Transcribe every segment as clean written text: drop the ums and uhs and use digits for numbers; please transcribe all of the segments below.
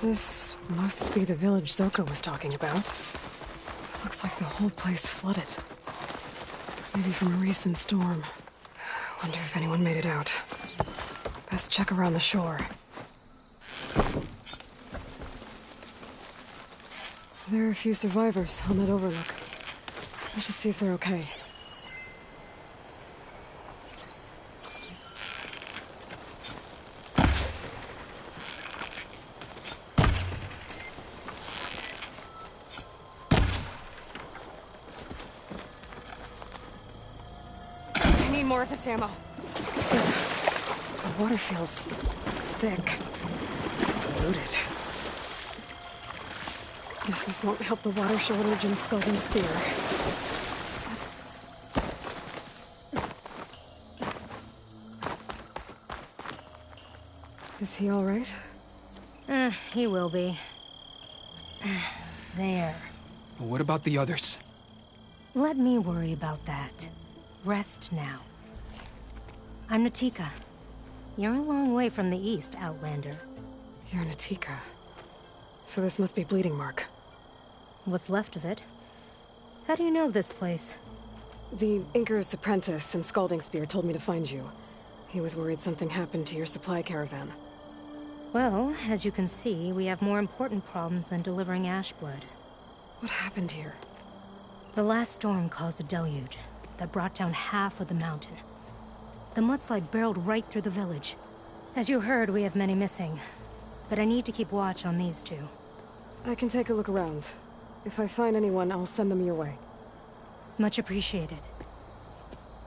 This must be the village Zoko was talking about. Looks like the whole place flooded. Maybe from a recent storm. Wonder if anyone made it out. Best check around the shore. There are a few survivors on that overlook. I should see if they're okay. I need more of this ammo. The water feels thick. Polluted. Guess this won't help the water shortage in Scalding Spear. Is he all right? He will be. There. But what about the others? Let me worry about that. Rest now. I'm Natika. You're a long way from the east, Outlander. You're Natika. So this must be Bleeding Mark. What's left of it? How do you know this place? The Inker's apprentice in Scalding Spear told me to find you. He was worried something happened to your supply caravan. Well, as you can see, we have more important problems than delivering Ashblood. What happened here? The last storm caused a deluge that brought down half of the mountain. The mudslide barreled right through the village. As you heard, we have many missing. But I need to keep watch on these two. I can take a look around. If I find anyone, I'll send them your way. Much appreciated.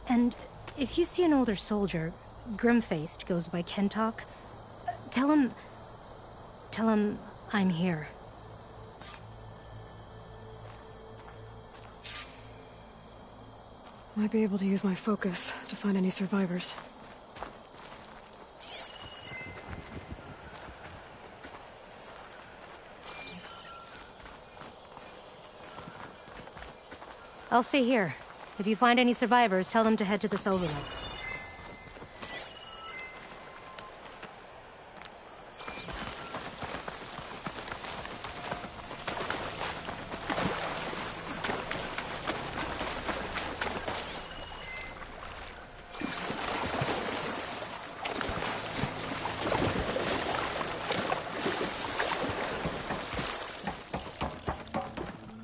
And if you see an older soldier, grim-faced, goes by Kentok, tell him I'm here. Might be able to use my focus to find any survivors. I'll stay here. If you find any survivors, tell them to head to this overlook.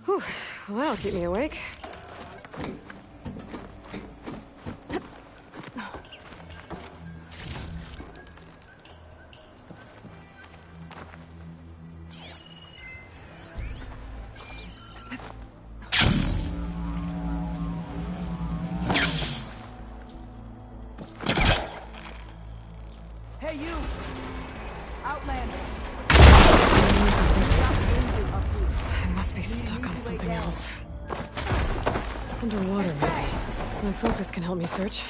Whew. Well, that'll keep me awake. Hey, you! Outlander! I must be stuck on something else. Underwater, maybe. My focus can help me search.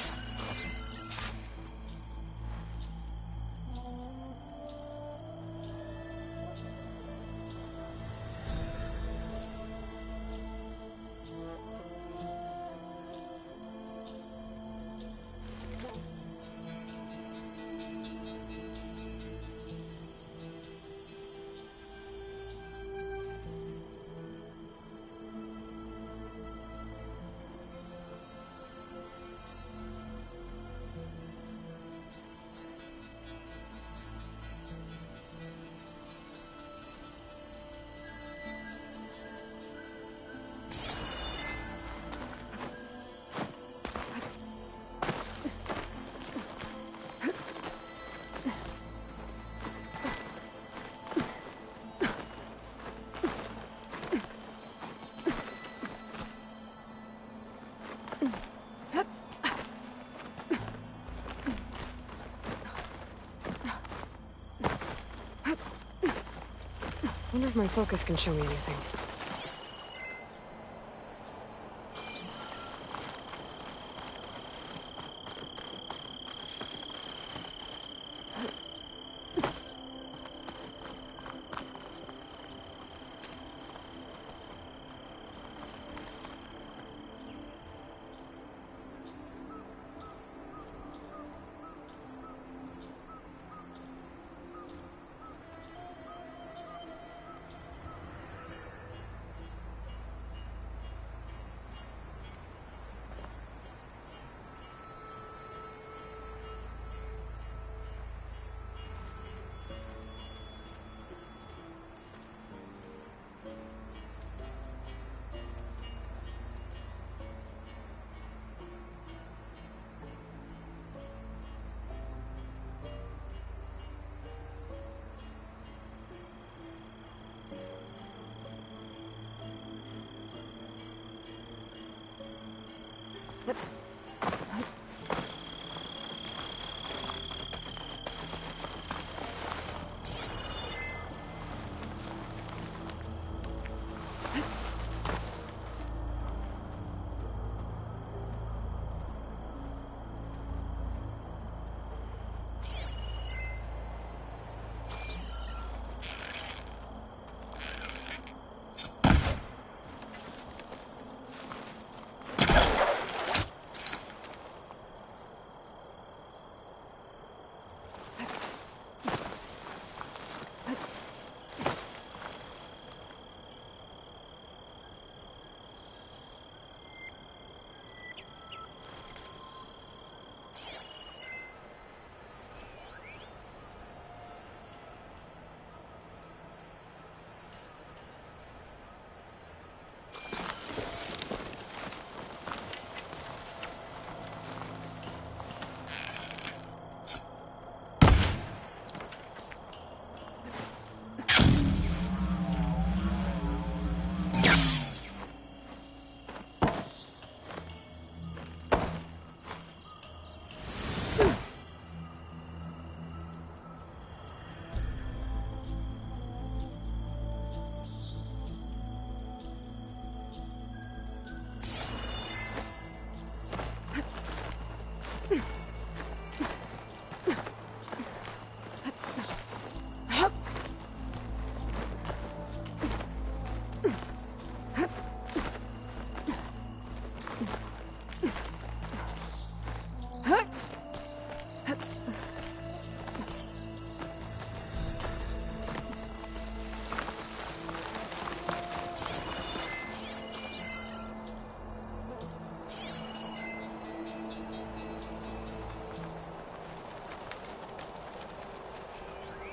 Wonder if my focus can show me anything.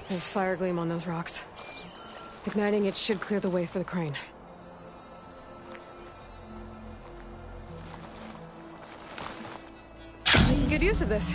There's fire gleam on those rocks. Igniting it should clear the way for the crane. We can get use of this.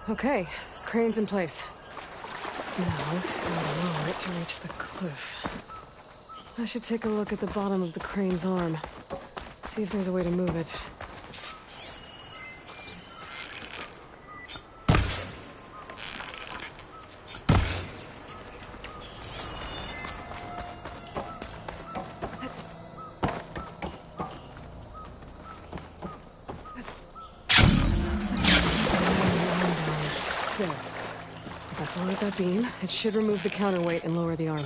Okay, crane's in place. Now, I'll lower it to reach the cliff. I should take a look at the bottom of the crane's arm. See if there's a way to move it. Looks like there's something lying down there. If I follow Activate that beam. It should remove the counterweight and lower the arm.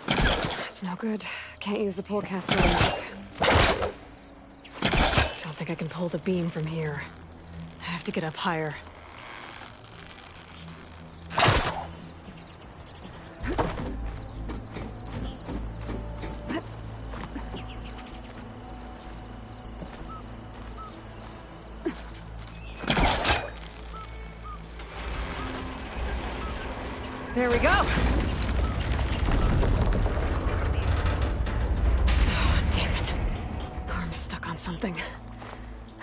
That's no good. Can't use the pull caster on that. Don't think I can pull the beam from here. I have to get up higher. There we go! Oh, damn it. Arm's stuck on something.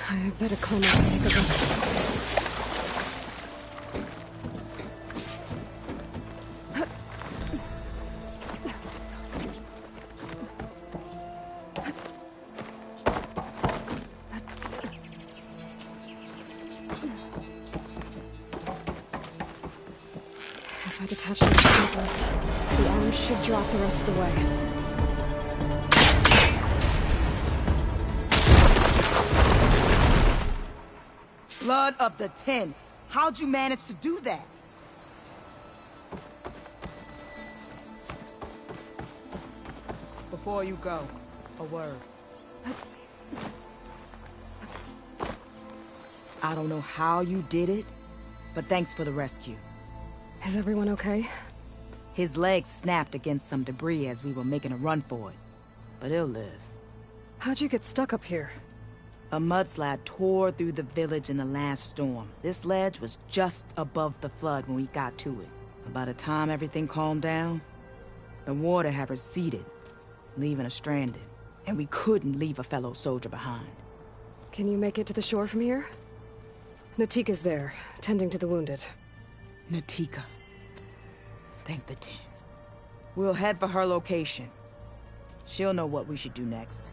I better climb up and take a look. If I detach those cables, the arm should drop the rest of the way. Blood of the 10. How'd you manage to do that? Before you go, a word. I don't know how you did it, but thanks for the rescue. Is everyone okay? His legs snapped against some debris as we were making a run for it, but he'll live. How'd you get stuck up here? A mudslide tore through the village in the last storm. This ledge was just above the flood when we got to it. But by the time everything calmed down, the water had receded, leaving us stranded. And we couldn't leave a fellow soldier behind. Can you make it to the shore from here? Natika's there, tending to the wounded. Natika. Thank the 10. We'll head for her location. She'll know what we should do next.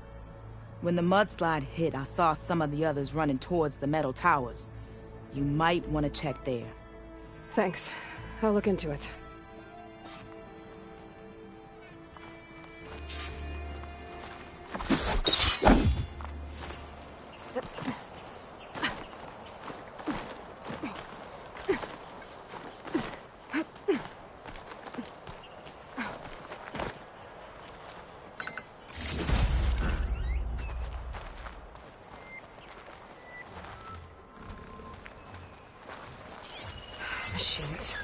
When the mudslide hit, I saw some of the others running towards the metal towers. You might want to check there. Thanks. I'll look into it. Machines.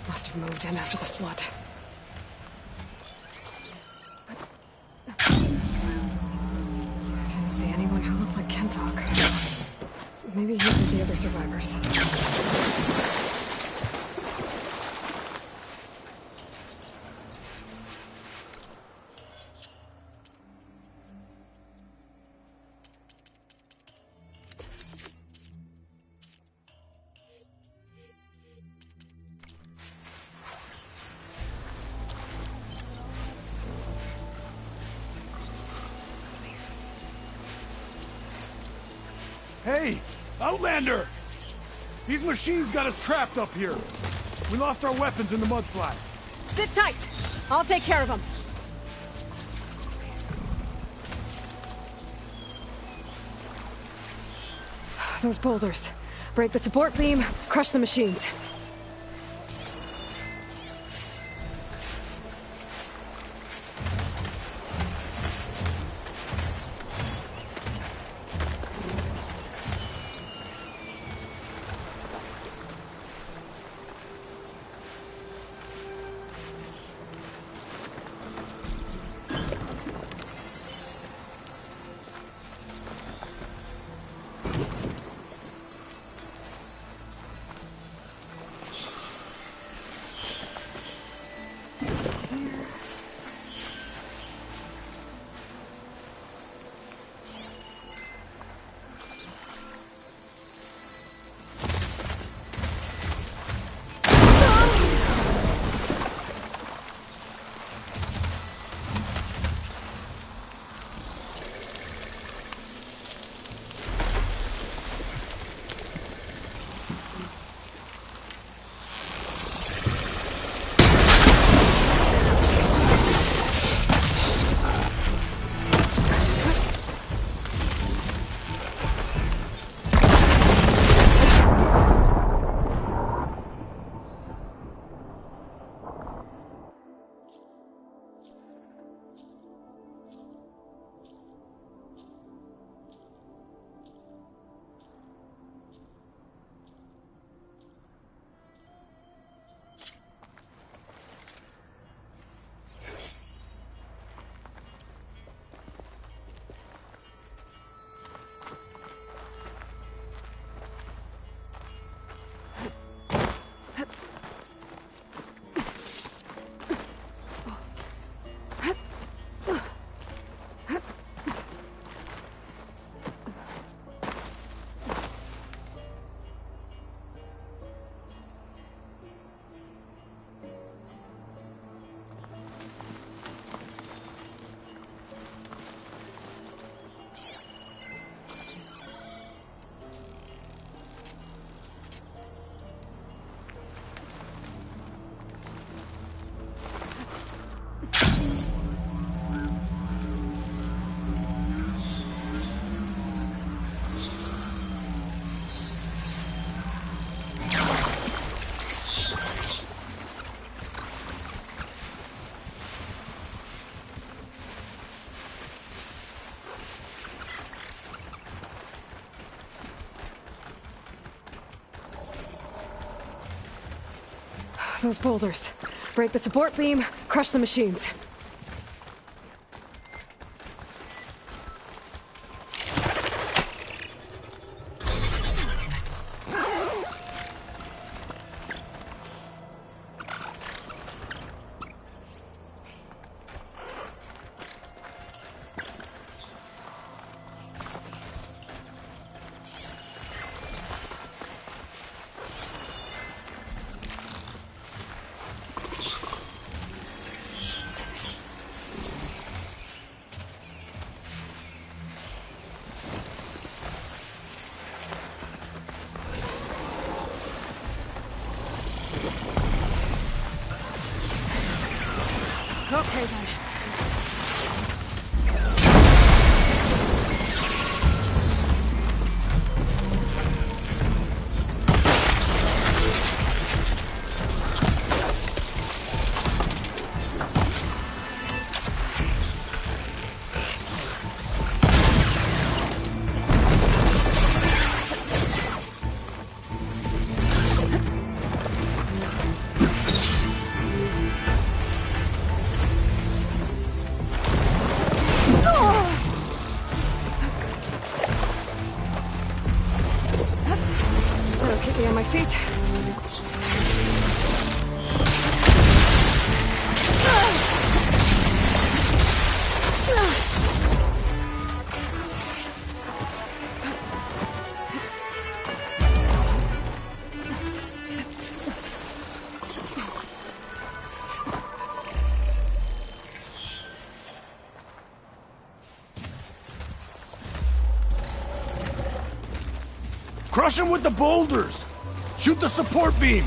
Must have moved in after the flood. I didn't see anyone who looked like Kentok. Maybe he's with the other survivors. Hey, Outlander! These machines got us trapped up here. We lost our weapons in the mudslide. Sit tight. I'll take care of them. Those boulders. Break the support beam, crush the machines. Those boulders. Break the support beam, crush the machines. Okay then. That'll keep me on my feet. Crush him with the boulders! Shoot the support beam!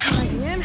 Diving in.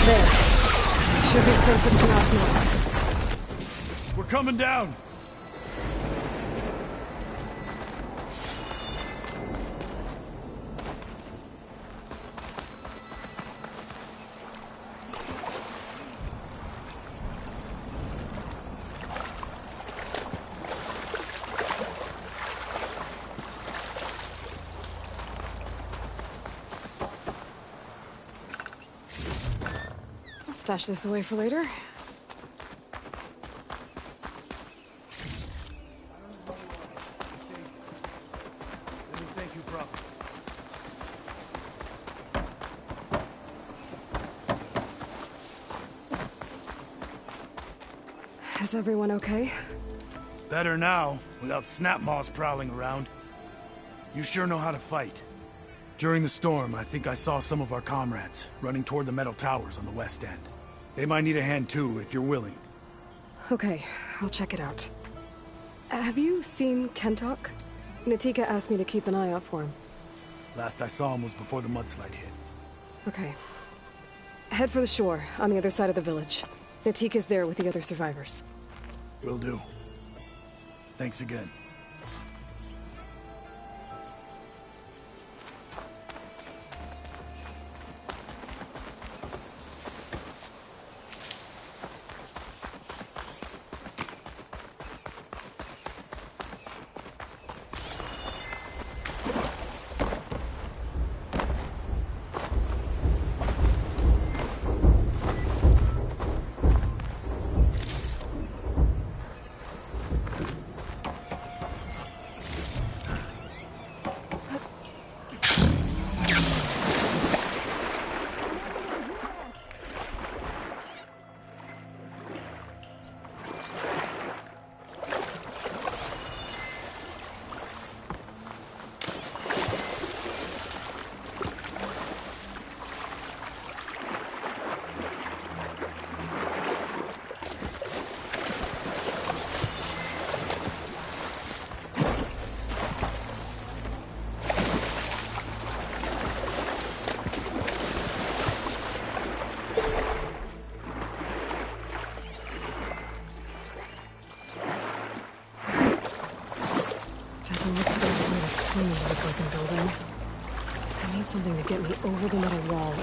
There. Should be safe and enough now. We're coming down! Stash this away for later. Thank you, bro. Is everyone okay? Better now, without Snapmaws prowling around. You sure know how to fight. During the storm, I think I saw some of our comrades running toward the metal towers on the west end. They might need a hand too, if you're willing. Okay, I'll check it out. Have you seen Kentok? Natika asked me to keep an eye out for him. Last I saw him was before the mudslide hit. Okay. Head for the shore, on the other side of the village. Natika's there with the other survivors. Will do. Thanks again. Doesn't look like there's a way to swing into the broken building. I need something to get me over the metal wall.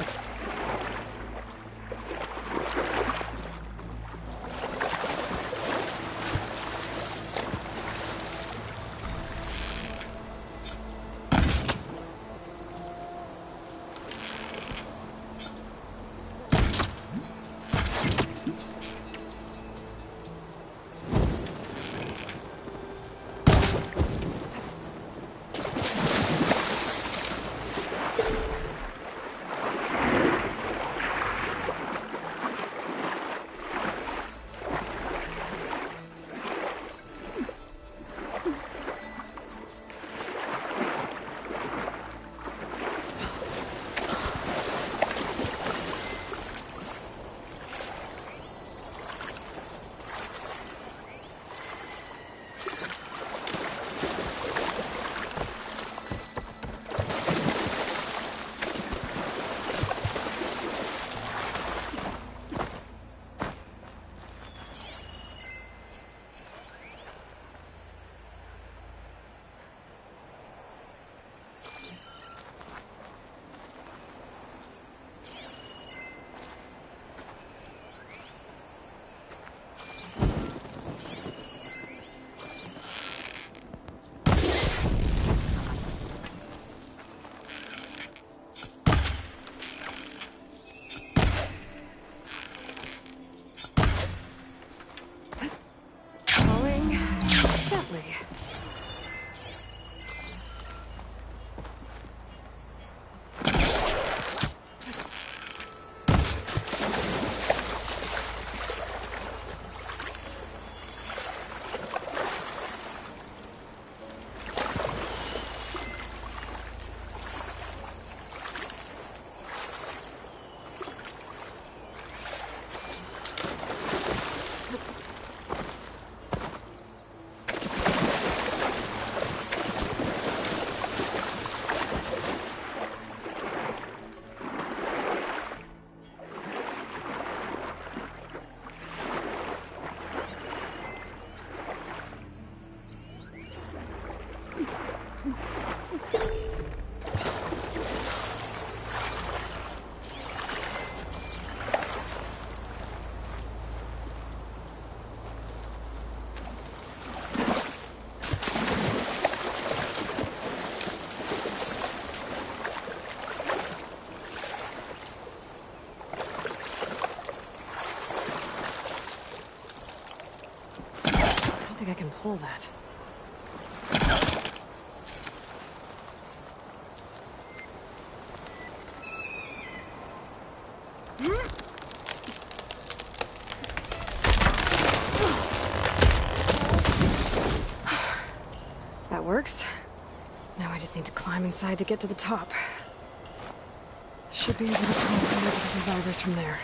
don't think I can pull that. That works. Now I just need to climb inside to get to the top. Should be able to cross over to the survivors from there.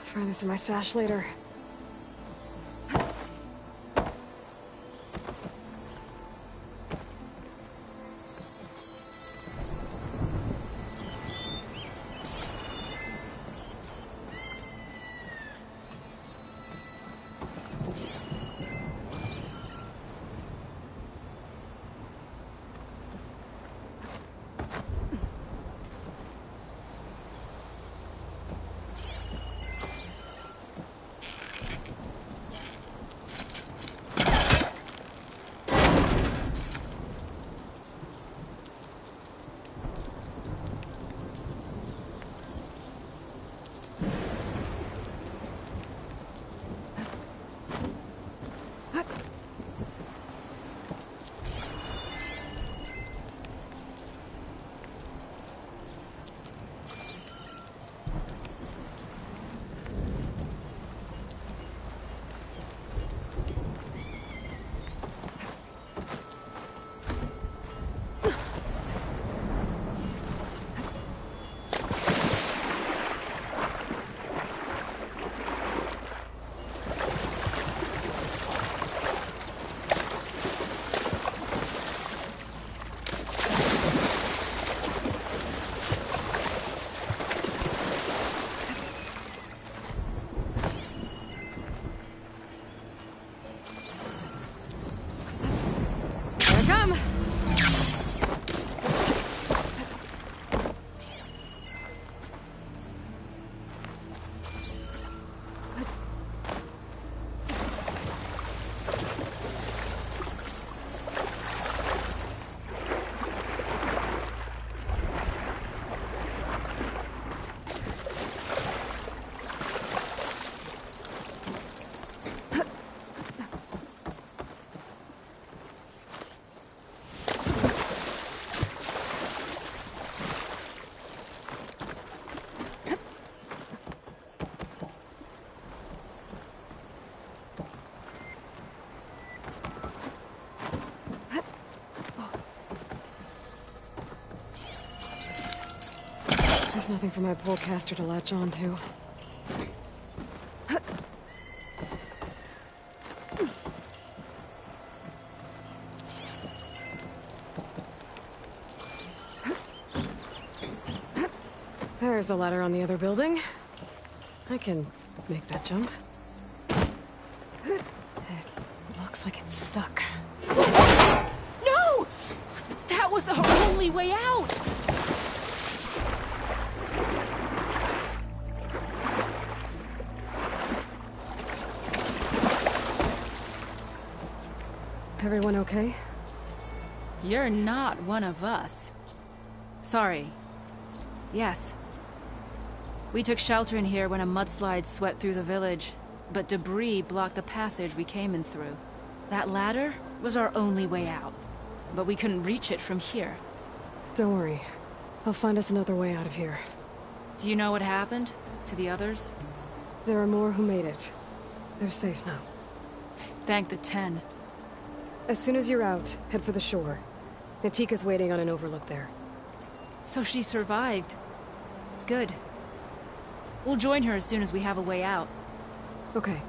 Find this in my stash later. There's nothing for my polecaster to latch onto. There's the ladder on the other building. I can make that jump. It looks like it's stuck. No! That was our only way out! Everyone okay? You're not one of us. Sorry. Yes. We took shelter in here when a mudslide swept through the village. but debris blocked the passage we came in through. That ladder was our only way out, but we couldn't reach it from here. Don't worry. I'll find us another way out of here. Do you know what happened to the others? There are more who made it. They're safe now. Thank the 10. As soon as you're out, head for the shore. Natika's waiting on an overlook there. So she survived. Good. We'll join her as soon as we have a way out. Okay.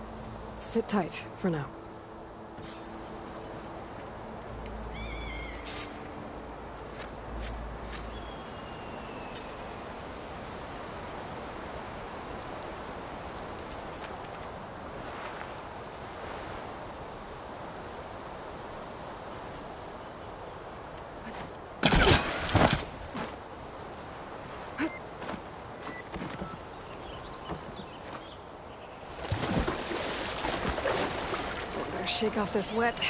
Sit tight for now. Shake off this wet.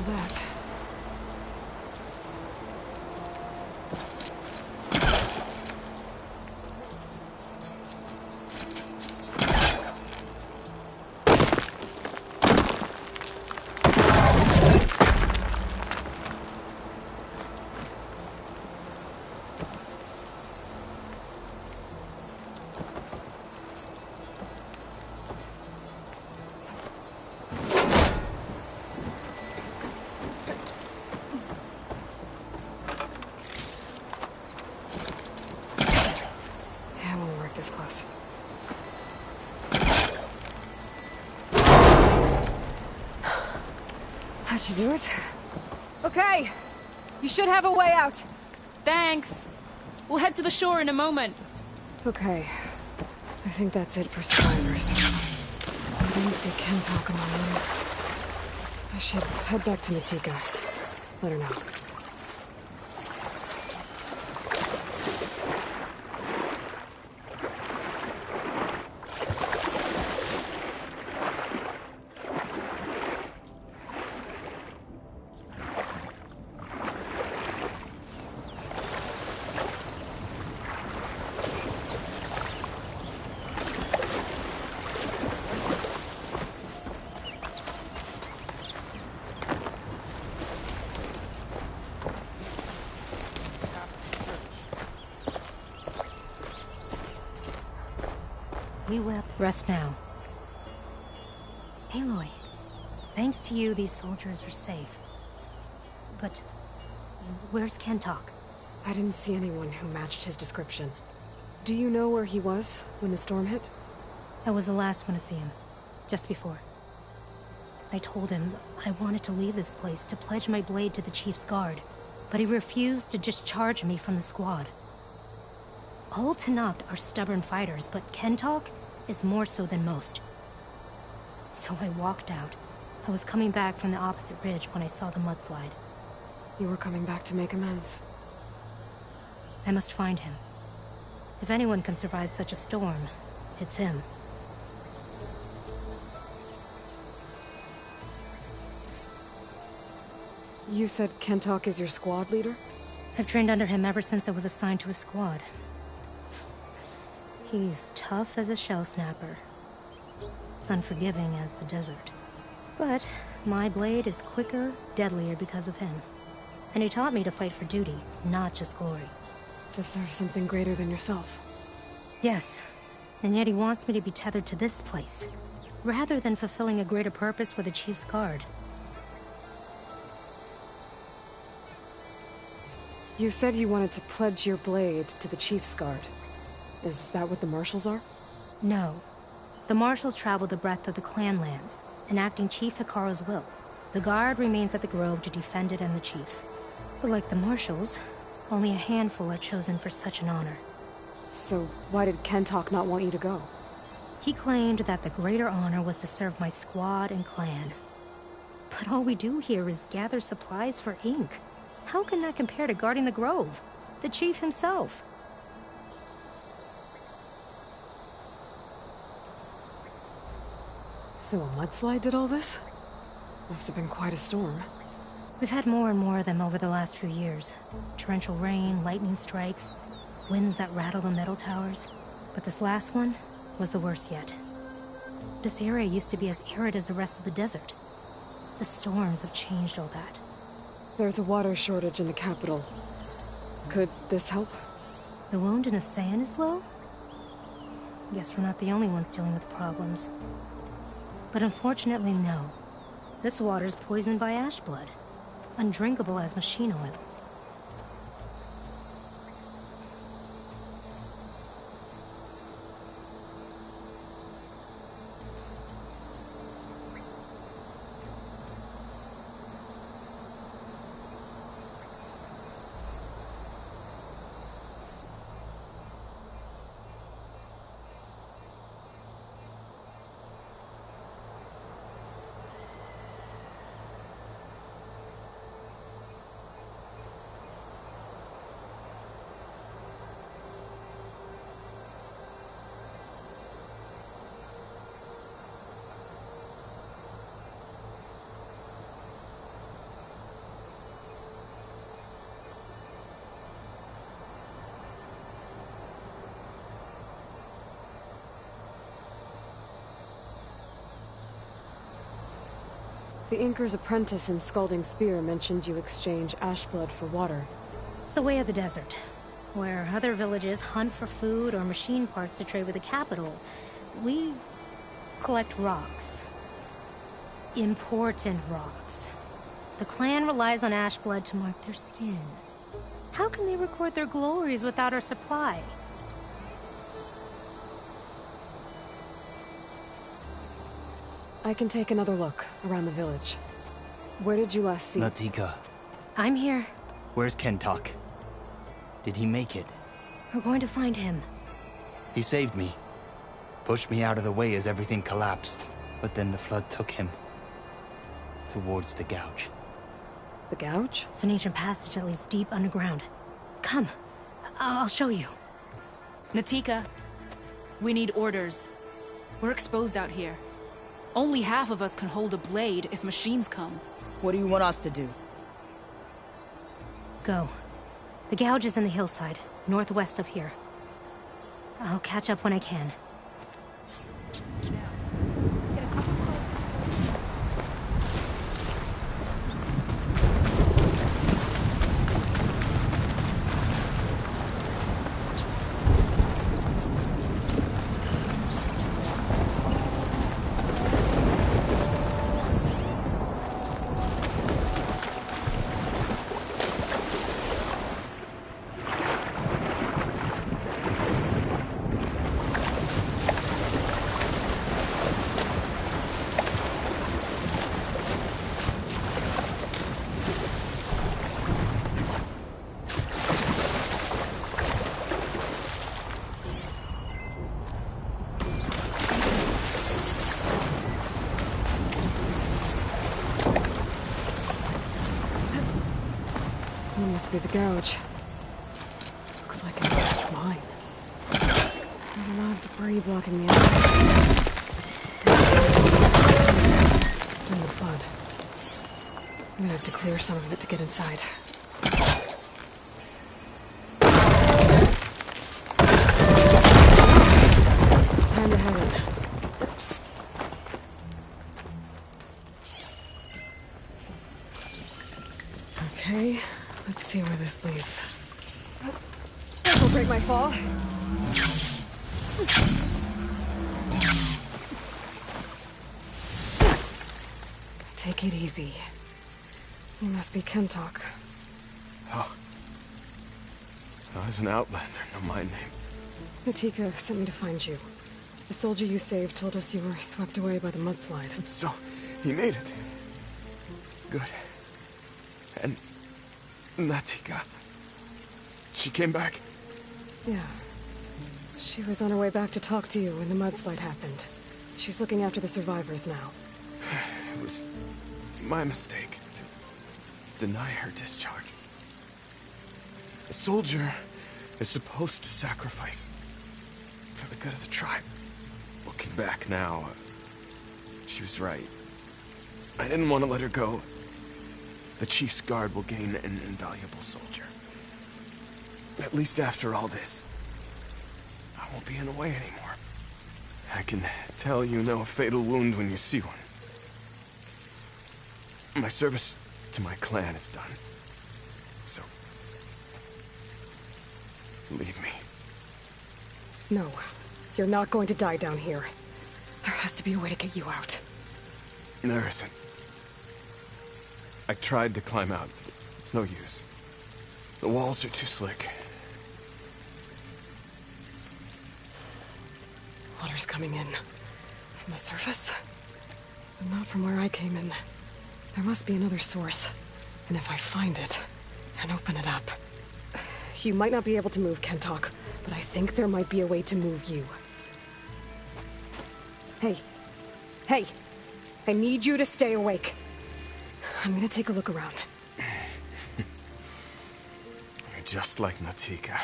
That. This close. How'd you do it? Okay. You should have a way out. Thanks. We'll head to the shore in a moment. Okay. I think that's it for survivors. I didn't see Kentalk among them. I should head back to Natika. Let her know. We will rest now. Aloy, thanks to you, these soldiers are safe. But where's Kentalk? I didn't see anyone who matched his description. Do you know where he was when the storm hit? I was the last one to see him, just before. I told him I wanted to leave this place to pledge my blade to the Chief's guard, but he refused to discharge me from the squad. All Tenakth are stubborn fighters, but Kentalk is more so than most. So I walked out. I was coming back from the opposite ridge when I saw the mudslide. You were coming back to make amends. I must find him. If anyone can survive such a storm, it's him. You said Kentalk is your squad leader? I've trained under him ever since I was assigned to his squad. He's tough as a shell snapper. Unforgiving as the desert. But my blade is quicker, deadlier because of him. And he taught me to fight for duty, not just glory. To serve something greater than yourself. Yes, and yet he wants me to be tethered to this place. rather than fulfilling a greater purpose for the Chief's Guard. You said you wanted to pledge your blade to the Chief's Guard. Is that what the Marshals are? No. The Marshals travel the breadth of the clan lands, enacting Chief Hekarro's will. The Guard remains at the Grove to defend it and the Chief. But like the Marshals, only a handful are chosen for such an honor. So why did Kentok not want you to go? He claimed that the greater honor was to serve my squad and clan. But all we do here is gather supplies for ink. How can that compare to guarding the Grove? The Chief himself. So a mudslide did all this? Must have been quite a storm. We've had more and more of them over the last few years. Torrential rain, lightning strikes, winds that rattle the metal towers. But this last one was the worst yet. This area used to be as arid as the rest of the desert. The storms have changed all that. There's a water shortage in the capital. Could this help? The wound in Asayan is low? Guess we're not the only ones dealing with problems. But unfortunately, no. This water's poisoned by ash blood. Undrinkable as machine oil. The Inker's apprentice in Scalding Spear mentioned you exchange ash blood for water. It's the way of the desert, where other villages hunt for food or machine parts to trade with the capital. We collect rocks. Important rocks. The clan relies on ash blood to mark their skin. How can they record their glories without our supply? I can take another look around the village. Where did you last see? Natika, I'm here. where's Kentok? Did he make it? We're going to find him. He saved me. Pushed me out of the way as everything collapsed. But then the flood took him. Towards the gouge. The Gouge? It's an ancient passage that leads deep underground. Come. I'll show you. Natika, we need orders. We're exposed out here. Only half of us can hold a blade if machines come. What do you want us to do? Go. The gouge is in the hillside, northwest of here. I'll catch up when I can. Must be the Gouge. Looks like an old mine. There's a lot of debris blocking the entrance. From the flood. I'm gonna have to clear some of it to get inside. Time to head in. Okay. Let's see where this leads. This will break my fall. Take it easy. You must be Kentok. Oh. I was an outlander, no my name. Natika sent me to find you. The soldier you saved told us you were swept away by the mudslide. So, he made it. Good. And Natika, she came back? Yeah. She was on her way back to talk to you when the mudslide happened. She's looking after the survivors now. It was my mistake to deny her discharge. A soldier is supposed to sacrifice for the good of the tribe. Looking back now, she was right. I didn't want to let her go. The Chief's Guard will gain an invaluable soldier. At least after all this, I won't be in the way anymore. I can tell you know a fatal wound when you see one. My service to my clan is done. So, leave me. No, you're not going to die down here. There has to be a way to get you out. There isn't. I tried to climb out, but it's no use. The walls are too slick. Water's coming in. From the surface? But not from where I came in. There must be another source. And if I find it, and open it up... You might not be able to move, Kentok, but I think there might be a way to move you. Hey. Hey! I need you to stay awake. I'm gonna take a look around. You're just like Natika.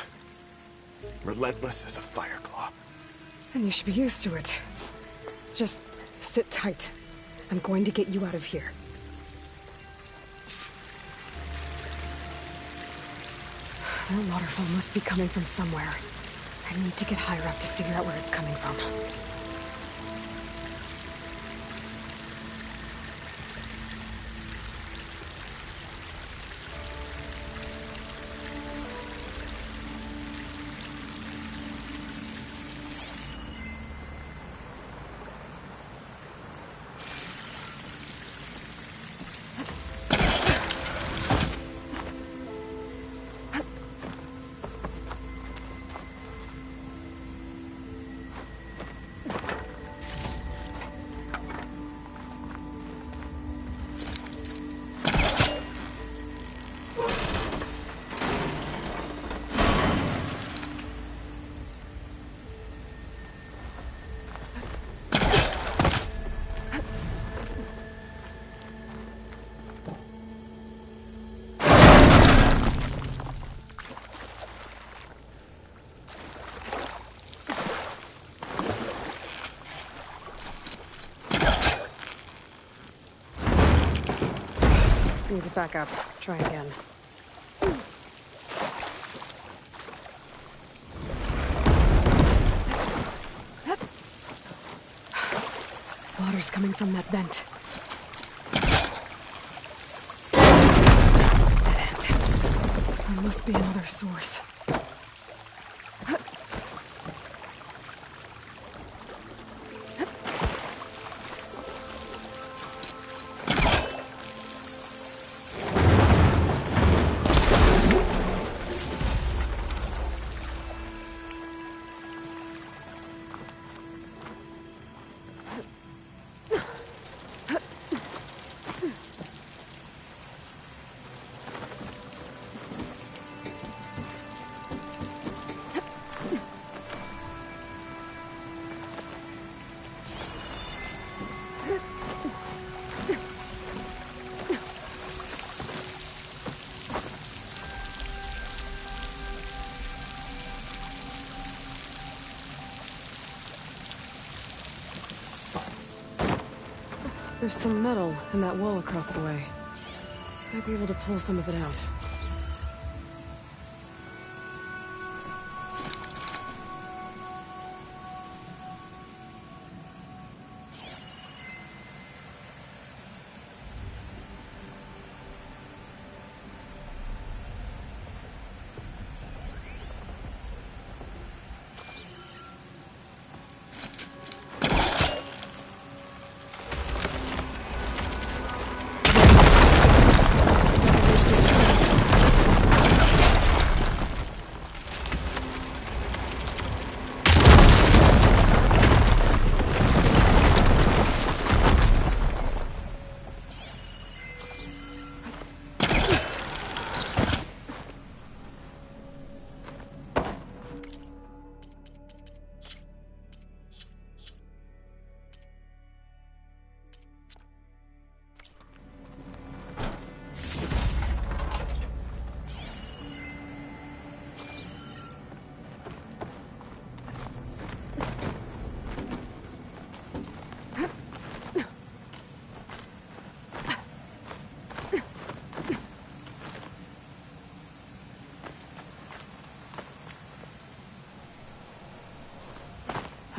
Relentless as a fireclaw. And you should be used to it. Just sit tight. I'm going to get you out of here. That waterfall must be coming from somewhere. I need to get higher up to figure out where it's coming from. Needs a backup. Try again. Water's coming from that vent. Dead end. There must be another source. There's some metal in that wall across the way. Might be able to pull some of it out.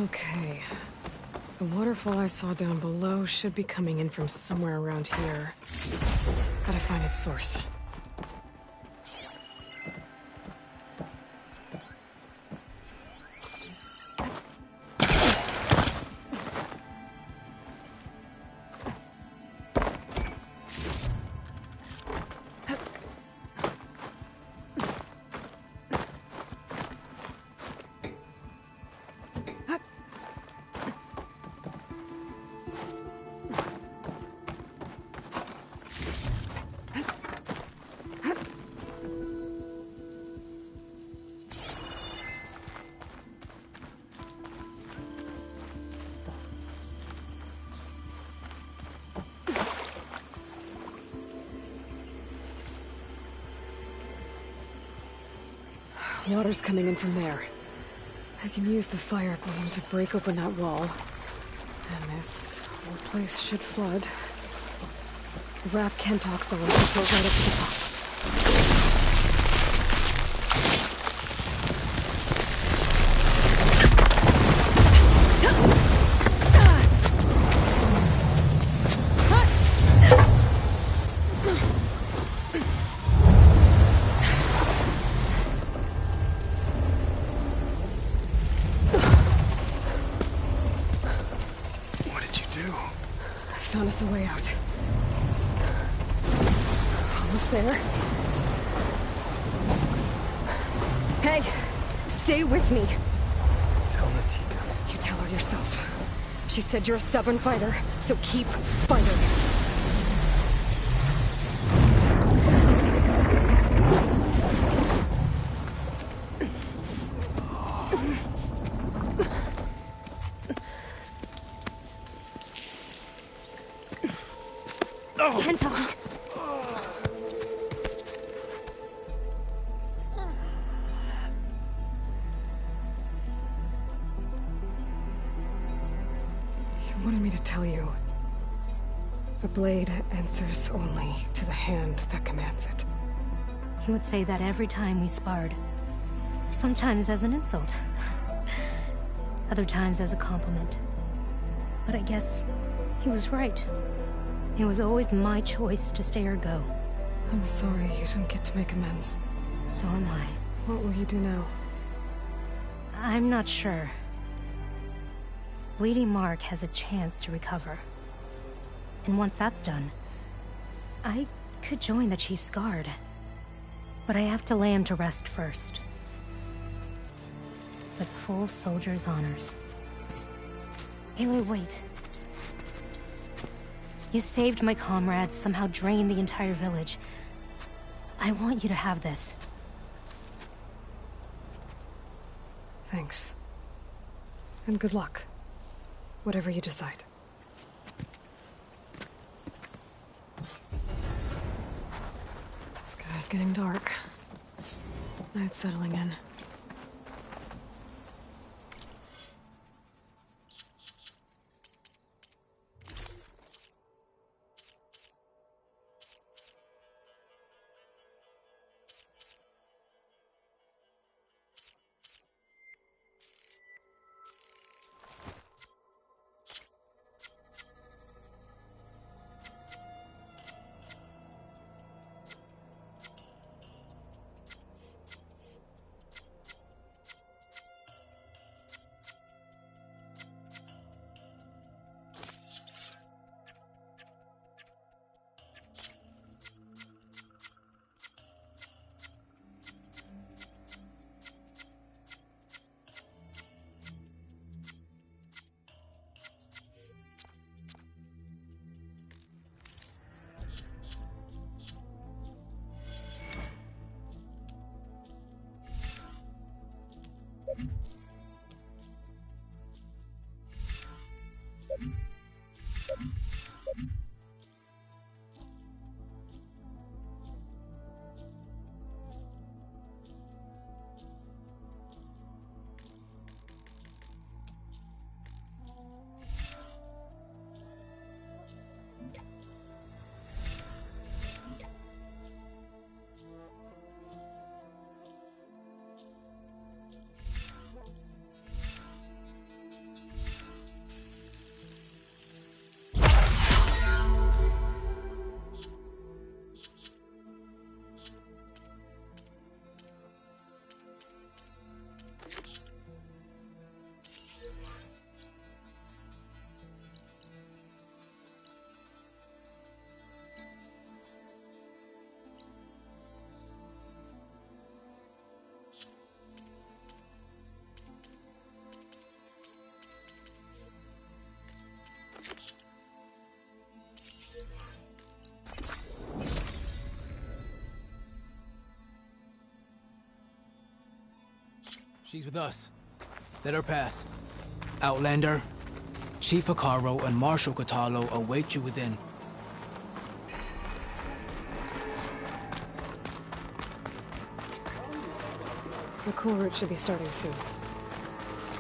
Okay. The waterfall I saw down below should be coming in from somewhere around here. Gotta find its source. Water's coming in from there. I can use the fire gleam to break open that wall. And this whole place should flood. The raft Kentock's on can float right up to the top. Found us a way out. Almost there. Hey, stay with me. Tell Natika. You tell her yourself. She said you're a stubborn fighter, so keep fighting. Kentock! You wanted me to tell you. The blade answers only to the hand that commands it. He would say that every time we sparred. Sometimes as an insult. Other times as a compliment. But I guess he was right. It was always my choice to stay or go. I'm sorry you didn't get to make amends. So am I. What will you do now? I'm not sure. Bleeding Mark has a chance to recover. And once that's done, I could join the Chief's Guard. But I have to lay him to rest first. With full soldier's honors. Aloy, wait. You saved my comrades, somehow drained the entire village. I want you to have this. Thanks. And good luck. Whatever you decide. The sky's getting dark. Night's settling in. She's with us. Let her pass. Outlander, Chief Hekarro and Marshal Kotallo await you within. The cool route should be starting soon.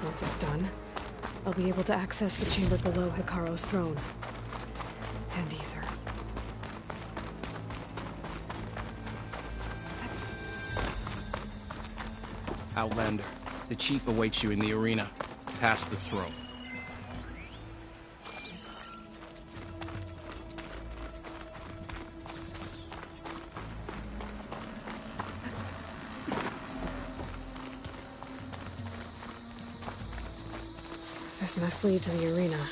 Once it's done, I'll be able to access the chamber below Hekarro's throne. And Ether. Outlander, the Chief awaits you in the arena, past the throne. This must lead to the arena.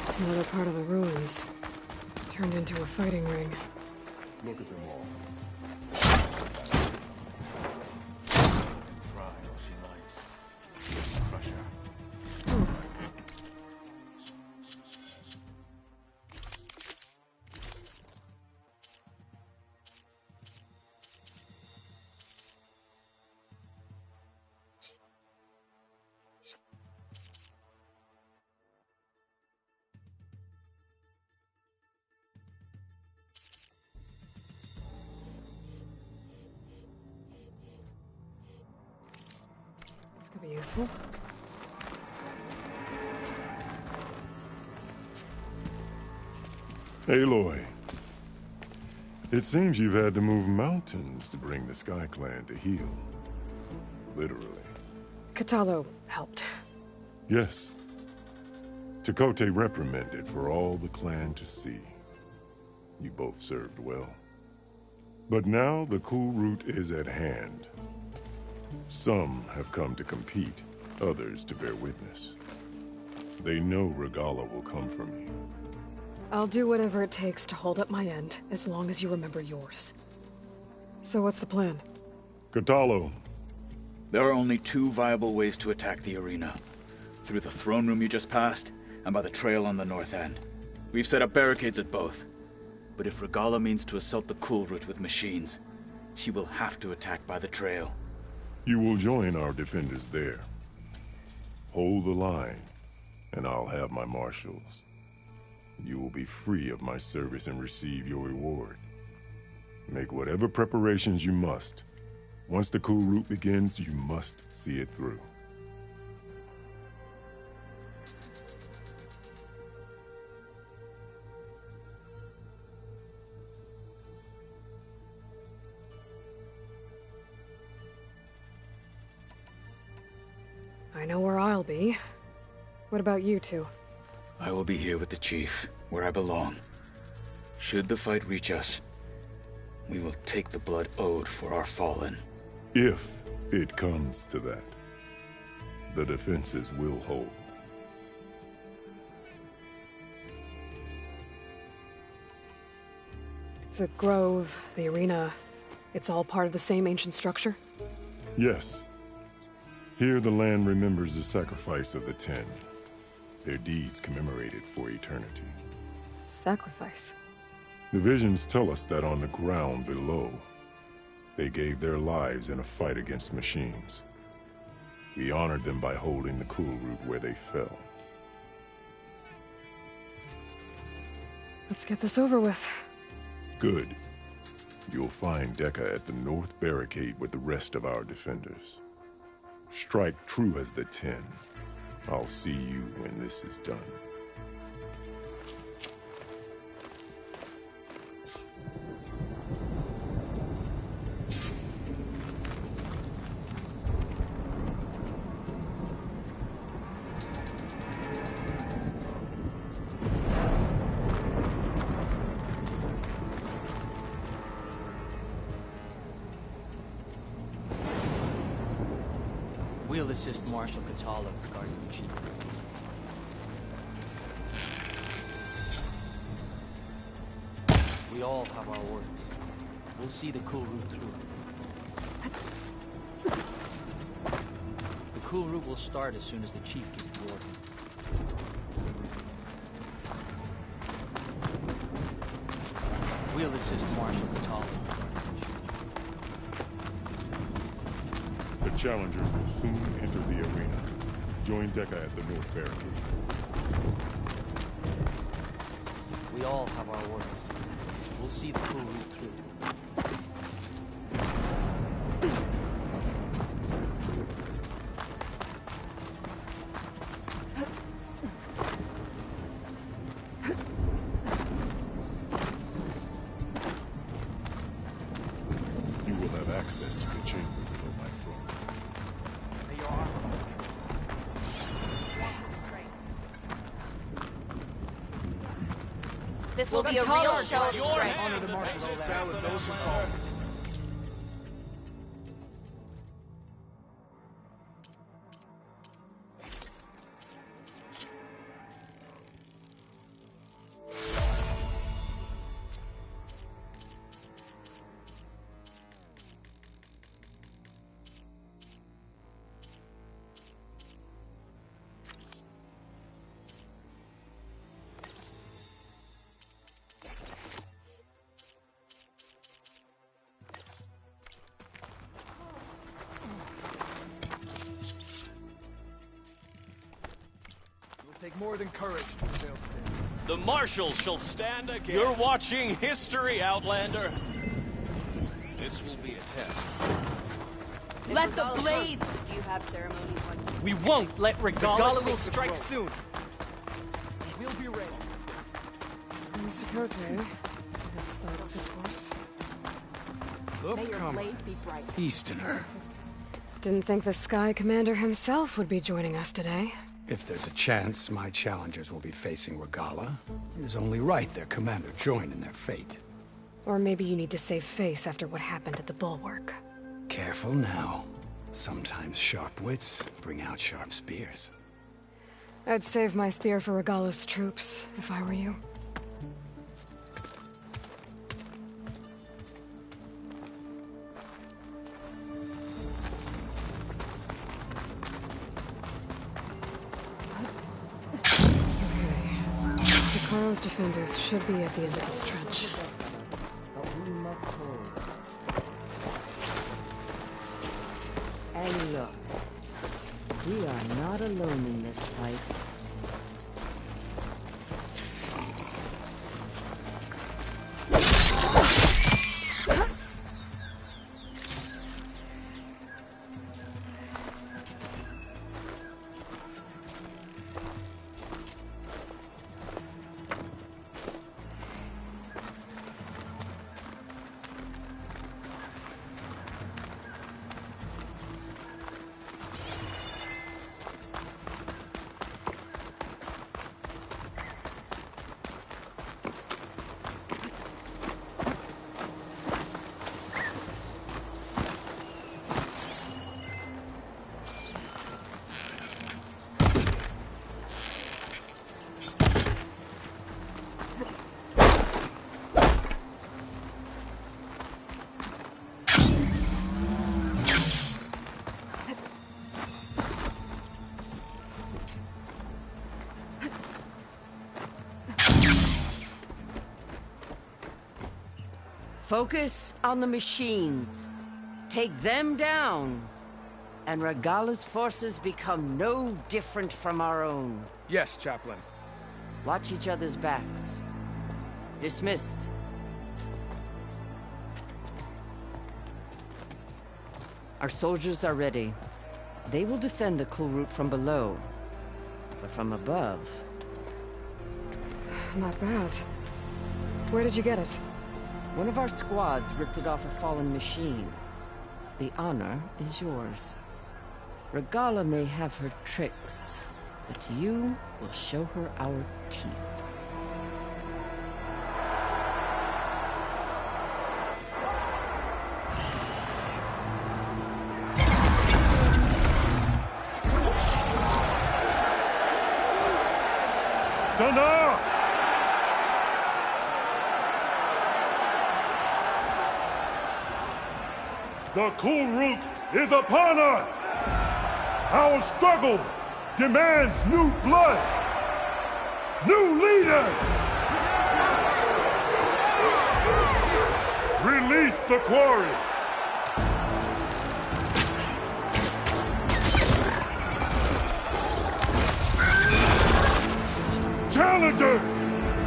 It's another part of the ruins. Turned into a fighting ring. Look at them all. Try all she likes. Crush her. Oh. Could be useful. Aloy. It seems you've had to move mountains to bring the Sky Clan to heel. Literally. Kotallo helped. Yes. Tekotteh reprimanded for all the clan to see. You both served well. But now the cool route is at hand. Some have come to compete, others to bear witness. They know Regalla will come for me. I'll do whatever it takes to hold up my end, as long as you remember yours. So what's the plan? Kotallo. There are only two viable ways to attack the arena. Through the throne room you just passed, and by the trail on the north end. We've set up barricades at both. But if Regalla means to assault the cool route with machines, she will have to attack by the trail. You will join our defenders there. Hold the line, and I'll have my marshals. You will be free of my service and receive your reward. Make whatever preparations you must. Once the cool route begins, you must see it through. I know where I'll be. What about you two? I will be here with the Chief, where I belong. Should the fight reach us, we will take the blood owed for our fallen. If it comes to that, the defenses will hold. The grove, the arena, it's all part of the same ancient structure? Yes. Here the land remembers the sacrifice of the Ten. Their deeds commemorated for eternity. Sacrifice? The visions tell us that on the ground below, they gave their lives in a fight against machines. We honored them by holding the cool route where they fell. Let's get this over with. Good. You'll find Dekka at the north barricade with the rest of our defenders. Strike true as the Ten. I'll see you when this is done. We'll assist Marshal Kotallo regarding the Chief. We all have our orders. We'll see the cool route through. The cool route will start as soon as the Chief gives the order. We'll assist Marshal Kotallo. The challengers will soon enter the arena. Join Dekka at the North Barricade. We all have our orders. We'll see the crew route through. You will have access to the chamber below my throne. May your armor. This will be a real show of Your strength. honor the marshals will fail with those who fall. Take more than courage to prevail today. The marshals shall stand again. You're watching history, Outlander. This will be a test. Let the blades! Do you have ceremony? We won't let Regalla will strike soon. We'll be ready. Mr. Cote. His thugs, of course. Look, comrades. Easterner. Didn't think the Sky Commander himself would be joining us today. If there's a chance my challengers will be facing Regalla, it is only right their commander join in their fate. Or maybe you need to save face after what happened at the Bulwark. Careful now. Sometimes sharp wits bring out sharp spears. I'd save my spear for Regalla's troops, if I were you. Sakaro's defenders should be at the end of this trench. But we must hold. And look, we are not alone in this fight. Focus on the machines. Take them down. And Regalla's forces become no different from our own. Yes, Chaplain. Watch each other's backs. Dismissed. Our soldiers are ready. They will defend the Kulrut from below. But from above... Not bad. Where did you get it? One of our squads ripped it off a fallen machine. The honor is yours. Regalla may have her tricks, but you will show her our teeth. Dana! The Kulrut is upon us! Our struggle demands new blood! New leaders! Release the quarry! Challengers!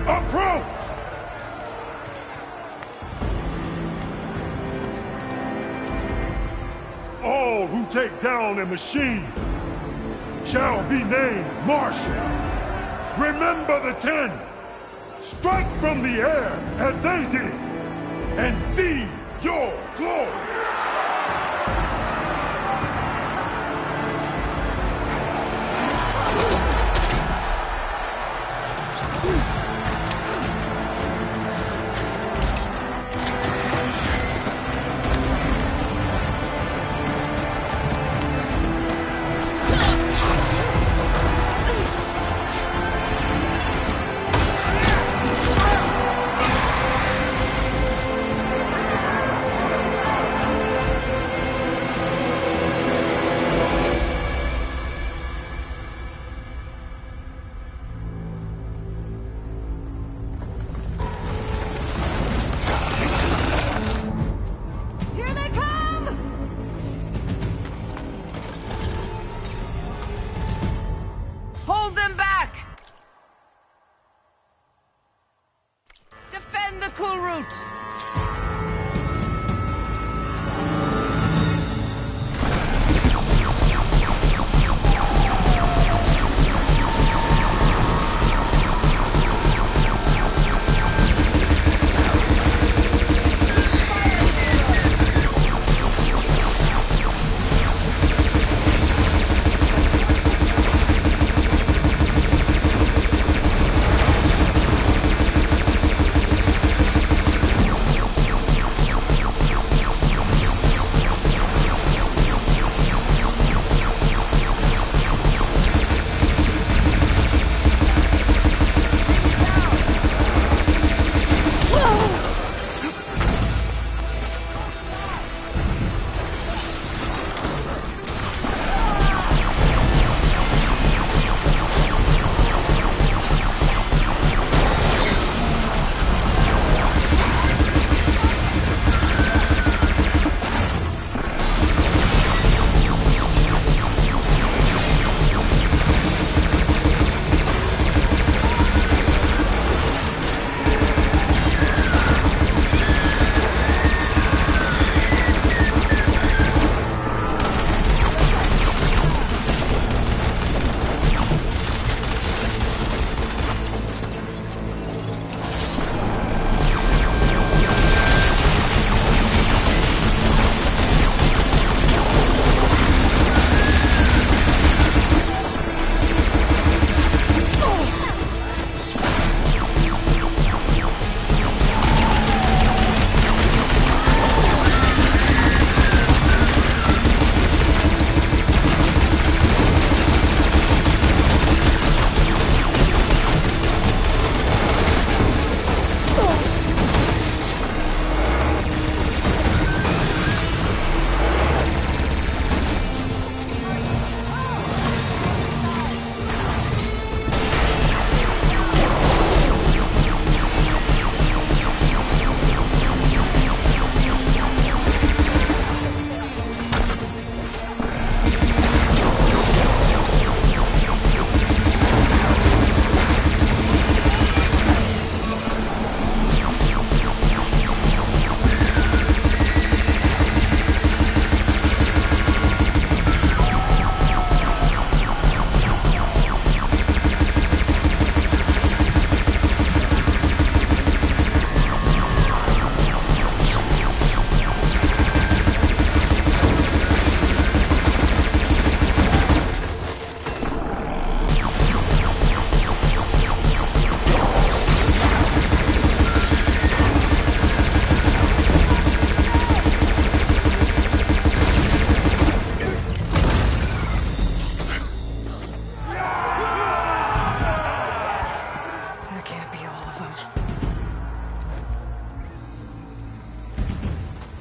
Approach! All who take down a machine shall be named Marshal. Remember the 10! Strike from the air as they did, and seize your glory!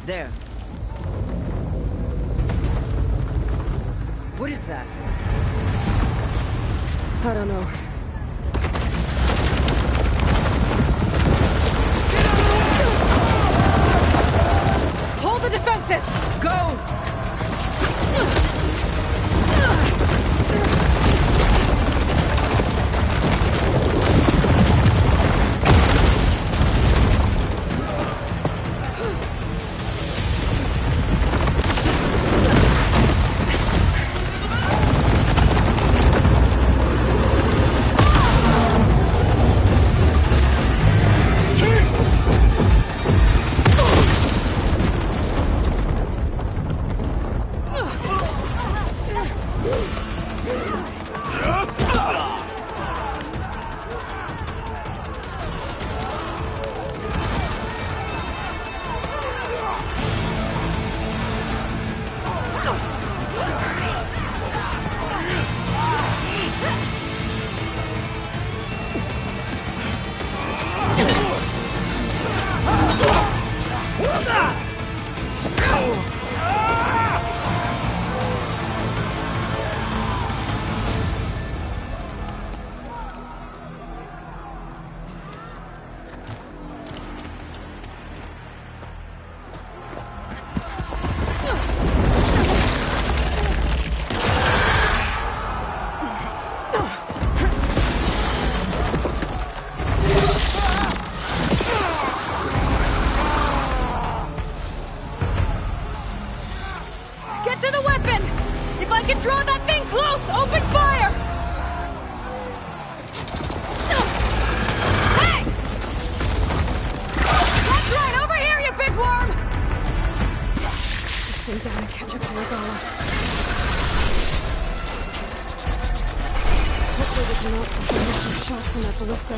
There. What is that? I don't know. chances! Go! Down and catch up to Regala. Hopefully they can not miss some shots from that ballista.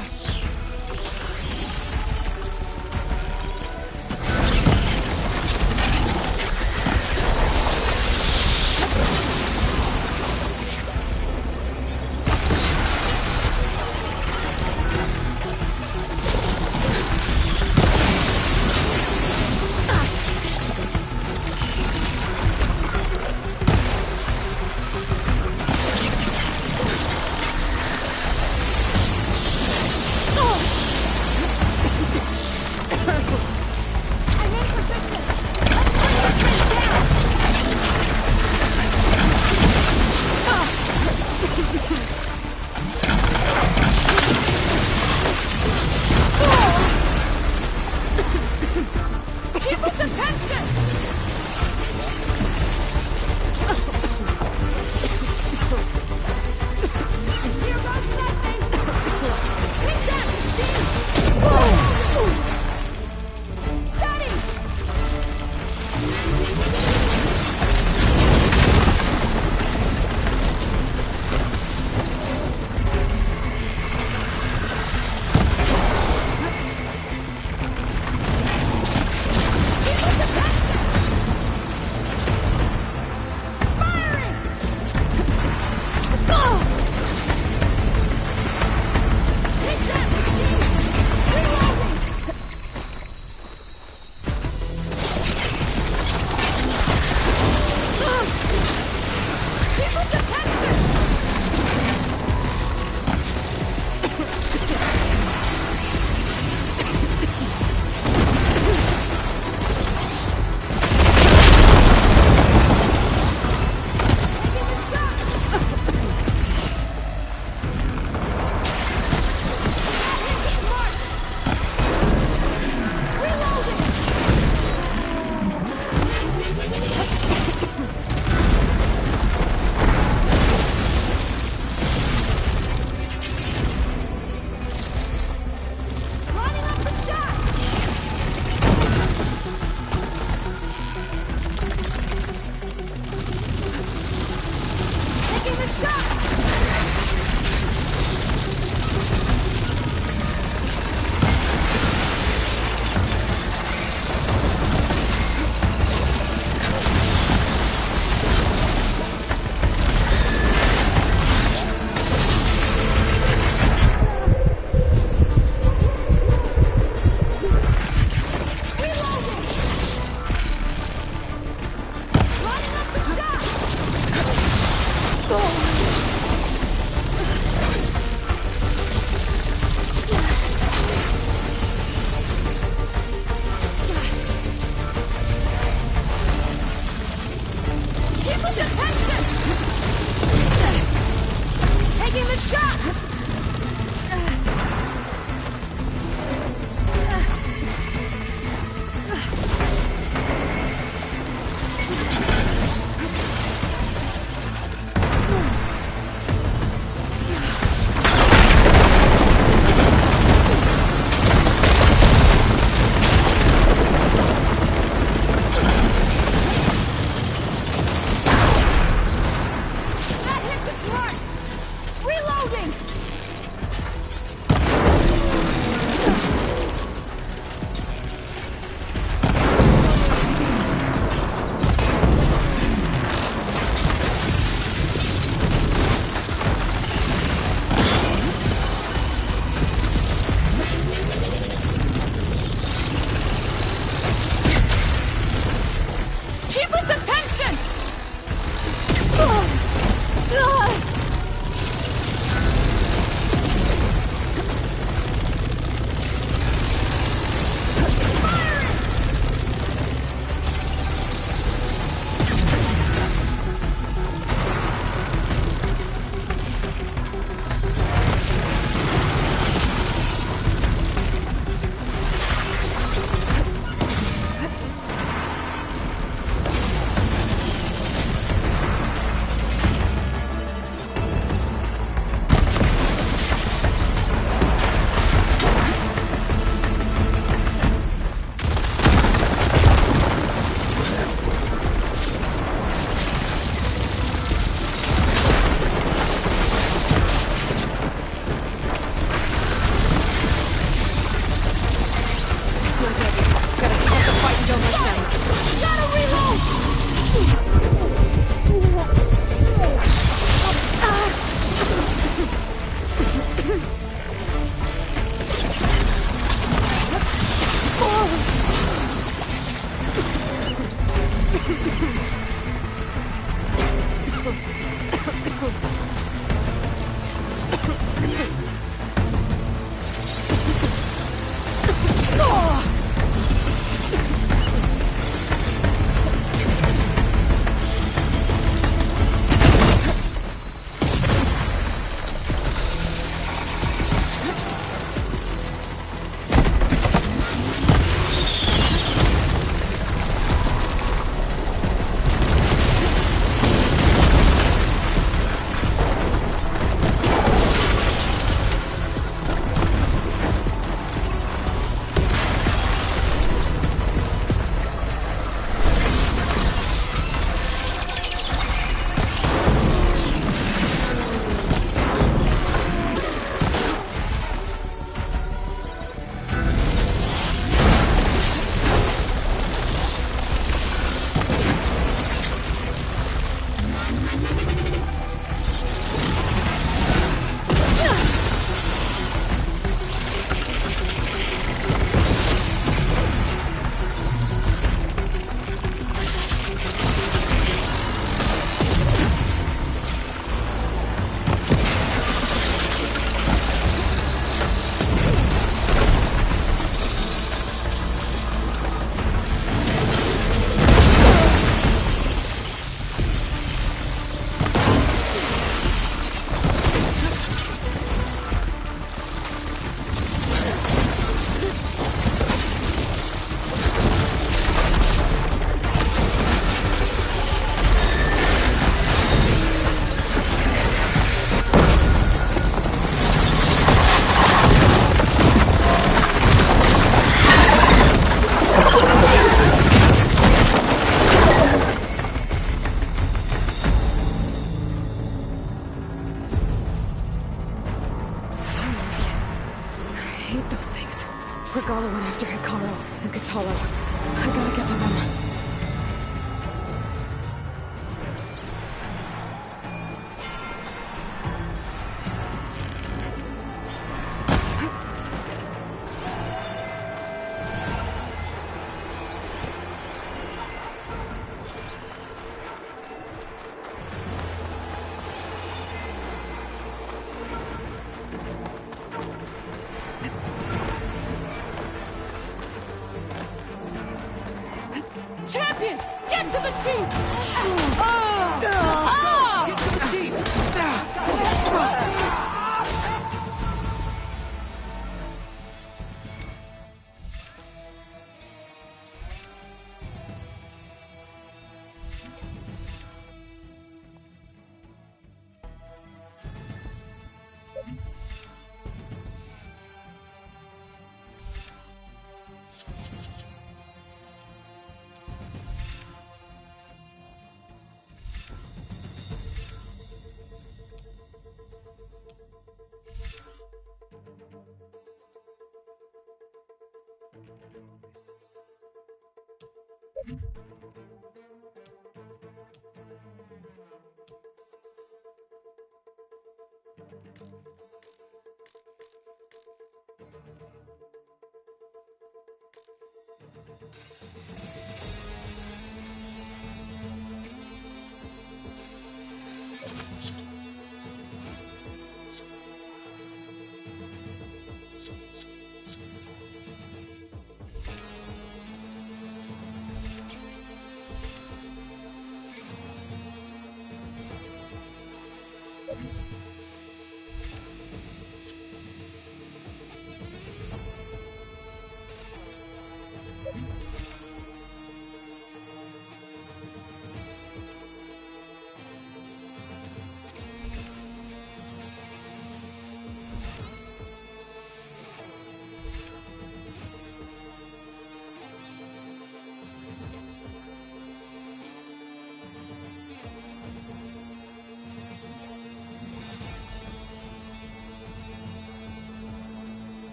Reloading! Keep its attention! Regala went after Hikaru and Kotallo. I gotta get to them. Champion! Get to the chief! Get to the chief!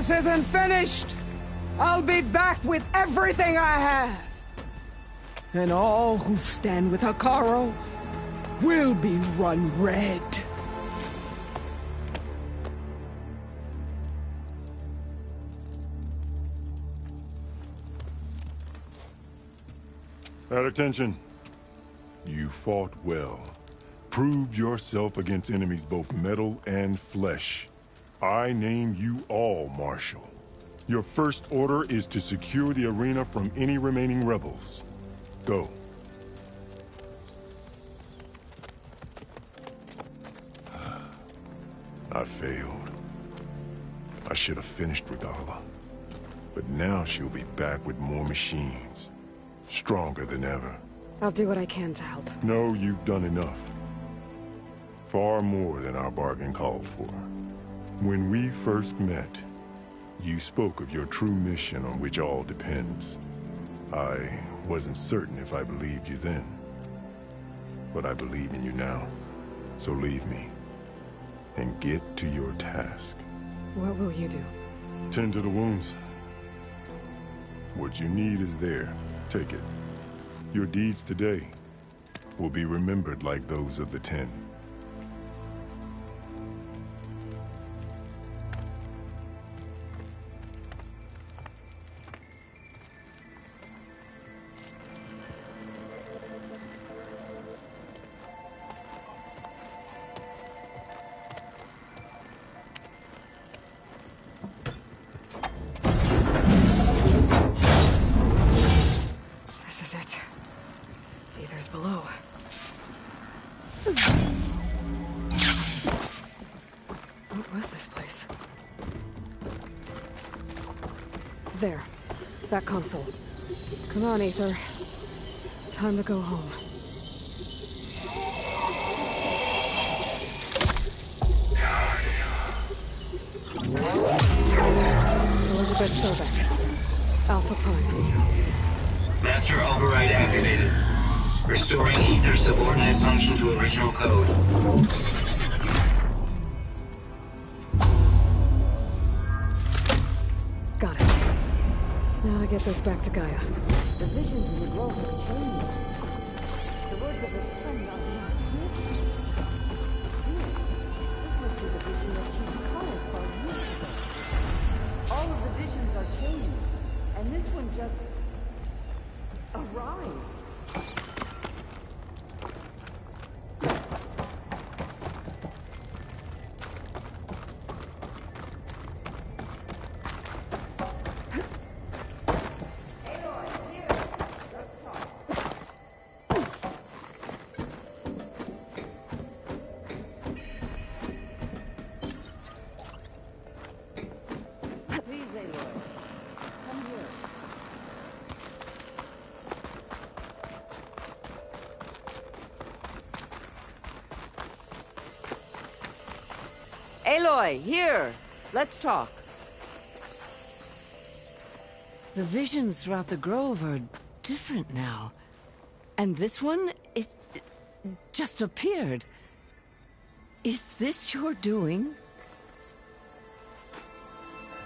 This isn't finished! I'll be back with everything I have! And all who stand with Hekarro will be run red. At attention. You fought well. Proved yourself against enemies both metal and flesh. I name you all Marshal. Your first order is to secure the arena from any remaining rebels. Go. I failed. I should have finished Regalla. But now she'll be back with more machines. Stronger than ever. I'll do what I can to help. No, you've done enough. Far more than our bargain called for. When we first met, you spoke of your true mission on which all depends. I wasn't certain if I believed you then. But I believe in you now. So leave me. And get to your task. What will you do? Tend to the wounds. What you need is there. Take it. Your deeds today will be remembered like those of the 10. There. That console. Come on, Aether. Time to go home. Elizabeth Sobek. Alpha Prime. Master override activated. Restoring Aether subordinate function to original code. Got it. Now to get this back to Gaia. The visions in the grove have changed. The words of the sun are not here. This must be the vision that Chief Kyle saw years ago. All of the visions are changing, and this one just arrived. Aloy, here! Let's talk. The visions throughout the grove are different now. And this one, it just appeared. Is this your doing?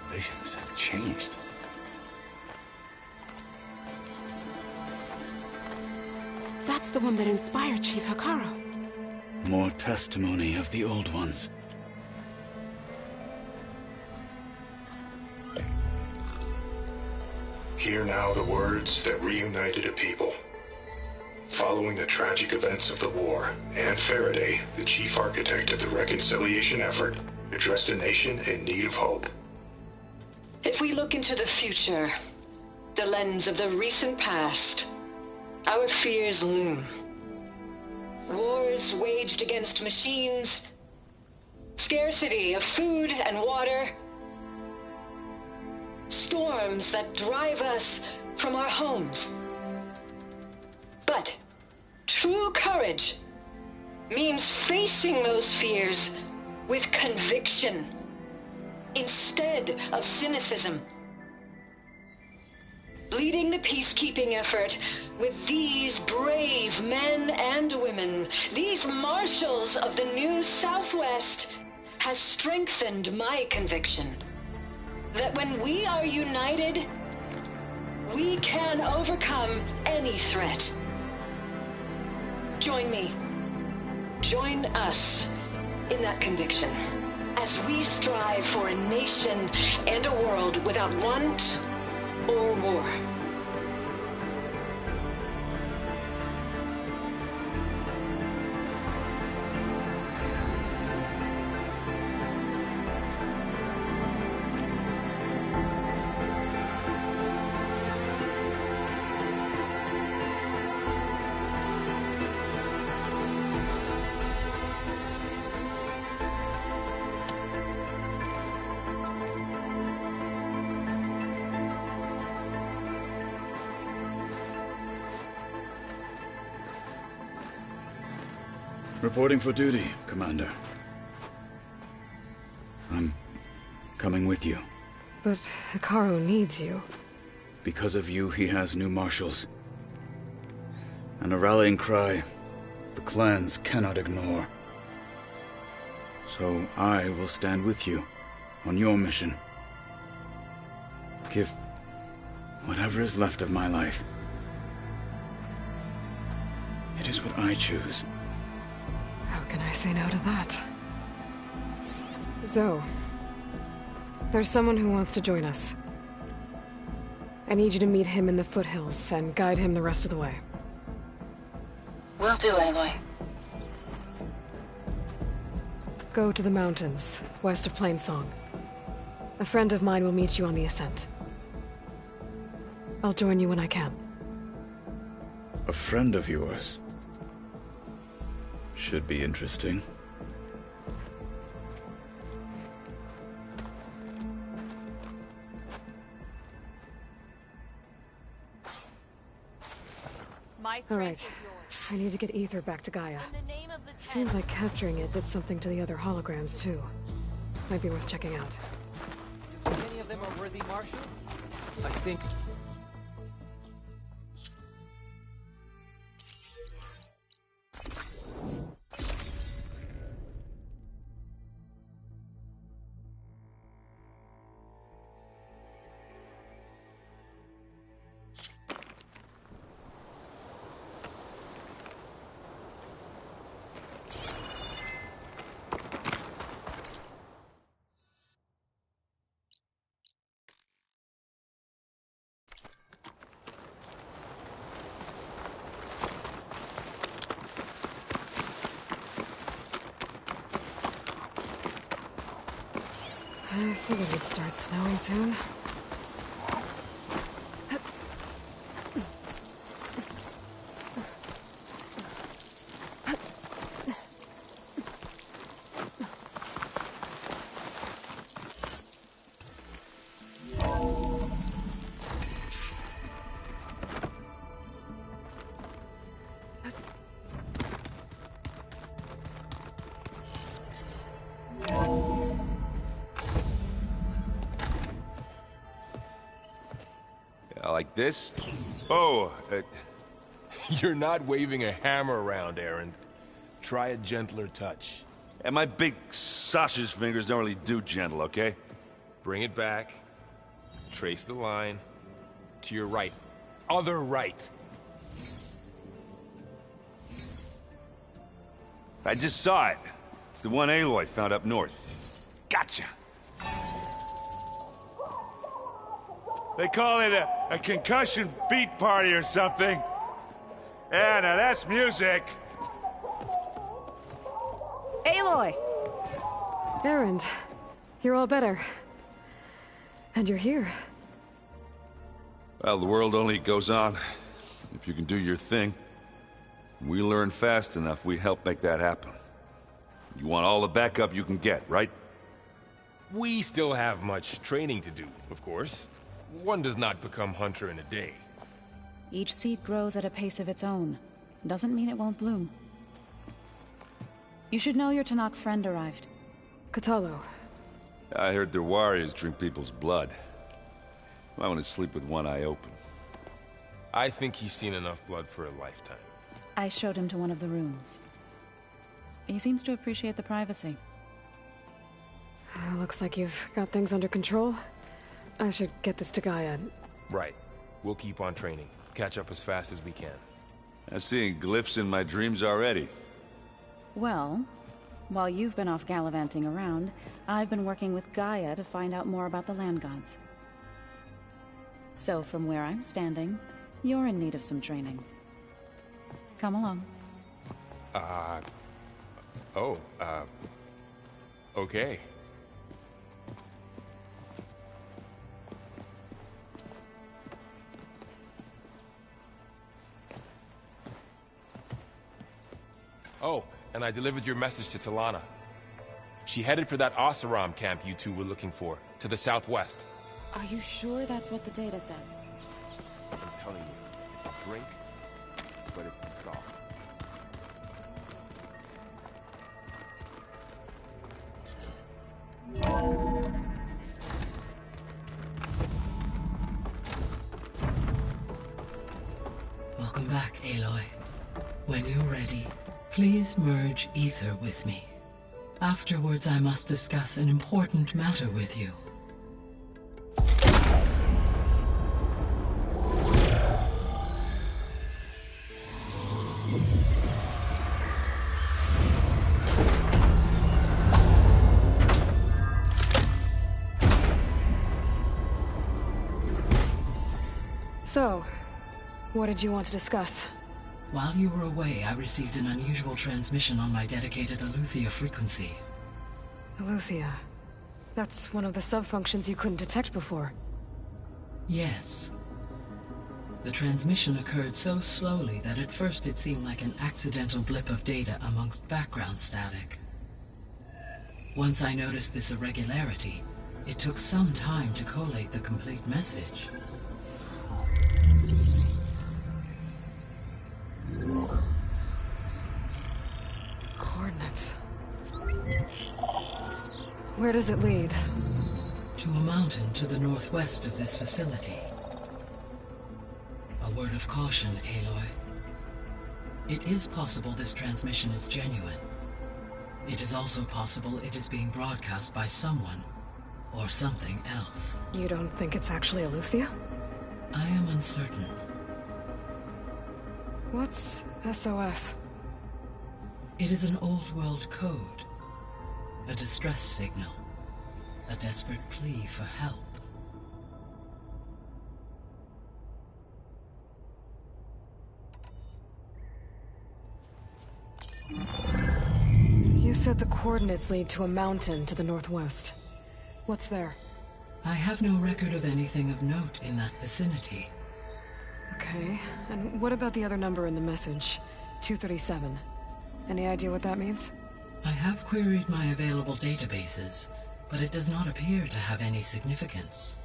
Visions have changed. That's the one that inspired Chief Hekarro. More testimony of the old ones. Hear now the words that reunited a people. Following the tragic events of the war, Anne Faraday, the chief architect of the reconciliation effort, addressed a nation in need of hope. If we look into the future, the lens of the recent past, our fears loom. Wars waged against machines, scarcity of food and water, storms that drive us from our homes. But true courage means facing those fears with conviction instead of cynicism. Leading the peacekeeping effort with these brave men and women, these marshals of the new Southwest, has strengthened my conviction that when we are united, we can overcome any threat. Join me. Join us in that conviction as we strive for a nation and a world without want or war. Reporting for duty, Commander. I'm coming with you. But Hekarro needs you. Because of you, he has new marshals. And a rallying cry the clans cannot ignore. So I will stand with you on your mission. Give whatever is left of my life. It is what I choose. How can I say no to that? Zoe, there's someone who wants to join us. I need you to meet him in the foothills and guide him the rest of the way. Will do, Aloy. Go to the mountains, west of Plainsong. A friend of mine will meet you on the ascent. I'll join you when I can. A friend of yours? Should be interesting. All right. I need to get Ether back to Gaia. Seems like capturing it did something to the other holograms, too. Might be worth checking out. Think any of them are worthy marshals? I think... I figured it'd start snowing soon. Like this? Oh, you're not waving a hammer around, Erend. Try a gentler touch. And my big sausage fingers don't really do gentle, okay? Bring it back. Trace the line. To your right. Other right. I just saw it. It's the one Aloy found up north. Gotcha! They call it a concussion beat party or something. Yeah, now that's music. Aloy! Erend, you're all better. And you're here. Well, the world only goes on if you can do your thing. We learn fast enough, we help make that happen. You want all the backup you can get, right? We still have much training to do, of course. One does not become hunter in a day. Each seed grows at a pace of its own. Doesn't mean it won't bloom. You should know your Tenakth friend arrived. Kotallo. I heard their warriors drink people's blood. I want to sleep with one eye open. I think he's seen enough blood for a lifetime. I showed him to one of the rooms. He seems to appreciate the privacy. Looks like you've got things under control. I should get this to Gaia. Right. We'll keep on training. Catch up as fast as we can. I'm seeing glyphs in my dreams already. Well, while you've been off gallivanting around, I've been working with Gaia to find out more about the land gods. So from where I'm standing, you're in need of some training. Come along. Okay. Oh, and I delivered your message to Talana. She headed for that Oseram camp you two were looking for, to the southwest. Are you sure that's what the data says? I'm telling you, it's a drink, but it's soft. Welcome back, Aloy. When you're ready, please merge Ether with me. Afterwards, I must discuss an important matter with you. So, what did you want to discuss? While you were away, I received an unusual transmission on my dedicated Eleuthia frequency. Eleuthia. That's one of the sub-functions you couldn't detect before. Yes. The transmission occurred so slowly that at first it seemed like an accidental blip of data amongst background static. Once I noticed this irregularity, it took some time to collate the complete message. Where does it lead? To a mountain to the northwest of this facility. A word of caution, Aloy. It is possible this transmission is genuine. It is also possible it is being broadcast by someone, or something else. You don't think it's actually Eleuthia? I am uncertain. What's SOS? It is an old-world code. A distress signal. A desperate plea for help. You said the coordinates lead to a mountain to the northwest. What's there? I have no record of anything of note in that vicinity. Okay, and what about the other number in the message? 237. Any idea what that means? I have queried my available databases, but it does not appear to have any significance.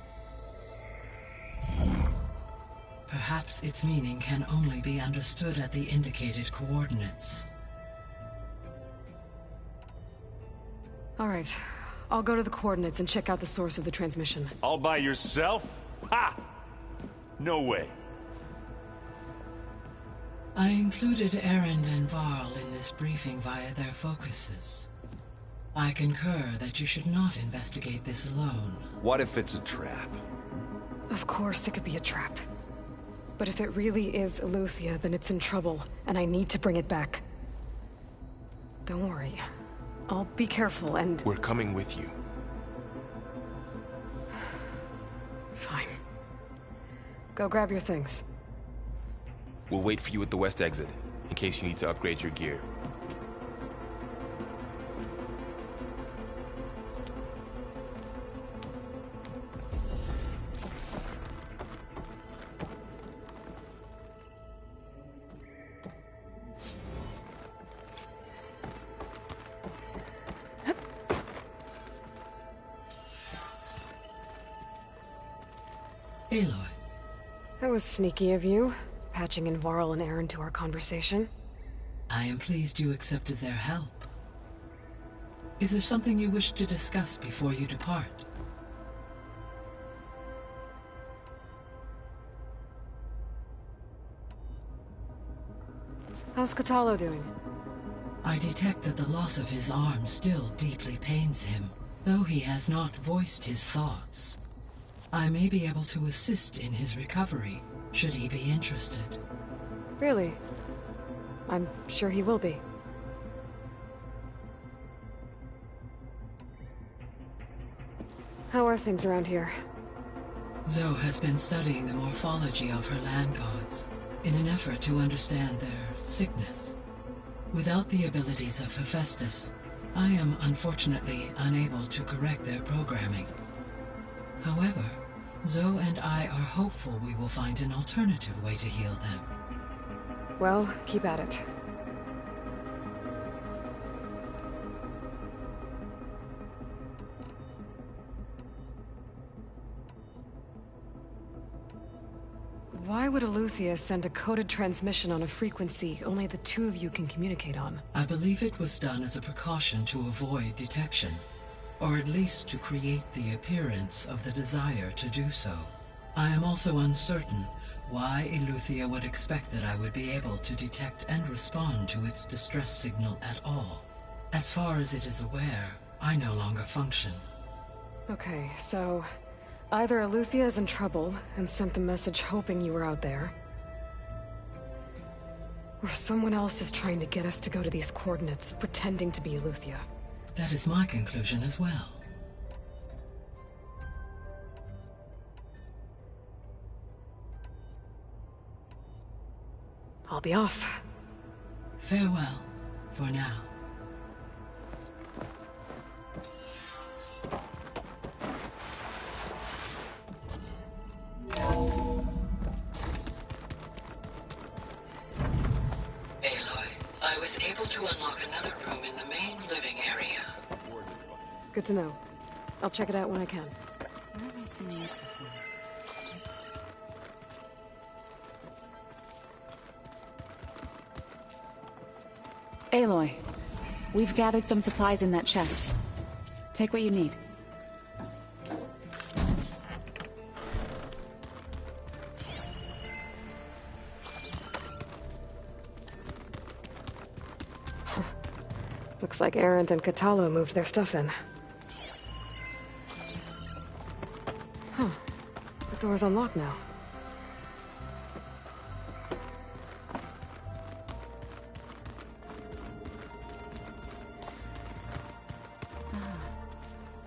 Perhaps its meaning can only be understood at the indicated coordinates. All right, I'll go to the coordinates and check out the source of the transmission. All by yourself? Ha! No way. I included Erend and Varl in this briefing via their focuses. I concur that you should not investigate this alone. What if it's a trap? Of course it could be a trap. But if it really is Eleuthia, then it's in trouble, and I need to bring it back. Don't worry. I'll be careful and... We're coming with you. Fine. Go grab your things. We'll wait for you at the west exit, in case you need to upgrade your gear. Aloy. That was sneaky of you, patching in Varl and Erend to our conversation. I am pleased you accepted their help. Is there something you wish to discuss before you depart? How's Kotallo doing? I detect that the loss of his arm still deeply pains him, though he has not voiced his thoughts. I may be able to assist in his recovery, should he be interested. Really? I'm sure he will be. How are things around here? Zoe has been studying the morphology of her land gods, in an effort to understand their sickness. Without the abilities of Hephaestus, I am unfortunately unable to correct their programming. However, Zoe and I are hopeful we will find an alternative way to heal them. Well, keep at it. Why would Eleuthia send a coded transmission on a frequency only the two of you can communicate on? I believe it was done as a precaution to avoid detection, or at least to create the appearance of the desire to do so. I am also uncertain why Eleuthia would expect that I would be able to detect and respond to its distress signal at all. As far as it is aware, I no longer function. Okay, so... either Eleuthia is in trouble and sent the message hoping you were out there, or someone else is trying to get us to go to these coordinates, pretending to be Eleuthia. That is my conclusion as well. I'll be off. Farewell, for now. Aloy, I was able to unlock another room in the main living area. Good to know. I'll check it out when I can. Where have I seen these before? Aloy, we've gathered some supplies in that chest. Take what you need. Looks like Erend and Kotallo moved their stuff in. Huh. The door's unlocked now.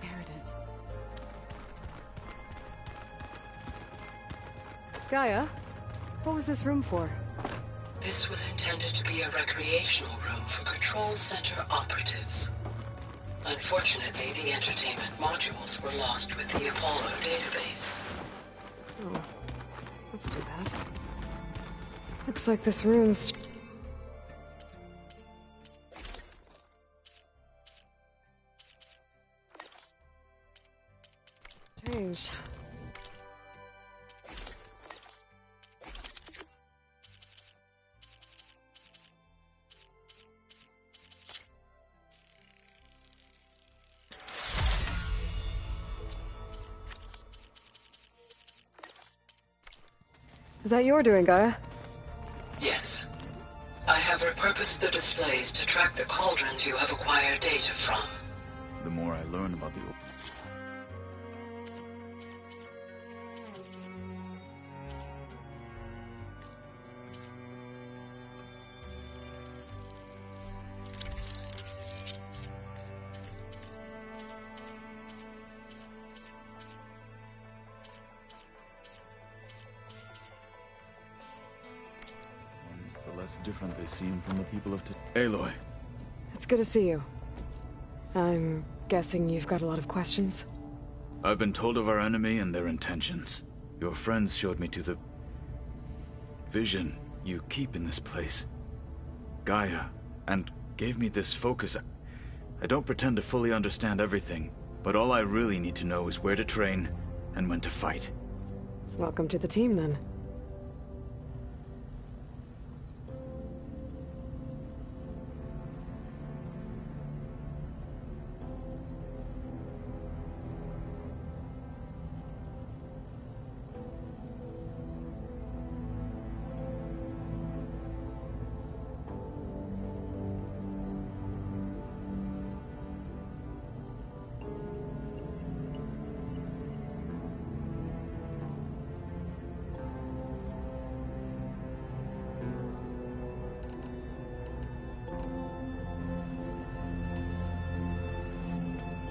There it is. Gaia, what was this room for? This was intended to be a recreational room for Control Center operatives. Unfortunately, the entertainment modules were lost with the Apollo database. Oh, that's too bad. Looks like this room's... strange. Is that your doing, Gaia? Yes. I have repurposed the displays to track the cauldrons you have acquired data from. The more I learn about the... the less different they seem from the people of Aloy. It's good to see you. I'm guessing you've got a lot of questions? I've been told of our enemy and their intentions. Your friends showed me to the... vision you keep in this place. Gaia, and gave me this focus. I don't pretend to fully understand everything, but all I really need to know is where to train and when to fight. Welcome to the team, then.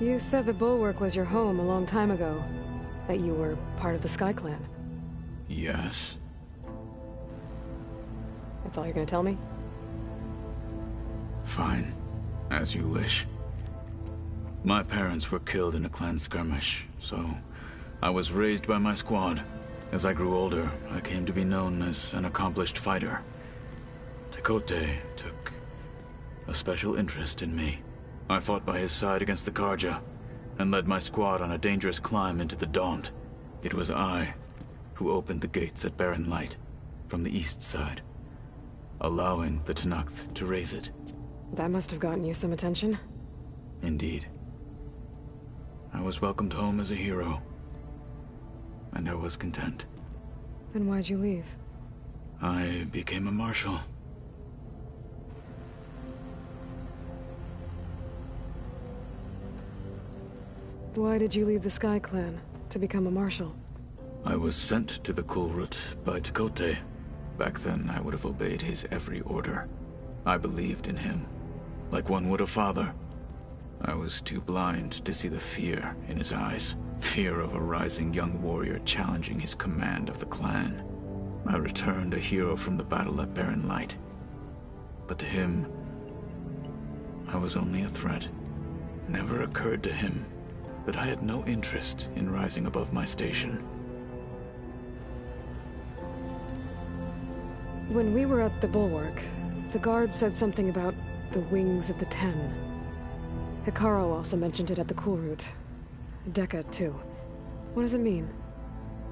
You said the Bulwark was your home a long time ago. That you were part of the Sky Clan. Yes. That's all you're gonna tell me? Fine. As you wish. My parents were killed in a clan skirmish, so I was raised by my squad. As I grew older, I came to be known as an accomplished fighter. Tekotteh took a special interest in me. I fought by his side against the Carja, and led my squad on a dangerous climb into the Daunt. It was I who opened the gates at Barren Light, from the east side, allowing the Tenakth to raise it. That must have gotten you some attention. Indeed. I was welcomed home as a hero, and I was content. Then why'd you leave? I became a marshal. Why did you leave the Sky Clan to become a marshal? I was sent to the Kulrut by Tekotteh. Back then, I would have obeyed his every order. I believed in him, like one would a father. I was too blind to see the fear in his eyes. Fear of a rising young warrior challenging his command of the clan. I returned a hero from the battle at Barren Light. But to him, I was only a threat. Never occurred to him that I had no interest in rising above my station. When we were at the Bulwark, the guard said something about the Wings of the Ten. Hekarro also mentioned it at the Kulrut. Dekka, too. What does it mean?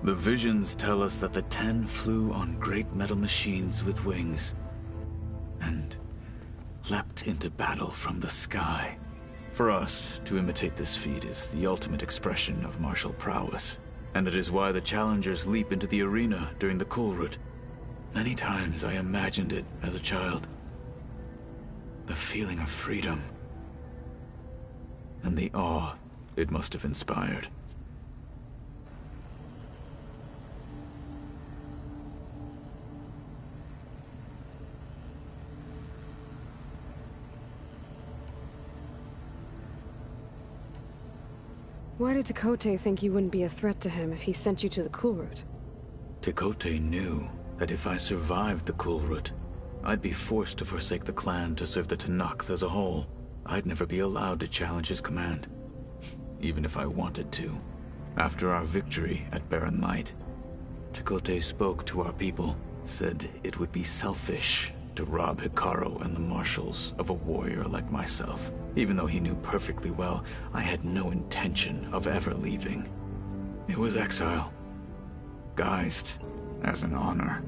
The visions tell us that the Ten flew on great metal machines with wings, and leapt into battle from the sky, For us, to imitate this feat is the ultimate expression of martial prowess. And it is why the challengers leap into the arena during the Cool Route. Many times I imagined it as a child. The feeling of freedom. And the awe it must have inspired. Why did Tekotteh think you wouldn't be a threat to him if he sent you to the Cool Route? Tekotteh knew that if I survived the Cool Route, I'd be forced to forsake the clan to serve the Tenakth as a whole. I'd never be allowed to challenge his command, even if I wanted to. After our victory at Barren Light, Tekotteh spoke to our people, said it would be selfish to rob Hekarro and the Marshals of a warrior like myself, even though he knew perfectly well I had no intention of ever leaving. It was exile, guised as an honor.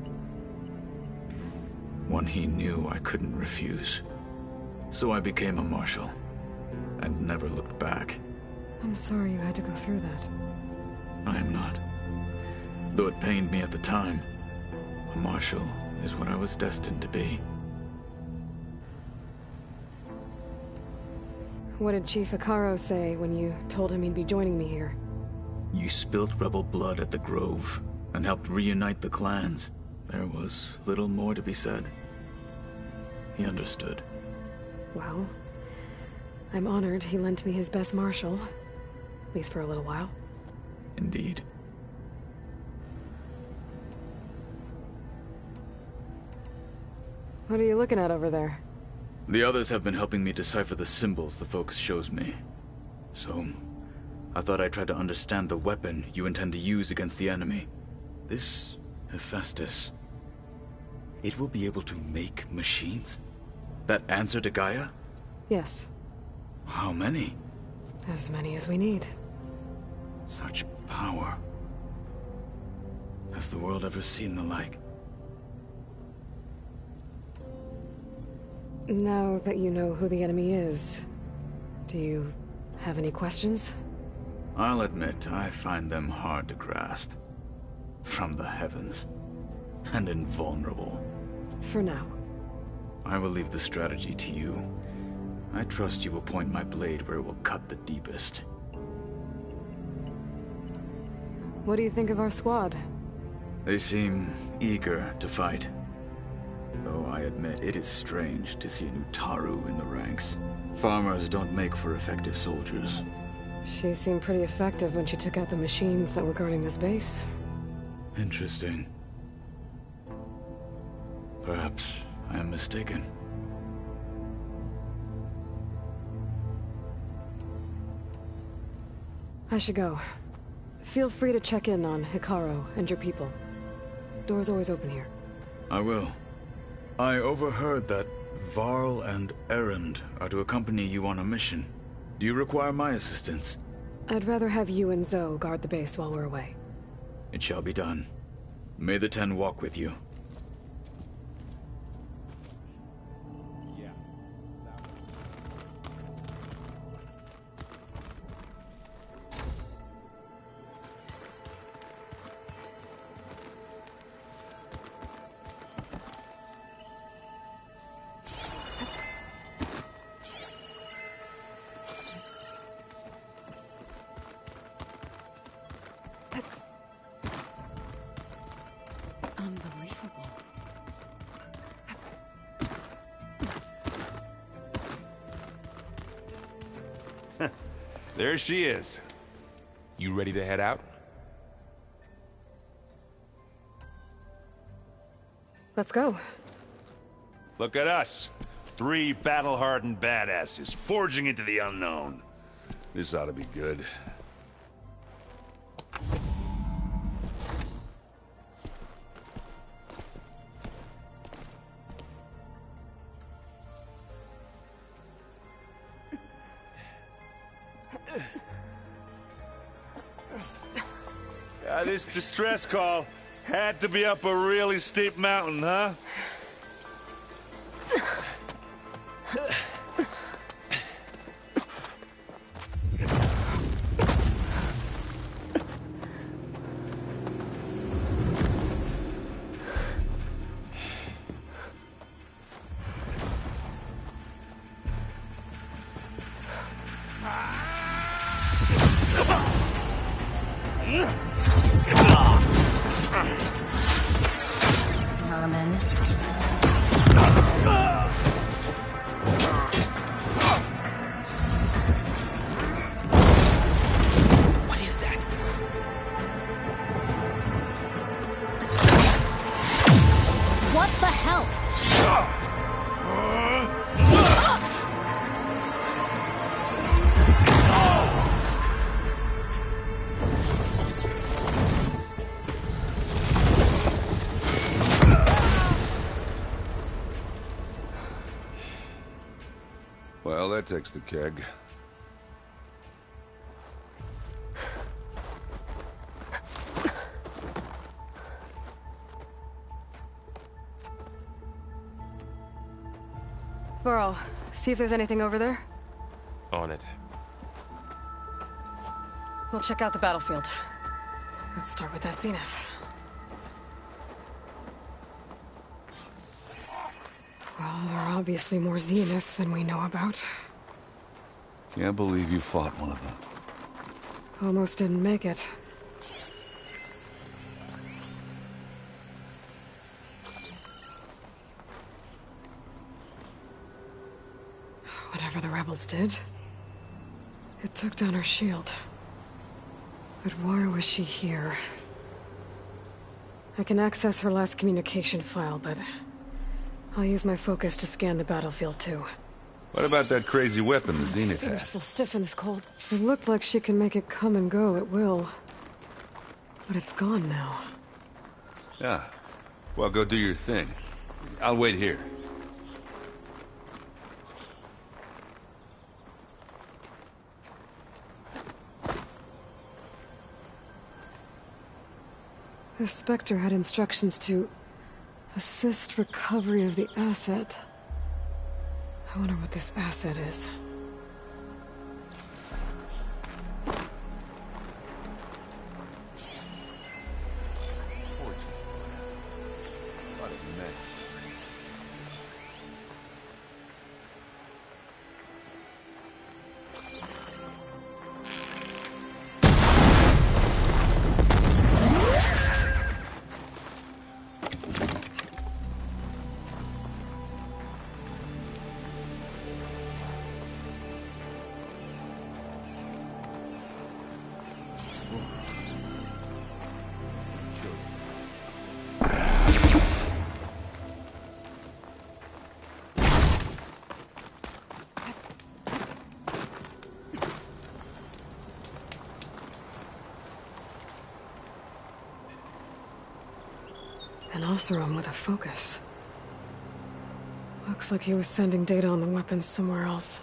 One he knew I couldn't refuse. So I became a Marshal, and never looked back. I'm sorry you had to go through that. I am not. Though it pained me at the time, a Marshal is what I was destined to be. What did Chief Hekarro say when you told him he'd be joining me here? You spilled rebel blood at the Grove, and helped reunite the clans. There was little more to be said. He understood. Well, I'm honored he lent me his best marshal. At least for a little while. Indeed. What are you looking at over there? The others have been helping me decipher the symbols the Focus shows me. So, I thought I'd try to understand the weapon you intend to use against the enemy. This Hephaestus. It will be able to make machines? That answer to Gaia? Yes. How many? As many as we need. Such power. Has the world ever seen the like? Now that you know who the enemy is, do you have any questions? I'll admit, I find them hard to grasp. From the heavens. And invulnerable. For now. I will leave the strategy to you. I trust you will point my blade where it will cut the deepest. What do you think of our squad? They seem eager to fight. Though I admit it is strange to see a new Taru in the ranks. Farmers don't make for effective soldiers. She seemed pretty effective when she took out the machines that were guarding this base. Interesting. Perhaps I am mistaken. I should go. Feel free to check in on Hekarro and your people. Door's always open here. I will. I overheard that Varl and Erend are to accompany you on a mission. Do you require my assistance? I'd rather have you and Zoe guard the base while we're away. It shall be done. May the Ten walk with you. There she is. You ready to head out? Let's go. Look at us. 3 battle-hardened badasses forging into the unknown. This ought to be good. This distress call had to be up a really steep mountain, huh? vermin. What is that? What the hell? Well, that takes the keg. Burrow, see if there's anything over there. On it. We'll check out the battlefield. Let's start with that Zenith. Well, there are obviously more Zeniths than we know about. Can't believe you fought one of them. Almost didn't make it. Whatever the rebels did, it took down her shield. But why was she here? I can access her last communication file, but I'll use my focus to scan the battlefield too. What about that crazy weapon the Zenith had? Fingers feel stiff in this cold. It looked like she can make it come and go at will. But it's gone now. Yeah. Well, go do your thing. I'll wait here. The Spectre had instructions to assist recovery of the asset. I wonder what this asset is. An Oseram with a focus. Looks like he was sending data on the weapons somewhere else.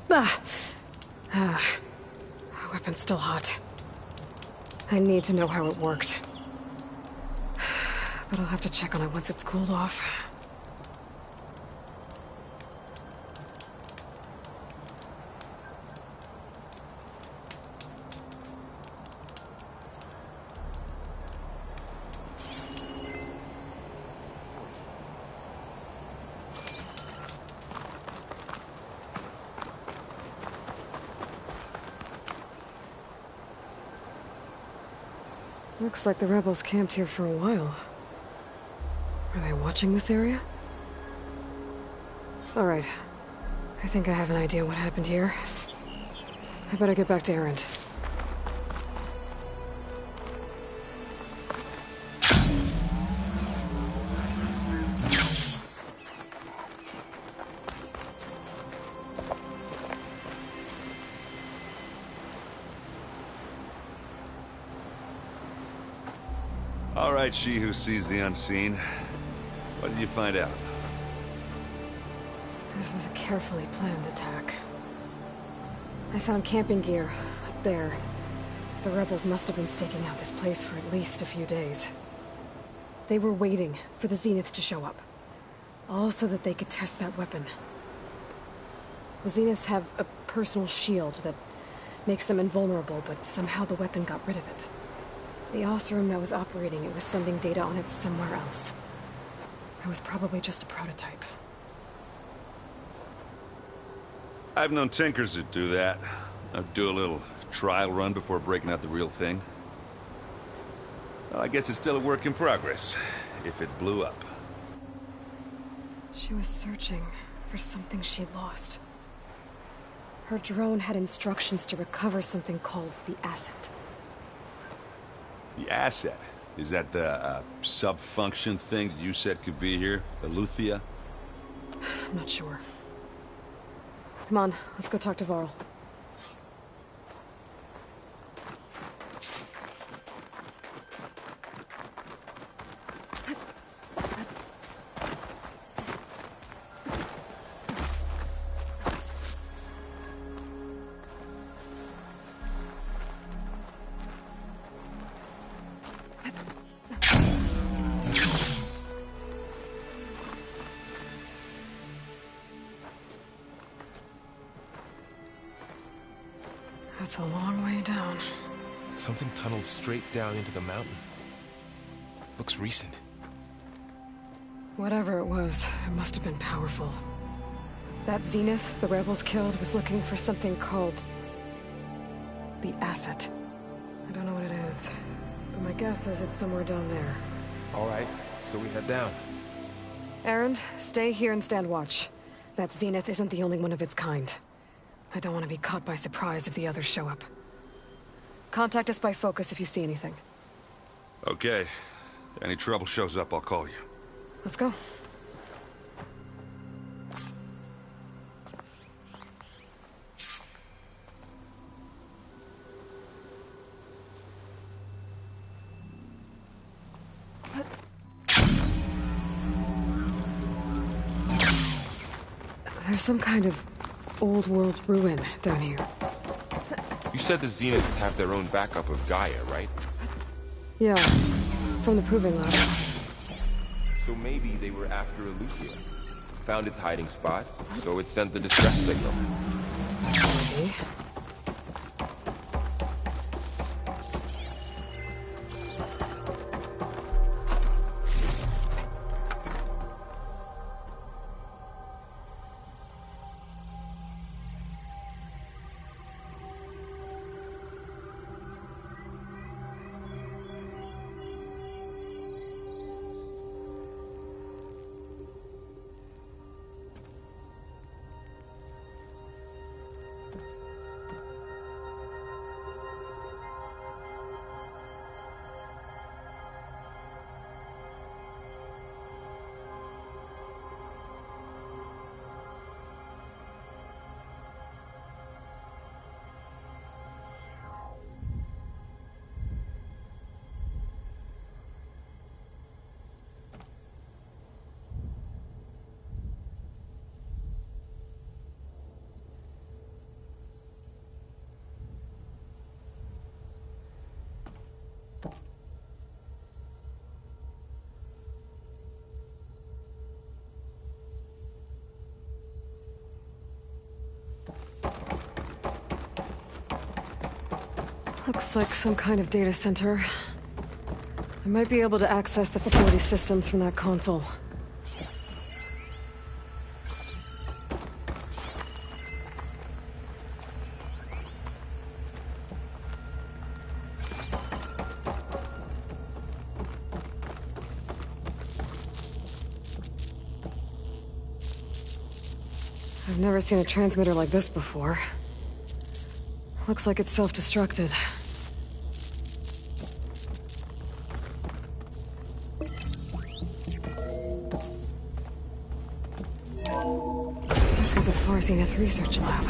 My weapon's still hot. I need to know how it worked. But I'll have to check on it once it's cooled off. Looks like the rebels camped here for a while. Are they watching this area? All right. I think I have an idea what happened here. I better get back to Erend. All right, she who sees the unseen. What did you find out? This was a carefully planned attack. I found camping gear up there. The rebels must have been staking out this place for at least a few days. They were waiting for the Zeniths to show up. All so that they could test that weapon. The Zeniths have a personal shield that makes them invulnerable, but somehow the weapon got rid of it. The Oseram that was operating it was sending data on it somewhere else. It was probably just a prototype. I've known tinkers that do that. Do a little trial run before breaking out the real thing? Well, I guess it's still a work in progress, if it blew up. She was searching for something she lost. Her drone had instructions to recover something called the Asset. The Asset? Is that the sub-function thing that you said could be here? Eleuthia? I'm not sure. Come on, let's go talk to Varl. That's a long way down. Something tunneled straight down into the mountain. Looks recent. Whatever it was, it must have been powerful. That Zenith the rebels killed was looking for something called the Asset. I don't know what it is, but my guess is it's somewhere down there. All right, so we head down. Erend, stay here and stand watch. That Zenith isn't the only one of its kind. I don't want to be caught by surprise if the others show up. Contact us by focus if you see anything. Okay. If any trouble shows up, I'll call you. Let's go. There's some kind of old world ruin down here. You said the Zeniths have their own backup of Gaia, right? Yeah, from the Proving Lab. So maybe they were after Eleuthia. Found its hiding spot, so it sent the distress signal. Maybe. Looks like some kind of data center. I might be able to access the facility systems from that console. I've never seen a transmitter like this before. Looks like it's self-destructed. This was a Far Zenith research lab.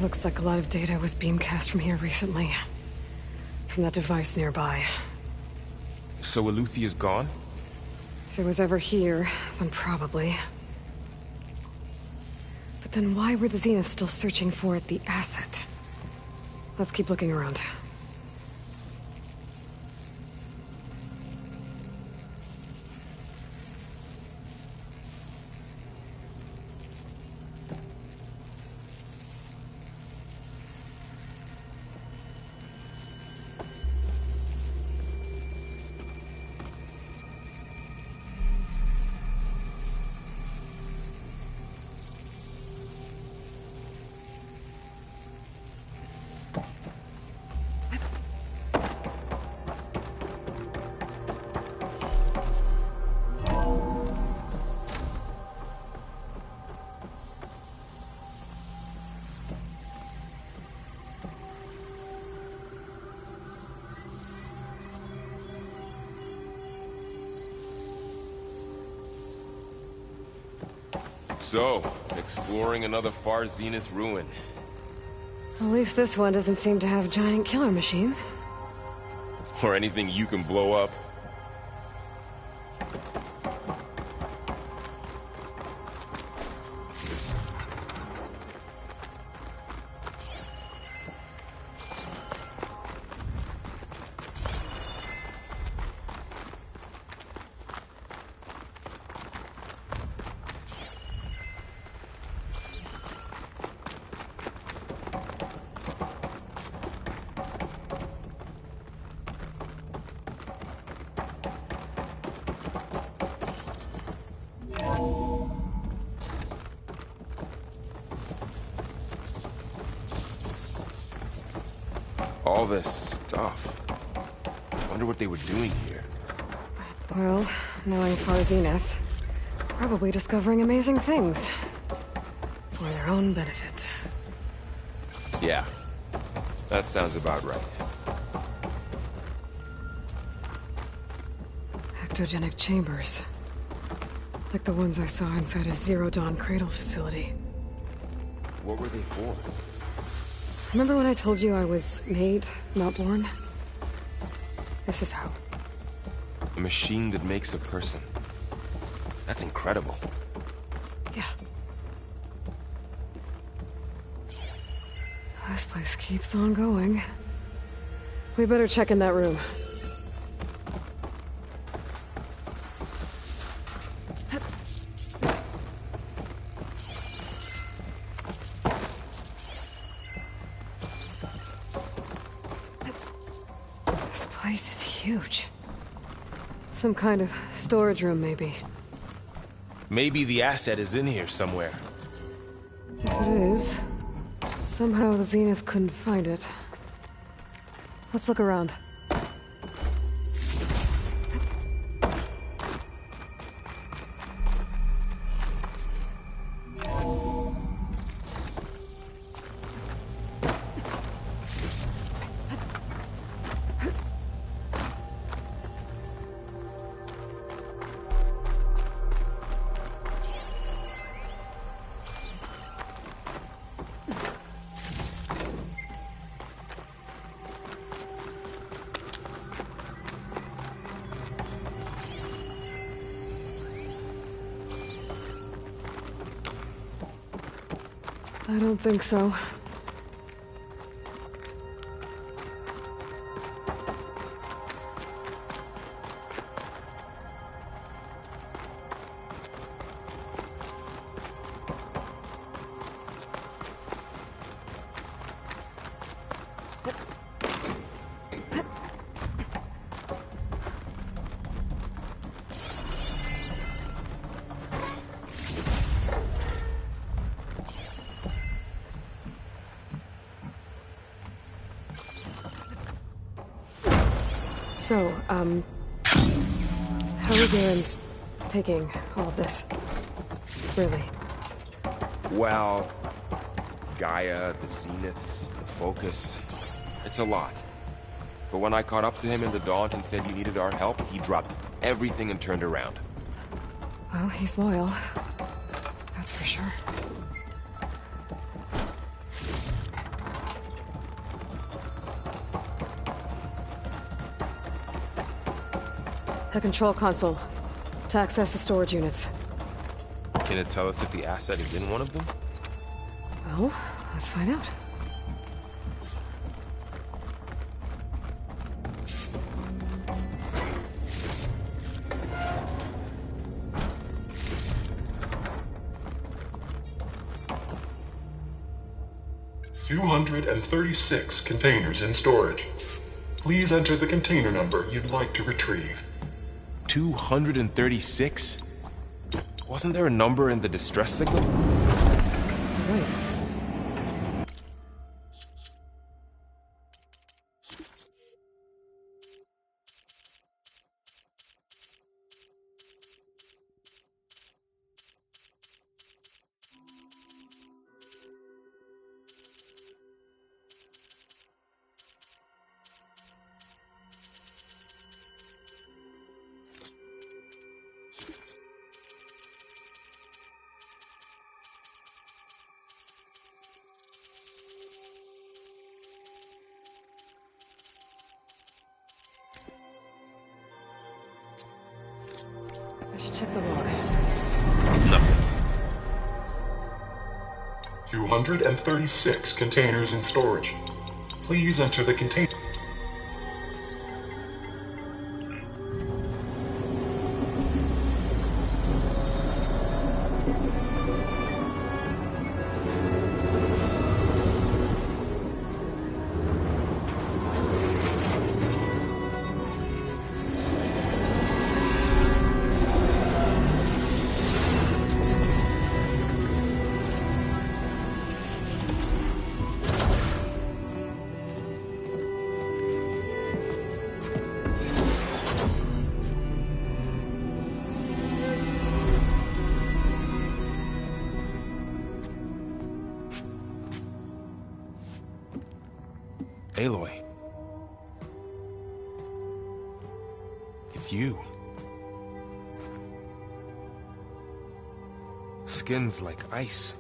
Looks like a lot of data was beamcast from here recently. From that device nearby. So Eleuthia's gone? If it was ever here, then probably. But then why were the Zeniths still searching for the Asset? Let's keep looking around. So, exploring another Far Zenith ruin. At least this one doesn't seem to have giant killer machines. Or anything you can blow up. All this stuff. Wonder what they were doing here. Well, knowing Far Zenith, probably discovering amazing things. For their own benefit. Yeah, that sounds about right. Ectogenic chambers. Like the ones I saw inside a Zero Dawn cradle facility. What were they for? Remember when I told you I was made, not born? This is how. A machine that makes a person. That's incredible. Yeah. This place keeps on going. We better check in that room. This place is huge. Some kind of storage room, maybe. Maybe the asset is in here somewhere. If it is, somehow the Zenith couldn't find it. Let's look around. I don't think so. So, how is Erend taking all of this? Really? Well, Gaia, the Zeniths, the Focus. It's a lot. But when I caught up to him in the Daunt and said he needed our help, he dropped everything and turned around. Well, he's loyal. That's for sure. A control console. To access the storage units. Can it tell us if the asset is in one of them? Well, let's find out. $236 containers in storage. Please enter the container number you'd like to retrieve. 236? Wasn't there a number in the distress signal? Right. Check the log. Nothing. 236 containers in storage. Please enter the container. Aloy. It's you. Skin's like ice.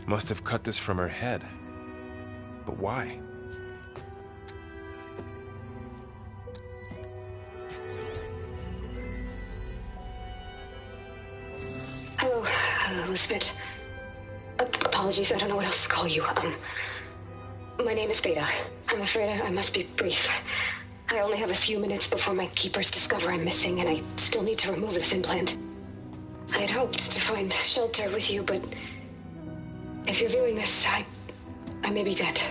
Must have cut this from her head. But why? Hello, Elizabeth. Apologies, I don't know what else to call you. My name is Beta. I'm afraid I must be brief. I only have a few minutes before my keepers discover I'm missing, and I still need to remove this implant. I had hoped to find shelter with you, but if you're viewing this, I may be dead.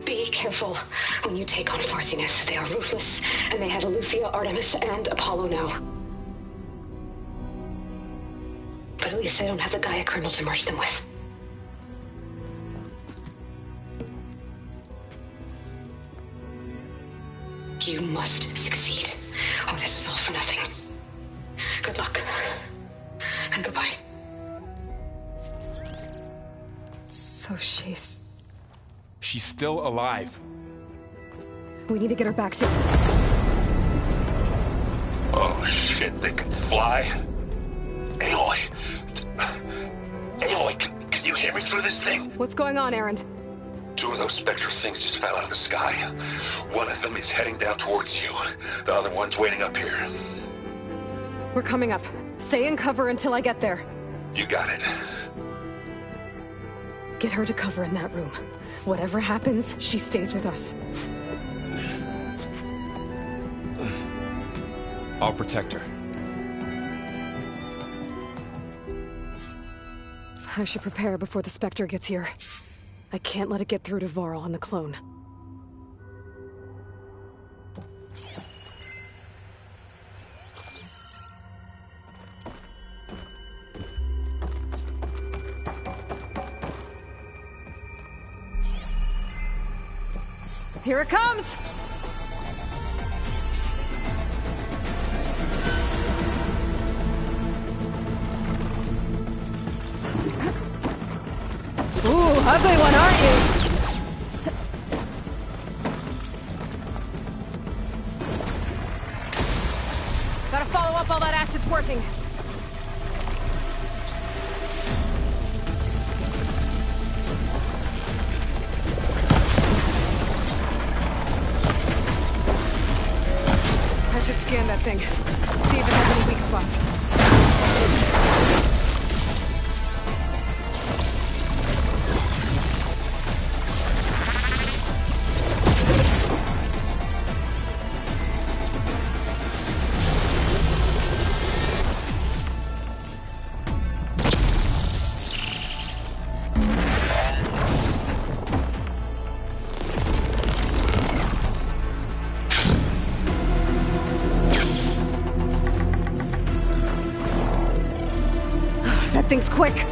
Be careful when you take on Far Zenith. They are ruthless, and they have Eleuthia, Artemis, and Apollo now. But at least I don't have the Gaia kernel to merge them with. You must succeed, or this was all for nothing. Good luck. And goodbye. So she's... She's still alive. We need to get her back to... Oh shit, they can fly? Aloy! Aloy, can you hear me through this thing? What's going on, Erend? 2 of those spectral things just fell out of the sky. One of them is heading down towards you. The other one's waiting up here. We're coming up. Stay in cover until I get there. You got it. Get her to cover in that room. Whatever happens, she stays with us. I'll protect her. I should prepare before the Spectre gets here. I can't let it get through to Varl and the clone. Here it comes! Ooh, ugly one, aren't you? Gotta follow up all that acid's working. I should scan that thing. See if it has any weak spots. Thing's quick.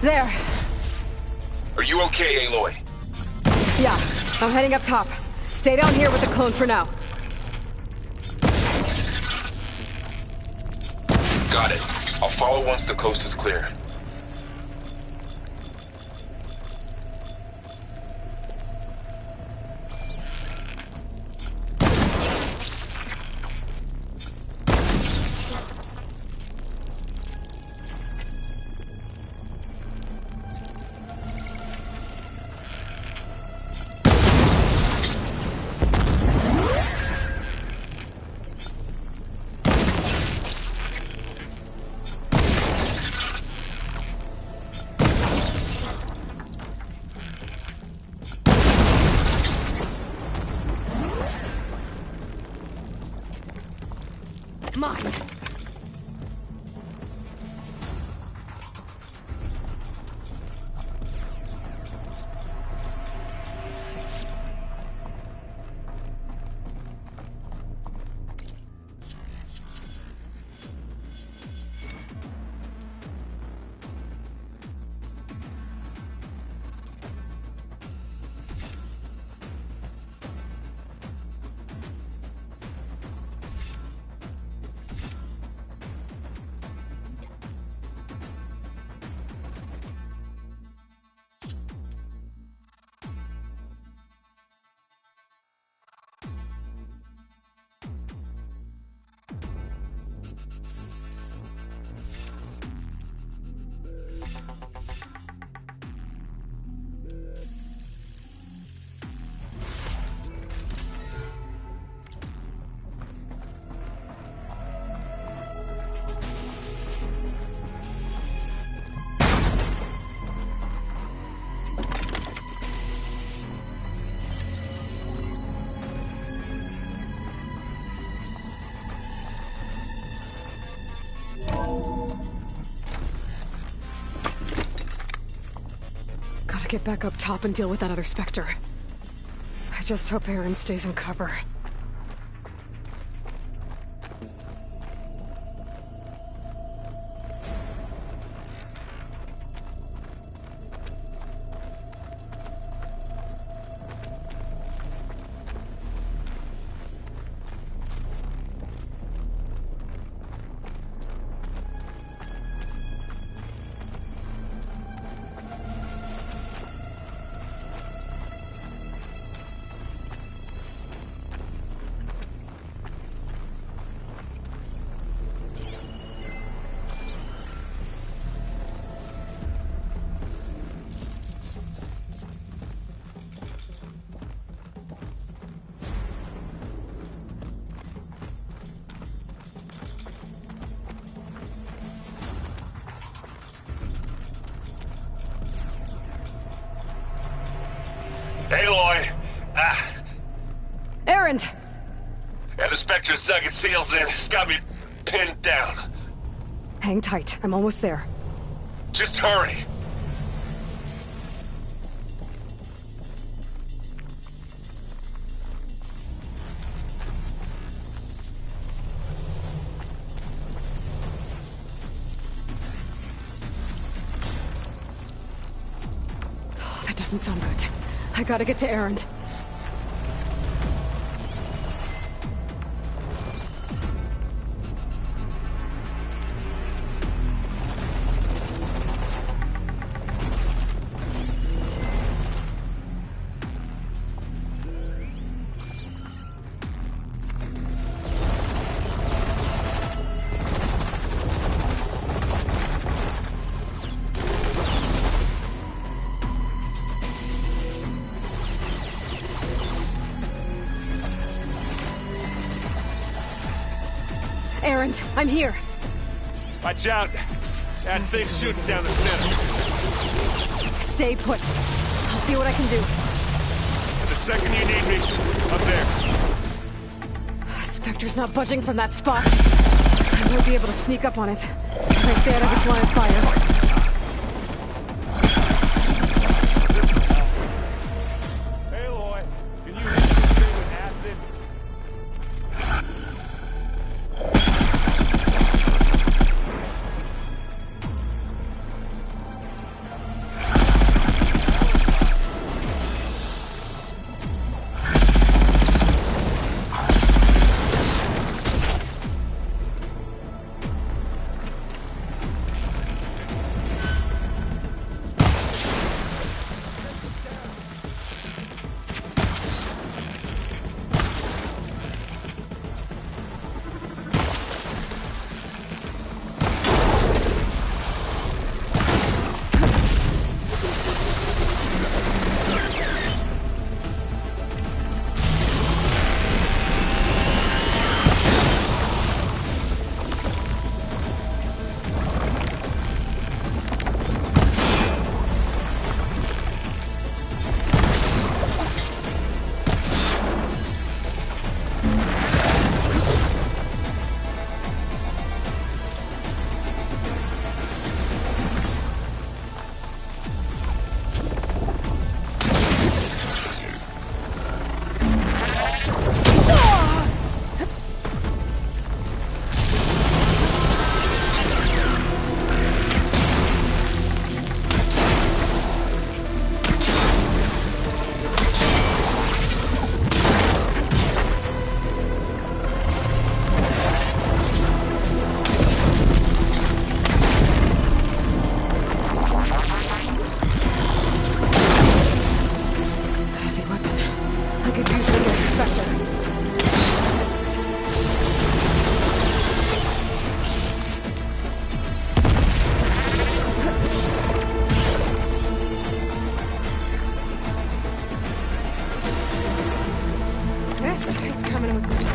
There. Are you okay, Aloy? Yeah, I'm heading up top. Stay down here with the clone for now. Got it. I'll follow once the coast is clear. Mine. Get back up top and deal with that other Spectre. I just hope Aaron stays in cover. Aloy! Erend! Yeah, the Spectre's dug its heels in. It's got me pinned down. Hang tight. I'm almost there. Just hurry. Oh, that doesn't sound good. I gotta get to Erend. Erend, I'm here. Watch out. That thing's shooting down the center. Stay put. I'll see what I can do. And the second you need me, I'm there. Spectre's not budging from that spot. I won't be able to sneak up on it if I stay out of its line of fire. in with me.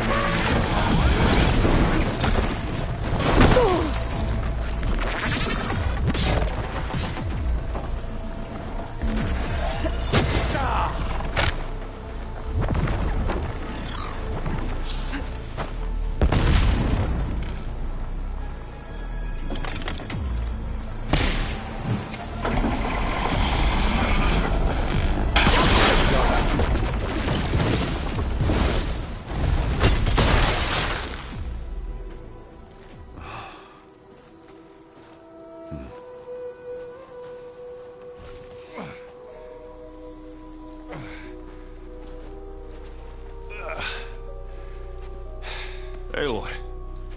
Aloy,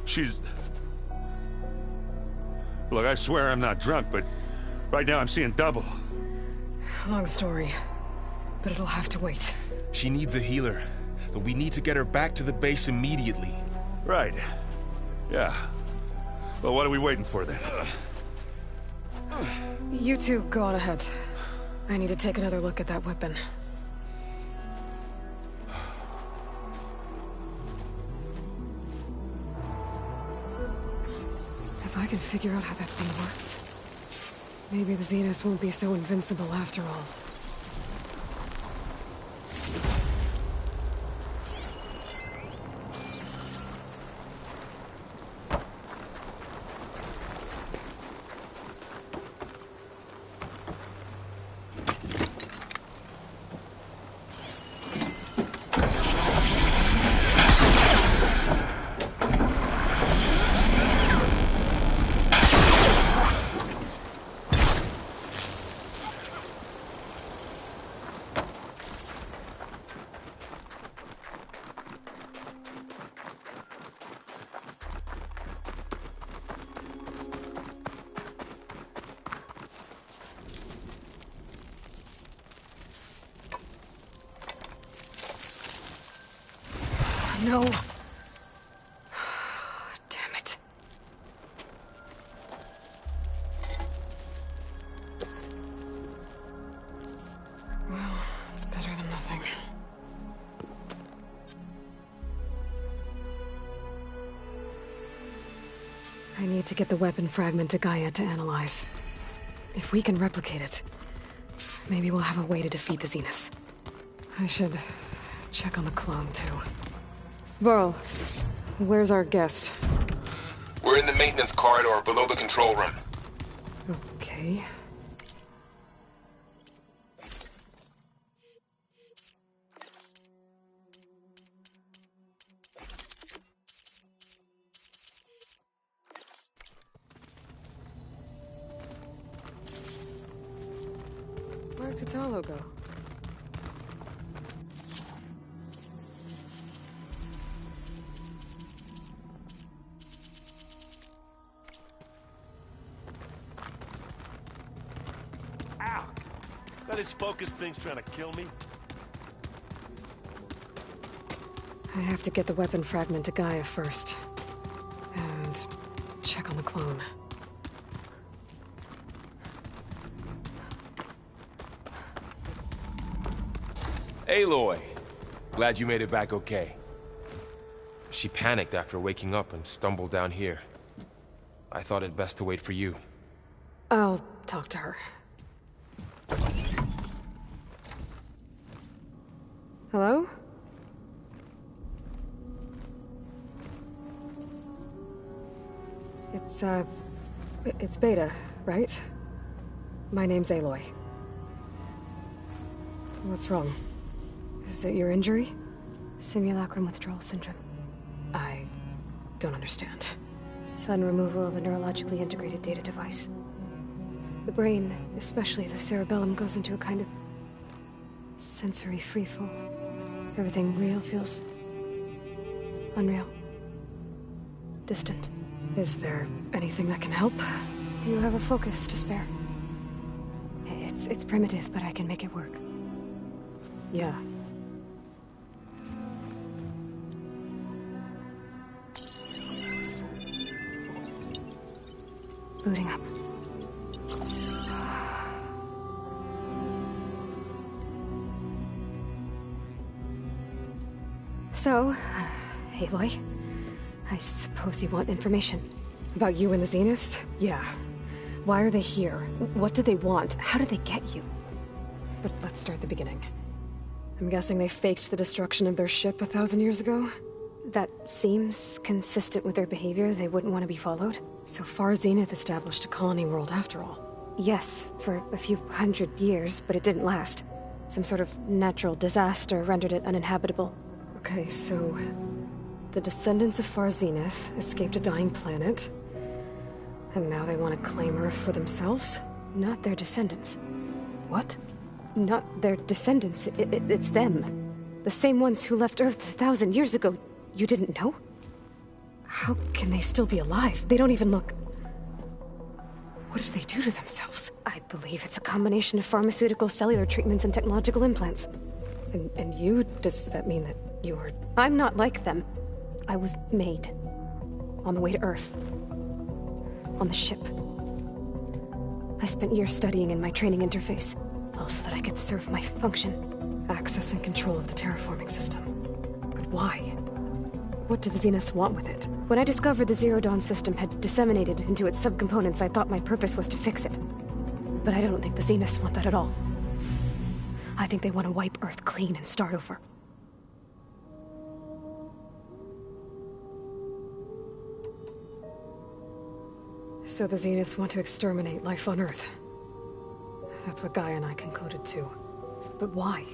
she's... Look, I swear I'm not drunk, but right now I'm seeing double. Long story, but it'll have to wait. She needs a healer, but we need to get her back to the base immediately. Right. Yeah. Well, what are we waiting for then? You two go on ahead. I need to take another look at that weapon. If I can figure out how that thing works, maybe the Zeniths won't be so invincible after all. No. Damn it. Well, it's better than nothing. I need to get the weapon fragment to Gaia to analyze. If we can replicate it, maybe we'll have a way to defeat the Zeniths. I should check on the clone, too. Varl, where's our guest? We're in the maintenance corridor below the control room. Okay. Where'd Kotallo go? This focus thing's trying to kill me. I have to get the weapon fragment to Gaia first. And check on the clone. Aloy! Glad you made it back okay. She panicked after waking up and stumbled down here. I thought it best to wait for you. I'll talk to her. Hello? It's Beta, right? My name's Aloy. What's wrong? Is it your injury? Simulacrum withdrawal syndrome. I don't understand. Sudden removal of a neurologically integrated data device. The brain, especially the cerebellum, goes into a kind of sensory freefall. Everything real feels unreal. Distant. Is there anything that can help? Do you have a focus to spare? It's primitive, but I can make it work. Yeah. Booting up. So, Aloy, I suppose you want information. About you and the Zeniths? Yeah. Why are they here? What do they want? How did they get you? But let's start at the beginning. I'm guessing they faked the destruction of their ship 1,000 years ago? That seems consistent with their behavior. They wouldn't want to be followed. So Far Zenith established a colony world after all. Yes, for a few hundred years, but it didn't last. Some sort of natural disaster rendered it uninhabitable. Okay, so the descendants of Far Zenith escaped a dying planet, and now they want to claim Earth for themselves? Not their descendants. What? Not their descendants. It's them. The same ones who left Earth 1,000 years ago. You didn't know? How can they still be alive? They don't even look... What did they do to themselves? I believe it's a combination of pharmaceutical, cellular treatments, and technological implants. And you? Does that mean that you are... I'm not like them. I was made. On the way to Earth. On the ship. I spent years studying in my training interface, all so that I could serve my function. Access and control of the terraforming system. But why? What do the Zeniths want with it? When I discovered the Zero Dawn system had disseminated into its subcomponents, I thought my purpose was to fix it. But I don't think the Zeniths want that at all. I think they want to wipe Earth clean and start over. So the Zeniths want to exterminate life on Earth. That's what Gaia and I concluded too. But why?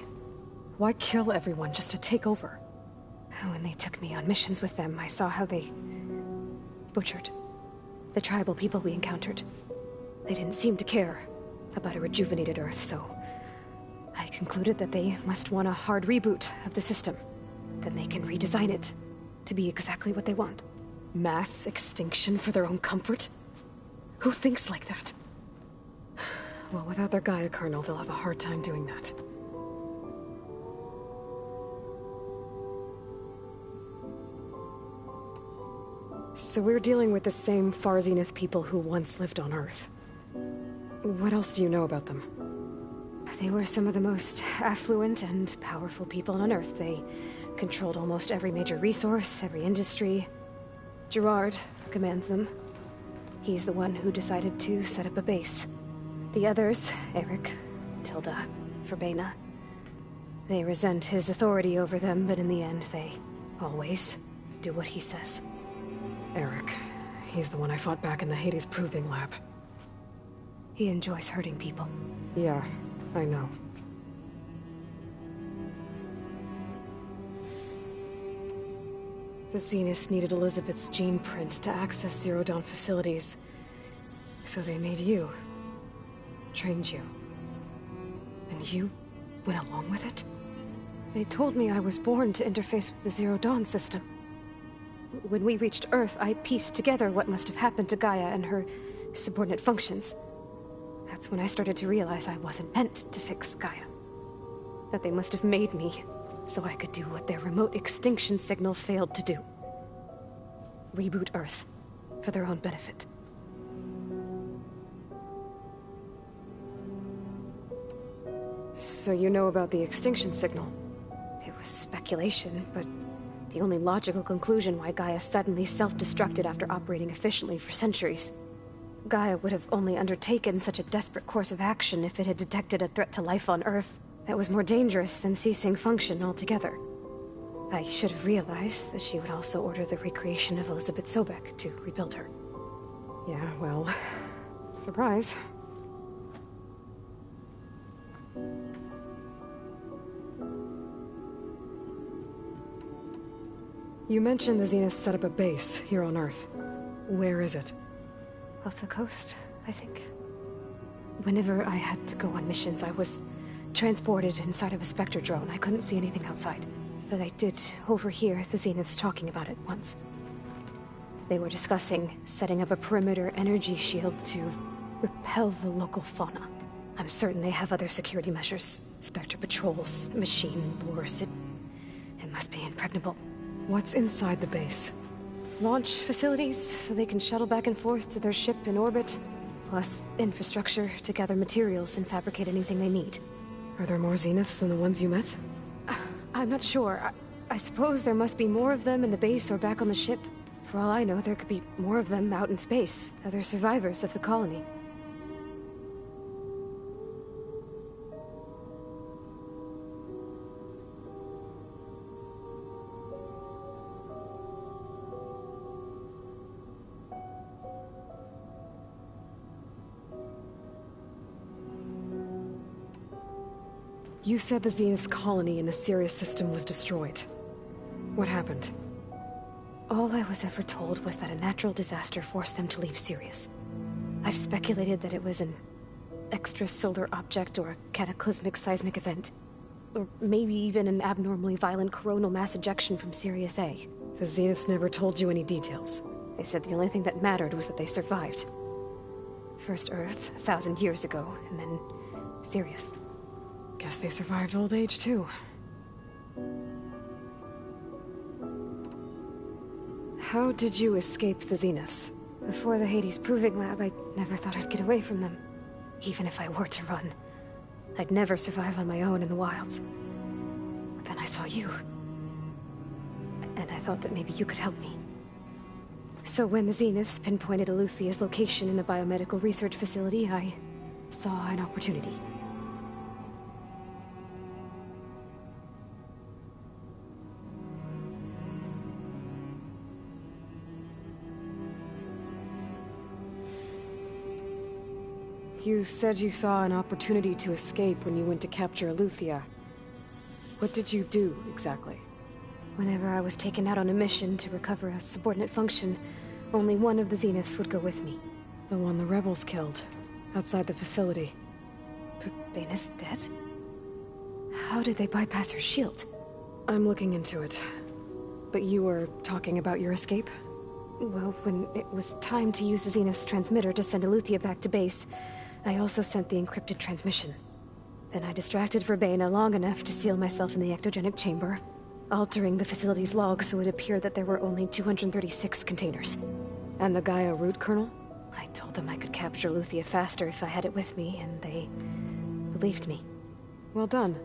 Why kill everyone just to take over? When they took me on missions with them, I saw how they butchered the tribal people we encountered. They didn't seem to care about a rejuvenated Earth, so I concluded that they must want a hard reboot of the system. Then they can redesign it to be exactly what they want. Mass extinction for their own comfort? Who thinks like that? Well, without their Gaia kernel, they'll have a hard time doing that. So we're dealing with the same Far Zenith people who once lived on Earth. What else do you know about them? They were some of the most affluent and powerful people on Earth. They controlled almost every major resource, every industry. Gerard commands them. He's the one who decided to set up a base. The others, Eric, Tilda, Verbena, they resent his authority over them, but in the end, they always do what he says. Eric. He's the one I fought back in the Hades Proving Lab. He enjoys hurting people. Yeah, I know. The Zeniths needed Elizabeth's gene print to access Zero Dawn facilities. So they made you. Trained you. And you went along with it? They told me I was born to interface with the Zero Dawn system. When we reached Earth, I pieced together what must have happened to Gaia and her subordinate functions. That's when I started to realize I wasn't meant to fix Gaia. That they must have made me so I could do what their remote extinction signal failed to do. Reboot Earth for their own benefit. So you know about the extinction signal? It was speculation, but the only logical conclusion why Gaia suddenly self-destructed after operating efficiently for centuries. Gaia would have only undertaken such a desperate course of action if it had detected a threat to life on Earth that was more dangerous than ceasing function altogether. I should have realized that she would also order the recreation of Elizabeth Sobek to rebuild her. Yeah, well, surprise. You mentioned the Zeniths set up a base here on Earth. Where is it? Off the coast, I think. Whenever I had to go on missions, I was transported inside of a Spectre drone. I couldn't see anything outside. But I did overhear the Zeniths talking about it once. They were discussing setting up a perimeter energy shield to repel the local fauna. I'm certain they have other security measures. Spectre patrols, machine lures. It must be impregnable. What's inside the base? Launch facilities, so they can shuttle back and forth to their ship in orbit. Plus infrastructure to gather materials and fabricate anything they need. Are there more Zeniths than the ones you met? I'm not sure. I suppose there must be more of them in the base or back on the ship. For all I know, there could be more of them out in space, other survivors of the colony. You said the Zenith's colony in the Sirius system was destroyed. What happened? All I was ever told was that a natural disaster forced them to leave Sirius. I've speculated that it was an extrasolar object or a cataclysmic seismic event. Or maybe even an abnormally violent coronal mass ejection from Sirius A. The Zeniths never told you any details. They said the only thing that mattered was that they survived. First Earth, 1,000 years ago, and then Sirius. Guess they survived old age, too. How did you escape the Zeniths? Before the Hades Proving Lab, I never thought I'd get away from them. Even if I were to run. I'd never survive on my own in the wilds. But then I saw you. And I thought that maybe you could help me. So when the Zeniths pinpointed Eluthia's location in the biomedical research facility, I saw an opportunity. You said you saw an opportunity to escape when you went to capture Eluthia. What did you do, exactly? Whenever I was taken out on a mission to recover a subordinate function, only one of the Zeniths would go with me. The one the rebels killed, outside the facility. Bane's dead? How did they bypass her shield? I'm looking into it. But you were talking about your escape? Well, when it was time to use the Zenith's transmitter to send Eluthia back to base, I also sent the encrypted transmission. Then I distracted Verbena long enough to seal myself in the ectogenic chamber, altering the facility's log so it appeared that there were only 236 containers. And the Gaia root kernel? I told them I could capture Eluthia faster if I had it with me, and they believed me. Well done.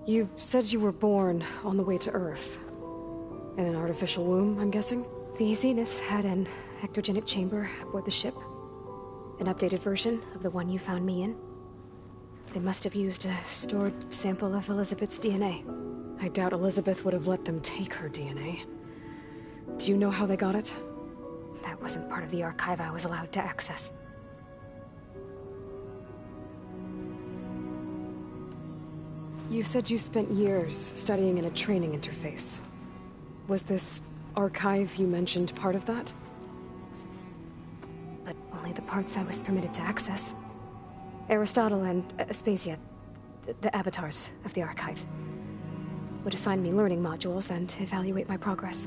You said you were born on the way to Earth. In an artificial womb, I'm guessing? The Zeniths had an ectogenic chamber aboard the ship. An updated version of the one you found me in. They must have used a stored sample of Elizabeth's DNA. I doubt Elizabeth would have let them take her DNA. Do you know how they got it? That wasn't part of the archive I was allowed to access. You said you spent years studying in a training interface. Was this archive you mentioned part of that? But only the parts I was permitted to access. Aristotle and Aspasia, the avatars of the archive, would assign me learning modules and evaluate my progress.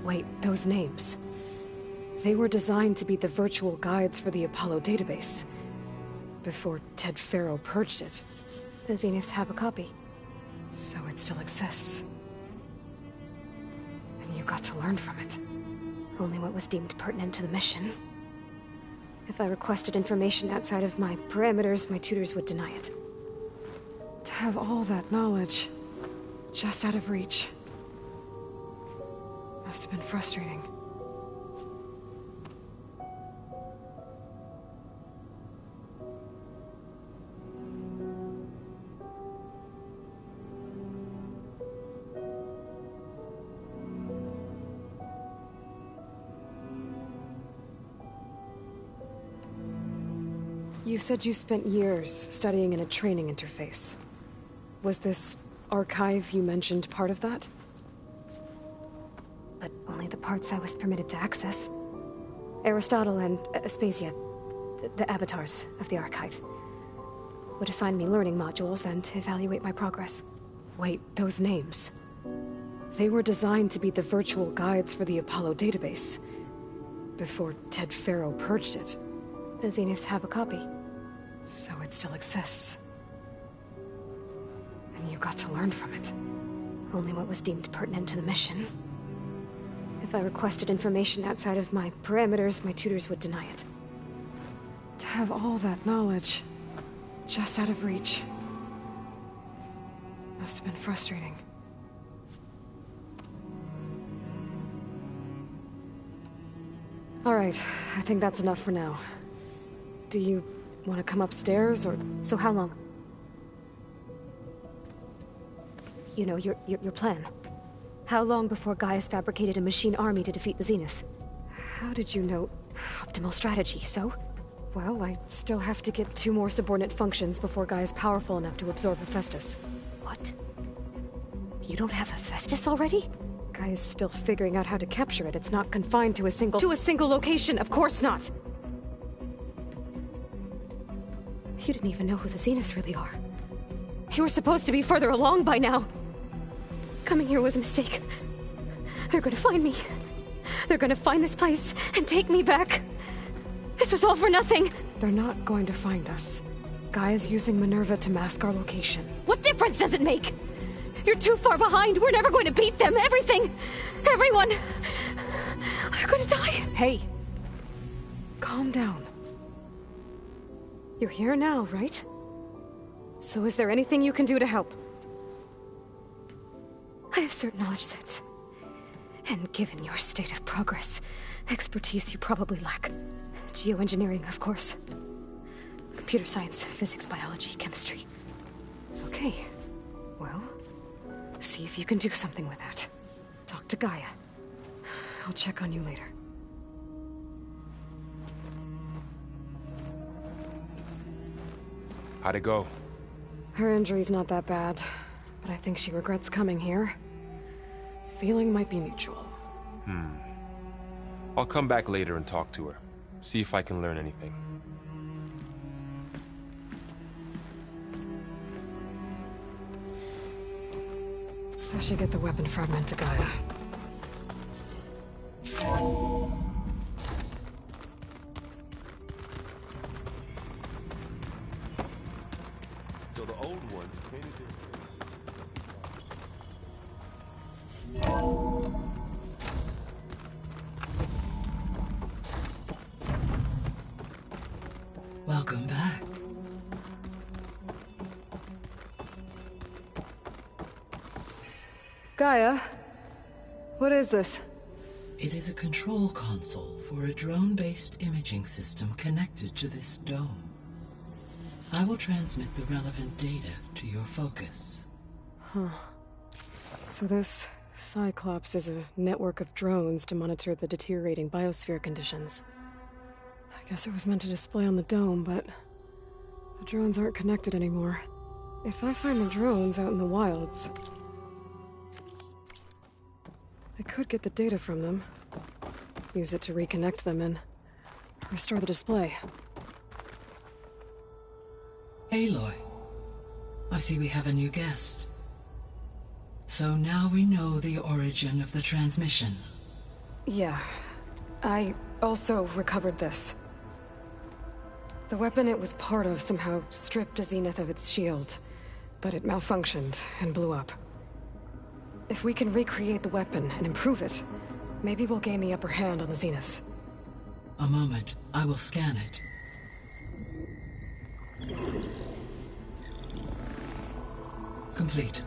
Wait, those names. They were designed to be the virtual guides for the Apollo database, before Ted Faro purged it. The Zeniths have a copy. So it still exists. And you got to learn from it. Only what was deemed pertinent to the mission. If I requested information outside of my parameters, my tutors would deny it. To have all that knowledge, just out of reach, must have been frustrating. You said you spent years studying in a training interface. Was this archive you mentioned part of that? But only the parts I was permitted to access. Aristotle and Aspasia, the avatars of the archive, would assign me learning modules and evaluate my progress. Wait, those names. They were designed to be the virtual guides for the Apollo database, before Ted Faro purged it. The Zeniths have a copy. So it still exists. And you got to learn from it. Only what was deemed pertinent to the mission. If I requested information outside of my parameters, my tutors would deny it. To have all that knowledge, Just out of reach. Must have been frustrating. All right, I think that's enough for now. Do you want to come upstairs, or... So how long? You know, your plan. How long before Gaius fabricated a machine army to defeat the Zeniths? How did you know? Optimal strategy, so? Well, I still have to get 2 more subordinate functions before Gaia's powerful enough to absorb Hephaestus. What? You don't have Hephaestus already? Gaia's still figuring out how to capture it. It's not confined to a single... To a single location! Of course not! You didn't even know who the Zeniths really are. You were supposed to be further along by now. Coming here was a mistake. They're gonna find me. They're gonna find this place and take me back. This was all for nothing. They're not going to find us. Gaia's using Minerva to mask our location. What difference does it make? You're too far behind. We're never going to beat them. Everything. Everyone. They're gonna die. Hey. Calm down. You're here now, right? So is there anything you can do to help? I have certain knowledge sets. And given your state of progress, expertise you probably lack. Geoengineering, of course. Computer science, physics, biology, chemistry. Okay. Well, see if you can do something with that. Talk to Gaia. I'll check on you later. How'd it go? Her injury's not that bad, but I think she regrets coming here. Feeling might be mutual. I'll come back later and talk to her. See if I can learn anything. I should get the weapon fragment to Gaia. So the old ones painted it. Welcome back. Gaia, what is this? It is a control console for a drone-based imaging system connected to this dome. I will transmit the relevant data to your focus. Huh. So this Cyclops is a network of drones to monitor the deteriorating biosphere conditions. I guess it was meant to display on the dome, but the drones aren't connected anymore. If I find the drones out in the wilds, I could get the data from them, use it to reconnect them and restore the display. Aloy, I see we have a new guest. So now we know the origin of the transmission. Yeah. I also recovered this. The weapon it was part of somehow stripped a Zenith of its shield, but it malfunctioned and blew up. If we can recreate the weapon and improve it, maybe we'll gain the upper hand on the Zeniths. A moment. I will scan it. Complete.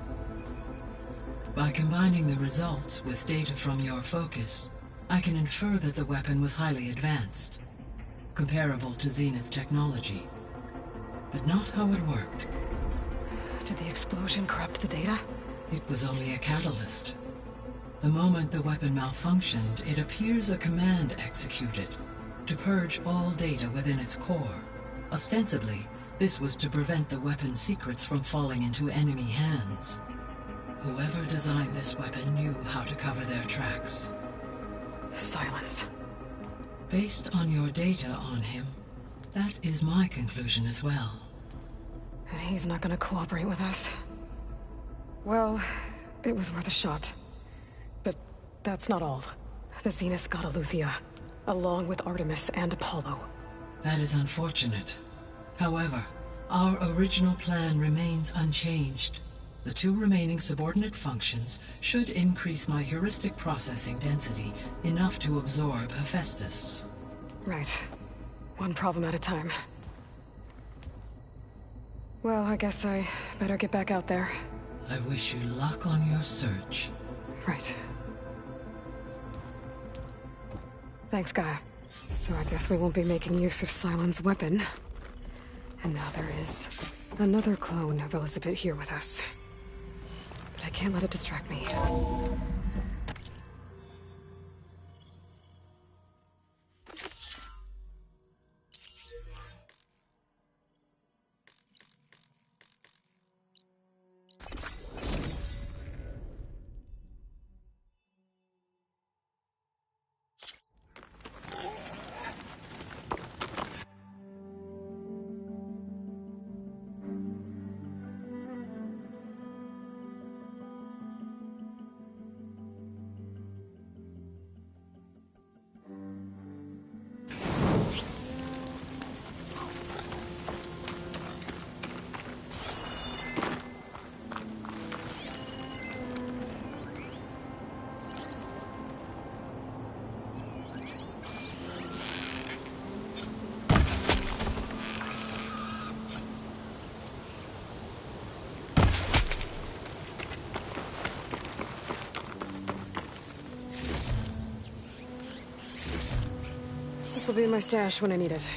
By combining the results with data from your focus, I can infer that the weapon was highly advanced, comparable to Zenith technology, but not how it worked. Did the explosion corrupt the data? It was only a catalyst. The moment the weapon malfunctioned, it appears a command executed to purge all data within its core. Ostensibly, this was to prevent the weapon's secrets from falling into enemy hands. Whoever designed this weapon knew how to cover their tracks. Silence. Based on your data on him, that is my conclusion as well. And he's not gonna cooperate with us. Well, it was worth a shot. But that's not all. The Zeniths got Eleuthia, along with Artemis and Apollo. That is unfortunate. However, our original plan remains unchanged. The 2 remaining subordinate functions should increase my heuristic processing density enough to absorb Hephaestus. Right. One problem at a time. Well, I guess I better get back out there. I wish you luck on your search. Right. Thanks, Gaia. So I guess we won't be making use of Sylens' weapon. And now there is another clone of Elizabeth here with us. But I can't let it distract me. This will be in my stash when I need it.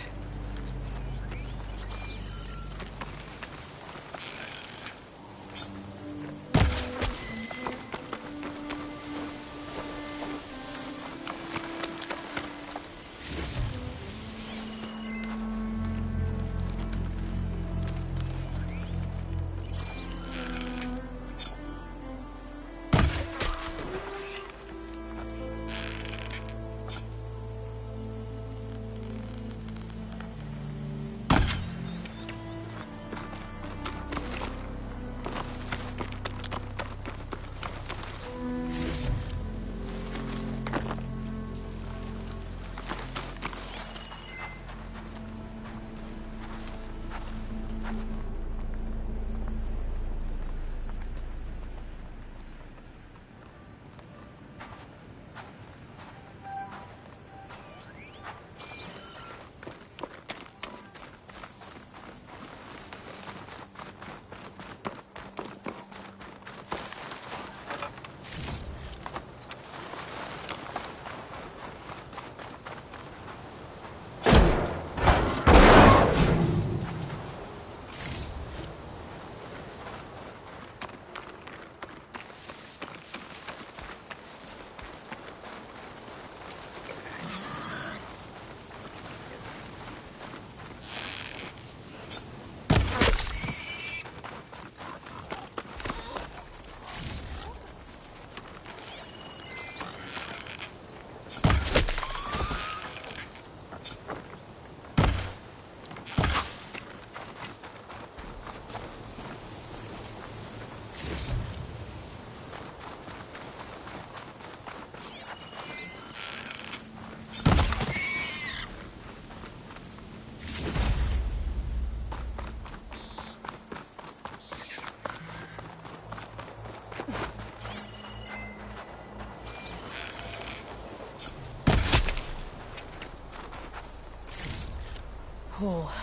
Oh,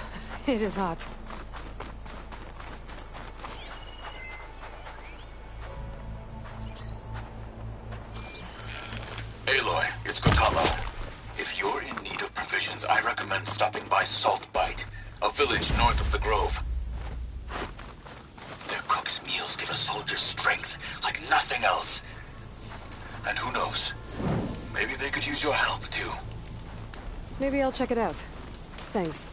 it is hot. Aloy, it's Kotalo. If you're in need of provisions, I recommend stopping by Saltbite, a village north of the Grove. Their cook's meals give a soldier strength like nothing else. And who knows, maybe they could use your help, too. Maybe I'll check it out. Thanks.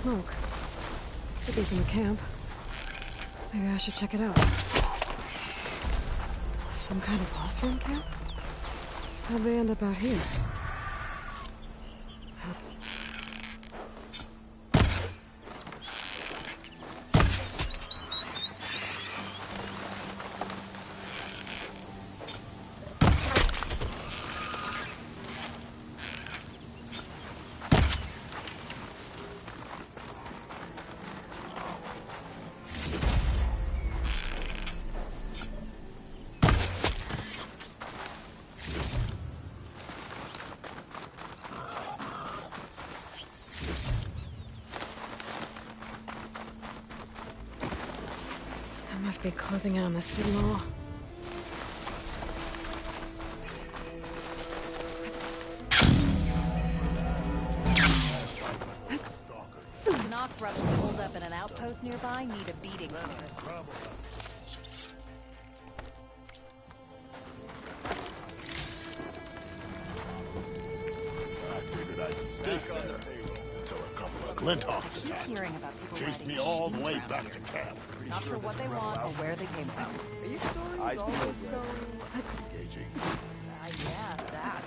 Smoke. Could be from the camp. Maybe I should check it out. Some kind of boss room camp? How'd they end up out here? Must be closing in on the signal. Knock rebels holed up in an outpost nearby need a beating. Safe there until a couple of Glinthawks attacked. Hearing about people Chased me all the way back to camp. Not sure what they want or where they came from. Are your stories always so engaging? Yeah, that.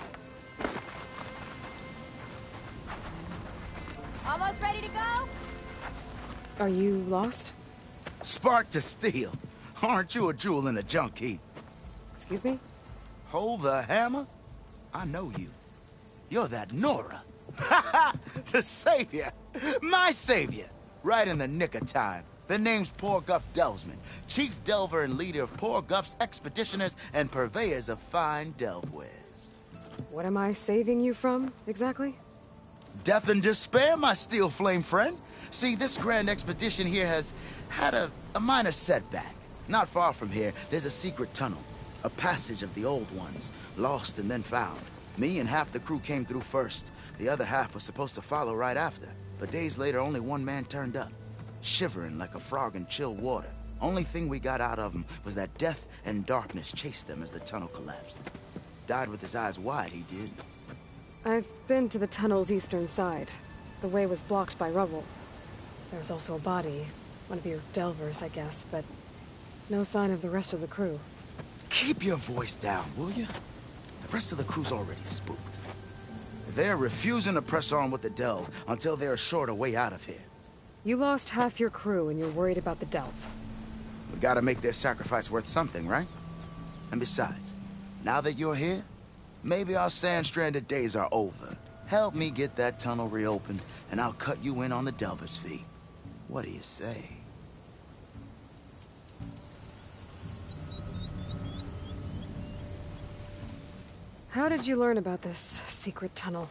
Almost ready to go? Are you lost? Spark to steel. Aren't you a jewel in a junk heap? Excuse me? Hold the hammer? I know you. You're that Nora. The savior. My savior. Right in the nick of time. The name's Poor Guff Delvesman, chief delver and leader of Poor Guff's expeditioners and purveyors of fine delve wares. What am I saving you from, exactly? Death and despair, my steel flame friend. See, this grand expedition here has had a minor setback. Not far from here, there's a secret tunnel. A passage of the old ones, lost and then found. Me and half the crew came through first. The other half was supposed to follow right after. But days later, only one man turned up. Shivering like a frog in chill water. Only thing we got out of him was that death and darkness chased them as the tunnel collapsed. Died with his eyes wide, he did. I've been to the tunnel's eastern side. The way was blocked by rubble. There was also a body. One of your delvers, I guess, but no sign of the rest of the crew. Keep your voice down, will you? The rest of the crew's already spooked. They're refusing to press on with the delve until they're assured a way out of here. You lost half your crew and you're worried about the delve. We gotta make their sacrifice worth something, right? And besides, now that you're here, maybe our sand-stranded days are over. Help me get that tunnel reopened, and I'll cut you in on the delver's fee. What do you say? How did you learn about this secret tunnel?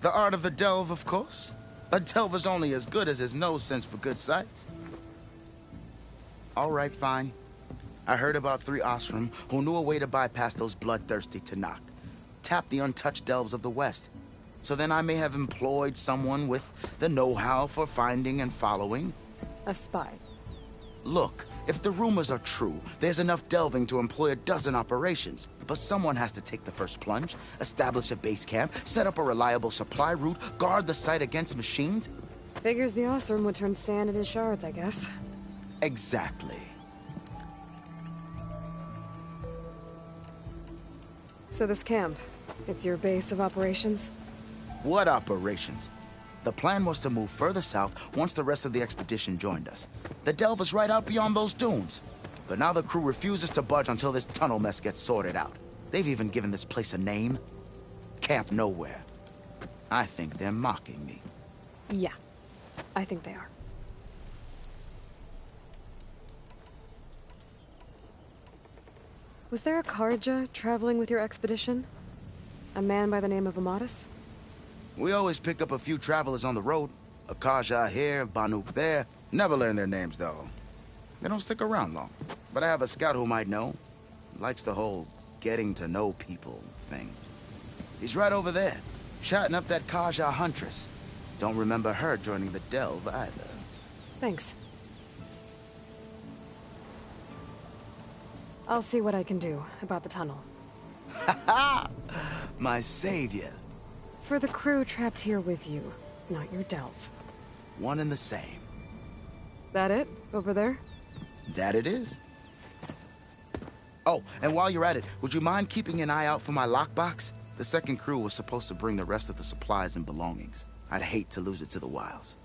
The art of the delve, of course. A delver's only as good as his nose sense for good sights. All right, fine. I heard about 3 Osram who knew a way to bypass those bloodthirsty Tenakth. Tap the untouched delves of the West. So then I may have employed someone with the know-how for finding and following. A spy. Look, if the rumors are true, there's enough delving to employ a dozen operations. But someone has to take the first plunge, establish a base camp, set up a reliable supply route, guard the site against machines. Figures the Osram would turn sand into shards, I guess. Exactly. So this camp, it's your base of operations? What operations? The plan was to move further south once the rest of the expedition joined us. The delve is right out beyond those dunes. But now the crew refuses to budge until this tunnel mess gets sorted out. They've even given this place a name. Camp Nowhere. I think they're mocking me. Yeah, I think they are. Was there a Kharja traveling with your expedition? A man by the name of Amatus? We always pick up a few travelers on the road. A Kharja here, Banuk there. Never learn their names, though. They don't stick around long. But I have a scout who might know. Likes the whole getting to know people thing. He's right over there, chatting up that Kharja huntress. Don't remember her joining the delve either. Thanks. I'll see what I can do about the tunnel. Ha ha! My savior. For the crew trapped here with you, not your delve. One and the same. That it? Over there? That it is. Oh, and while you're at it, would you mind keeping an eye out for my lockbox? The second crew was supposed to bring the rest of the supplies and belongings. I'd hate to lose it to the wilds.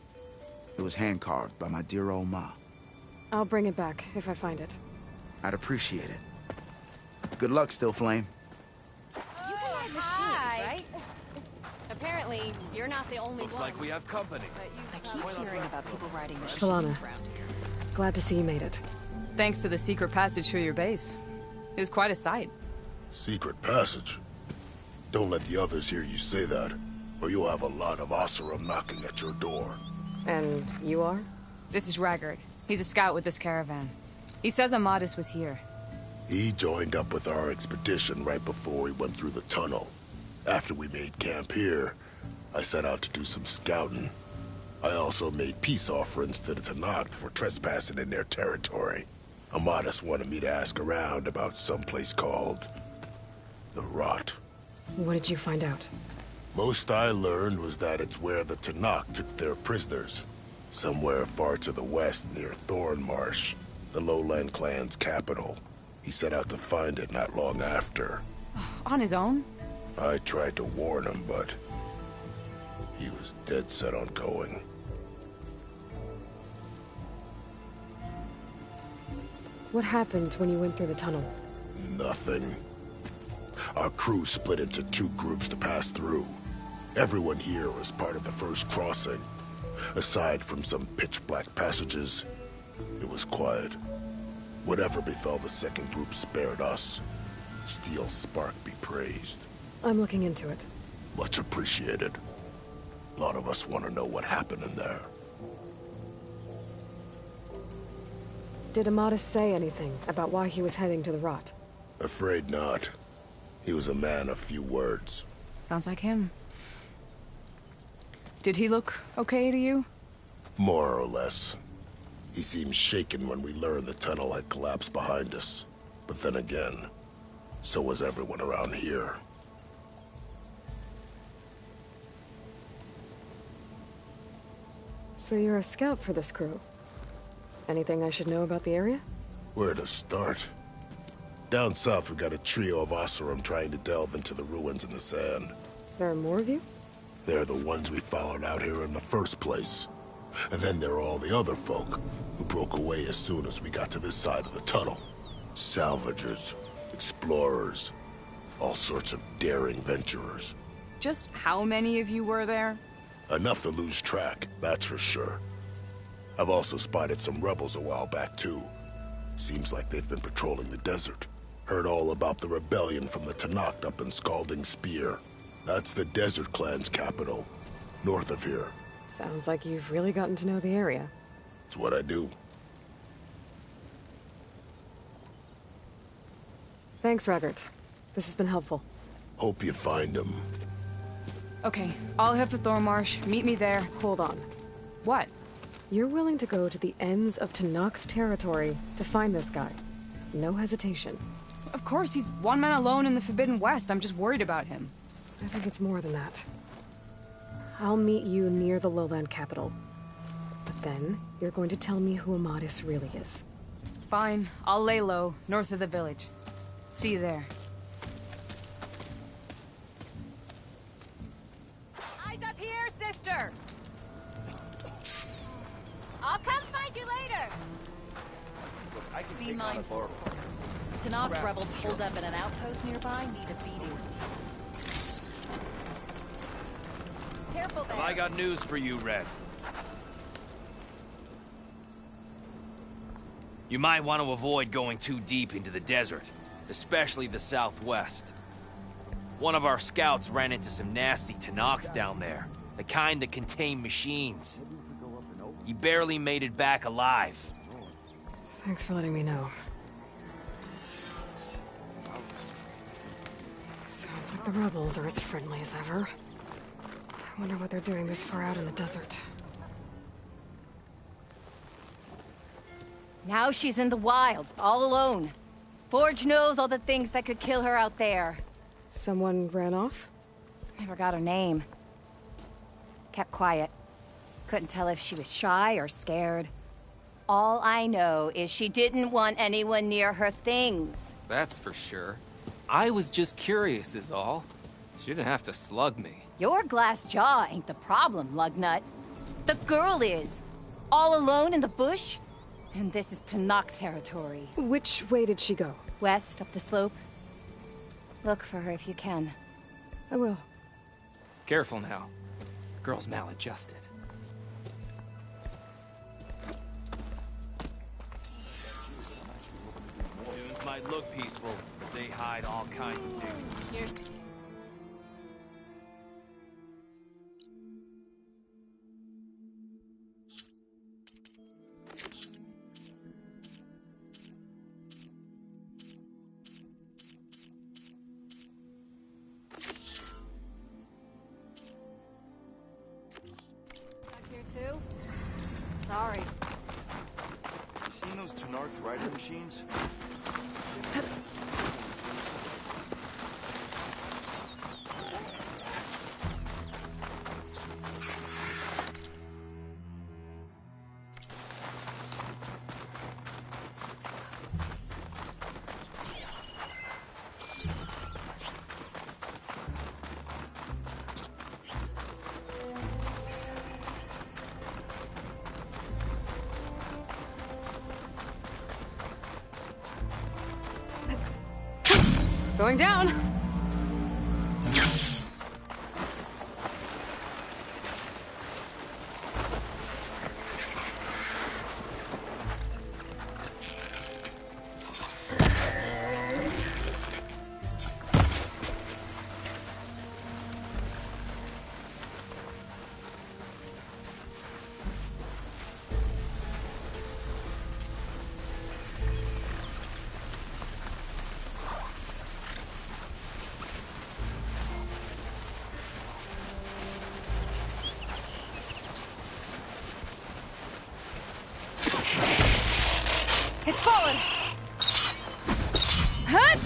It was hand-carved by my dear old ma. I'll bring it back if I find it. I'd appreciate it. Good luck, Still Flame. You can ride machines, right? Apparently, you're not the only Looks one. like we have company. I keep hearing about people riding machines Solana, around here. glad to see you made it. Thanks to the secret passage through your base. It was quite a sight. Secret passage? Don't let the others hear you say that, or you'll have a lot of Oseram knocking at your door. And you are? This is Raggard. He's a scout with this caravan. He says Amadis was here. He joined up with our expedition right before we went through the tunnel. After we made camp here, I set out to do some scouting. I also made peace offerings to the Tenakth for trespassing in their territory. Amadis wanted me to ask around about some place called the Rot. What did you find out? Most I learned was that it's where the Tenakth took their prisoners. Somewhere far to the west near Thornmarsh, the Lowland clan's capital. He set out to find it not long after. On his own? I tried to warn him, but he was dead set on going. What happened when you went through the tunnel? Nothing. Our crew split into 2 groups to pass through. Everyone here was part of the first crossing. Aside from some pitch-black passages, it was quiet. Whatever befell the second group spared us. Steel Spark be praised. I'm looking into it. Much appreciated. A lot of us want to know what happened in there. Did Amadis say anything about why he was heading to the Rot? Afraid not. He was a man of few words. Sounds like him. Did he look okay to you? More or less. He seemed shaken when we learned the tunnel had collapsed behind us. But then again, so was everyone around here. So you're a scout for this crew? Anything I should know about the area? Where to start? Down south, we got a trio of Oseram trying to delve into the ruins in the sand. There are more of you? They're the ones we followed out here in the first place. And then there are all the other folk, who broke away as soon as we got to this side of the tunnel. Salvagers, explorers, all sorts of daring venturers. Just how many of you were there? Enough to lose track, that's for sure. I've also spotted some rebels a while back, too. Seems like they've been patrolling the desert. Heard all about the rebellion from the Tenakth up in Scalding Spear. That's the Desert Clan's capital, north of here. Sounds like you've really gotten to know the area. It's what I do. Thanks, Raggart. This has been helpful. Hope you find him. Okay, I'll head for Thornmarsh. Meet me there. Hold on. What? You're willing to go to the ends of Tenakth's territory to find this guy. No hesitation. Of course, he's one man alone in the Forbidden West. I'm just worried about him. I think it's more than that. I'll meet you near the Lowland capital. But then, you're going to tell me who Amadis really is. Fine. I'll lay low, north of the village. See you there. Eyes up here, sister! I'll come find you later! Be mindful. Tenakth rebels hold up at an outpost nearby need a beating. Careful there. I got news for you, Red. You might want to avoid going too deep into the desert, especially the southwest. One of our scouts ran into some nasty Tenakth down there, the kind that contain machines. He barely made it back alive. Thanks for letting me know. Sounds like the rebels are as friendly as ever. I wonder what they're doing this far out in the desert. Now she's in the wilds, all alone. Forge knows all the things that could kill her out there. Someone ran off? Never got her name. Kept quiet. Couldn't tell if she was shy or scared. All I know is she didn't want anyone near her things. That's for sure. I was just curious is all. She didn't have to slug me. Your glass jaw ain't the problem, Lugnut. The girl is. All alone in the bush. And this is Tenakth territory. Which way did she go? West, up the slope. Look for her if you can. I will. Careful now. Girl's maladjusted. Dunes might look peaceful, but they hide all kinds of dudes. too? Sorry. You seen those Tenarth riding machines? Going down. It's fallen! Hut!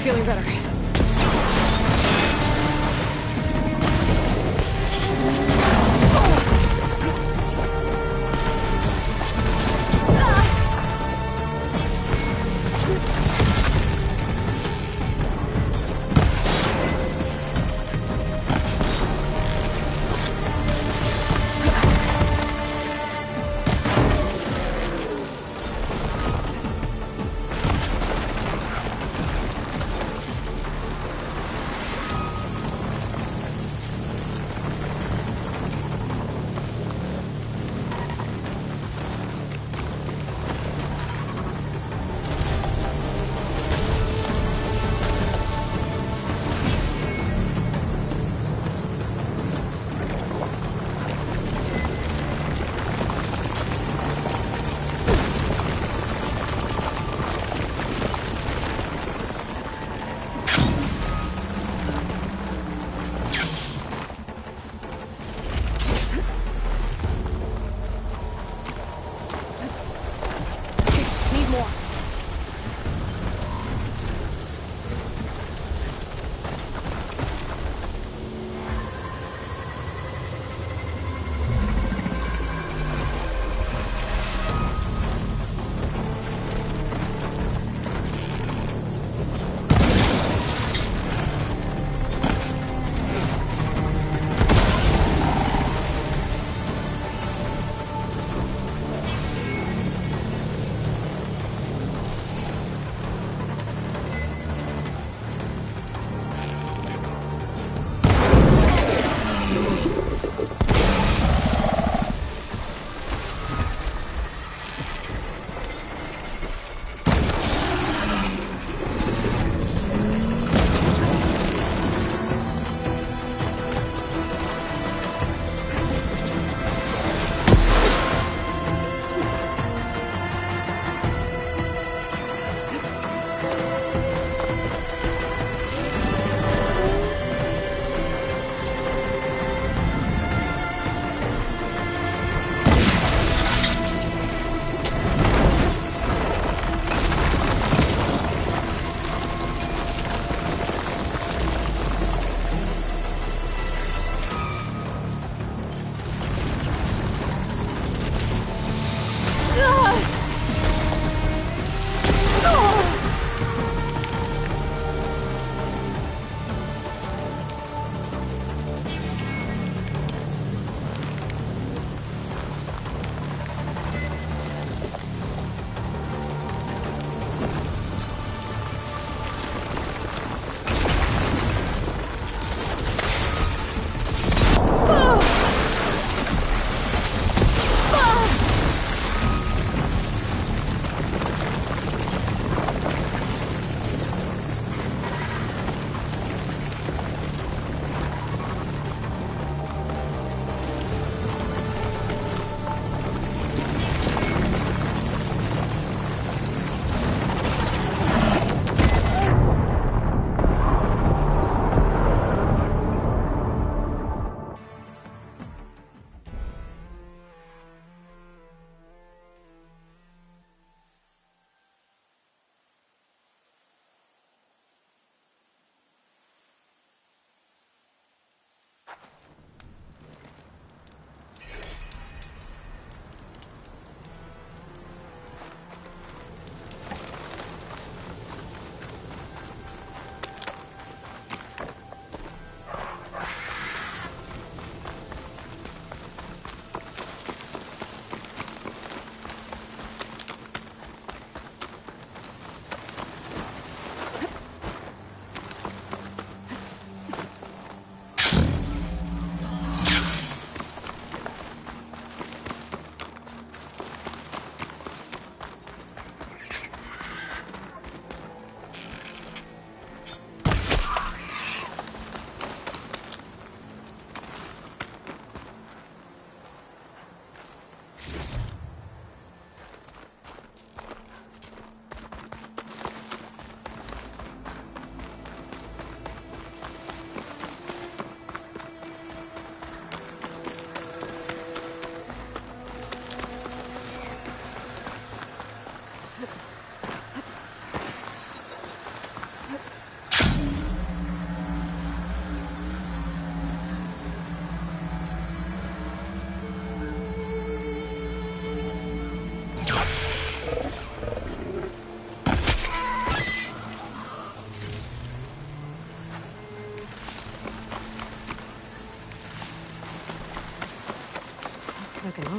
feeling better.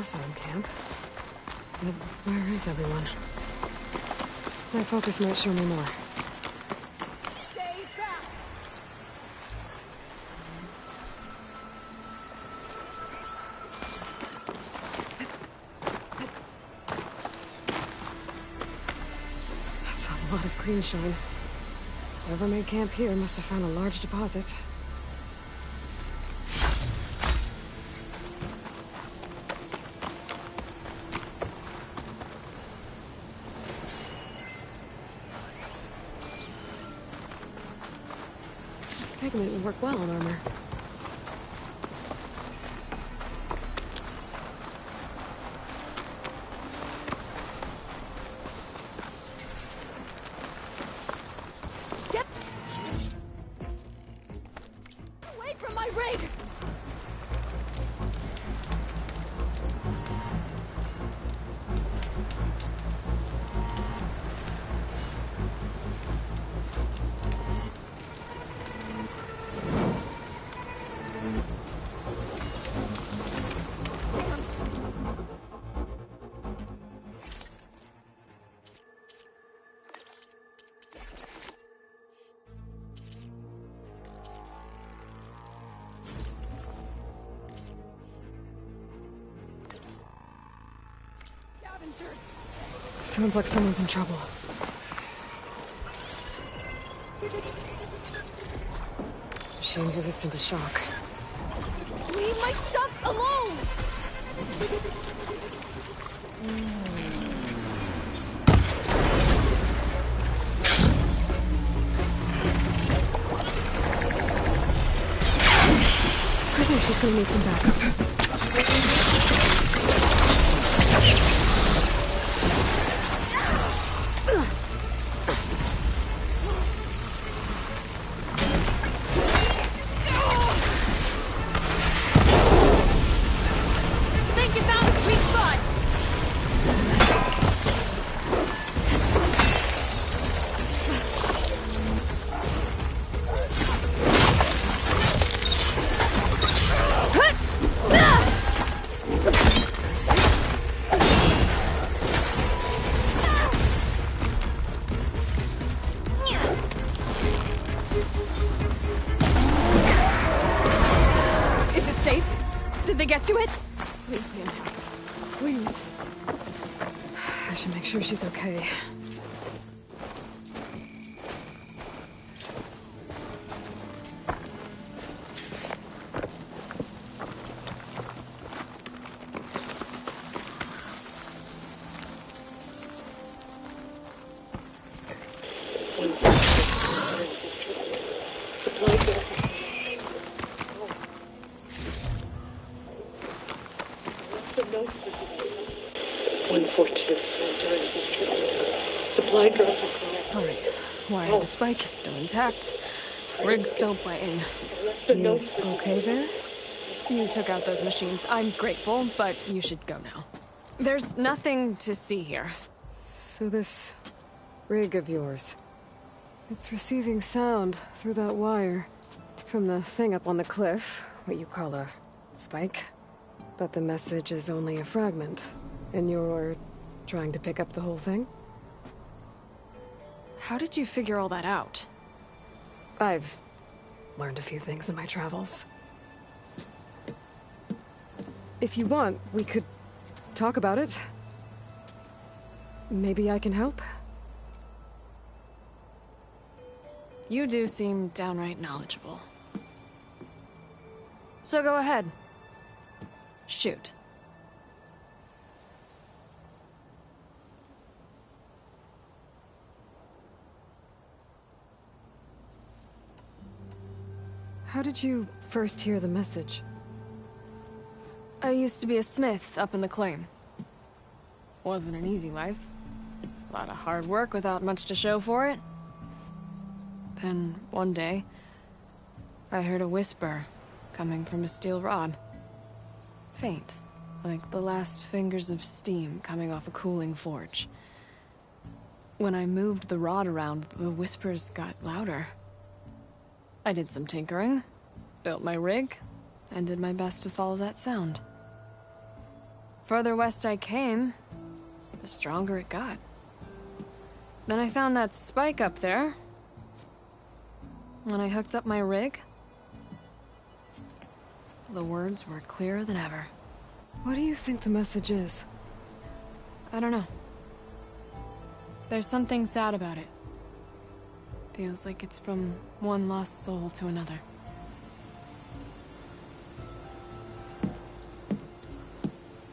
Oseram camp. But where is everyone? My focus might show me more. Stay back! That's a lot of green shine. Whoever made camp here must have found a large deposit. This pigment would work well on armor. Away from my rig! Sounds like someone's in trouble. Machine's resistant to shock. Leave my stuff alone! I think she's gonna need some backup. Think you found a sweet spot! Is it safe? Did they get to it? Please be intact. Please. I should make sure she's okay. Supply drop. Alright. Wire the spike is still intact. Rig's still playing. You okay there? You took out those machines. I'm grateful, but you should go now. There's nothing to see here. So this rig of yours, it's receiving sound through that wire from the thing up on the cliff, what you call a spike. But the message is only a fragment, and you're trying to pick up the whole thing? How did you figure all that out? I've learned a few things in my travels. If you want, we could talk about it. Maybe I can help? You do seem downright knowledgeable. So go ahead. Shoot. How did you first hear the message? I used to be a smith up in the claim. Wasn't an easy life. A lot of hard work without much to show for it. Then, one day, I heard a whisper coming from a steel rod. Faint, like the last fingers of steam coming off a cooling forge. When I moved the rod around, the whispers got louder. I did some tinkering, built my rig, and did my best to follow that sound. further west I came, the stronger it got. Then I found that spike up there. When I hooked up my rig, the words were clearer than ever. What do you think the message is? I don't know. There's something sad about it. Feels like it's from one lost soul to another.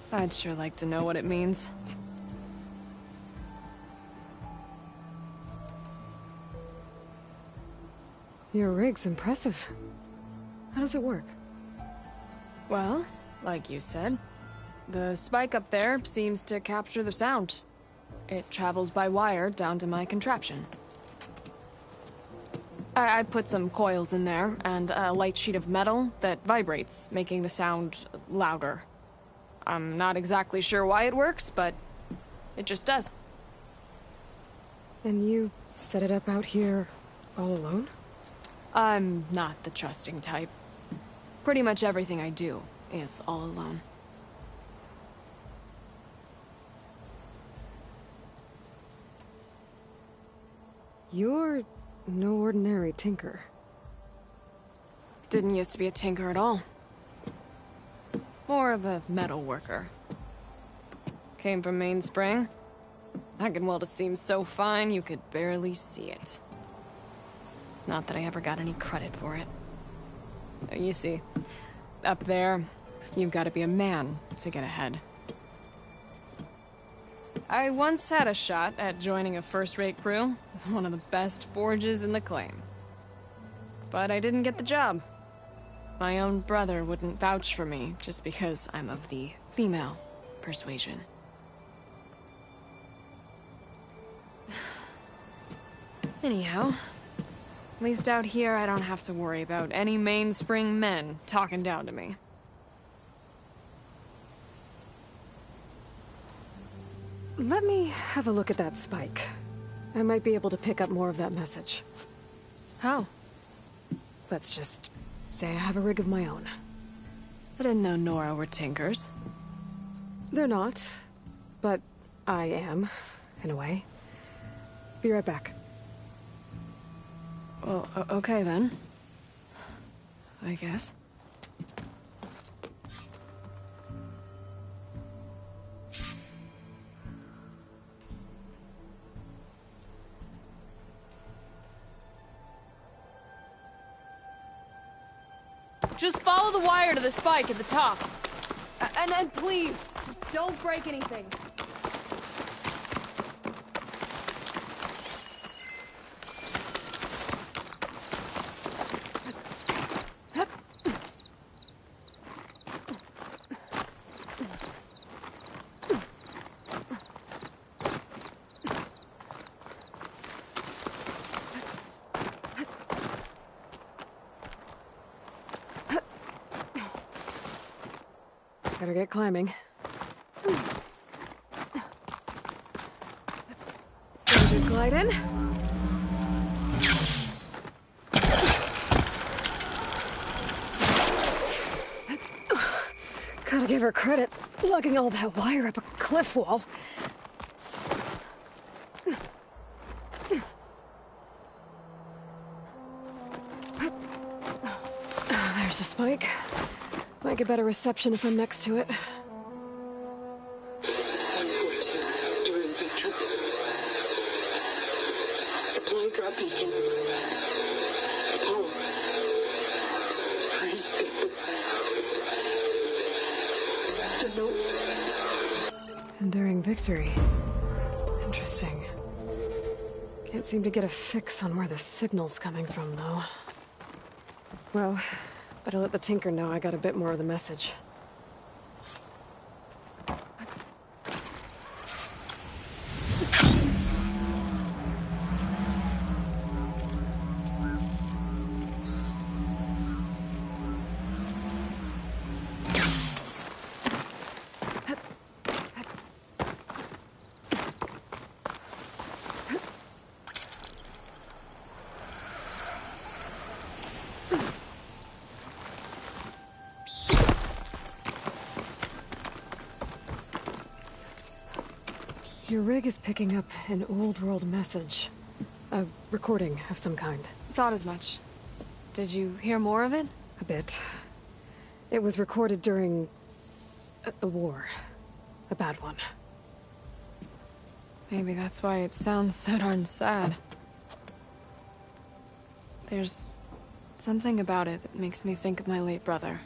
I'd sure like to know what it means. Your rig's impressive. How does it work? Well, like you said, the spike up there seems to capture the sound. It travels by wire down to my contraption. I put some coils in there and a light sheet of metal that vibrates, making the sound louder. I'm not exactly sure why it works, but it just does. And you set it up out here all alone? I'm not the trusting type. Pretty much everything I do is all alone. You're no ordinary tinker. Didn't used to be a tinker at all. More of a metal worker. Came from Mainspring. I can weld a seam so fine you could barely see it. Not that I ever got any credit for it. You see, up there, you've got to be a man to get ahead. I once had a shot at joining a first-rate crew with one of the best forges in the claim. But I didn't get the job. My own brother wouldn't vouch for me just because I'm of the female persuasion. Anyhow, at least out here I don't have to worry about any Mainspring men talking down to me. Let me have a look at that spike. I might be able to pick up more of that message. How? Let's just say I have a rig of my own. I didn't know Nora were tinkers. They're not, but I am, in a way. Be right back. Well, okay then. I guess. Just follow the wire to the spike at the top. And then please, just don't break anything. Better get climbing. Good gliding. Gotta give her credit, lugging all that wire up a cliff wall. There's the spike. Might get better reception if I'm next to it. Supply drop beacon. Oh. Enduring victory. Interesting. Can't seem to get a fix on where the signal's coming from, though. Well, better let the Tinker know I got a bit more of the message. Your rig is picking up an old world message. A recording of some kind. Thought as much. Did you hear more of it? A bit. It was recorded during a war. A bad one. Maybe that's why it sounds so darn sad. There's something about it that makes me think of my late brother.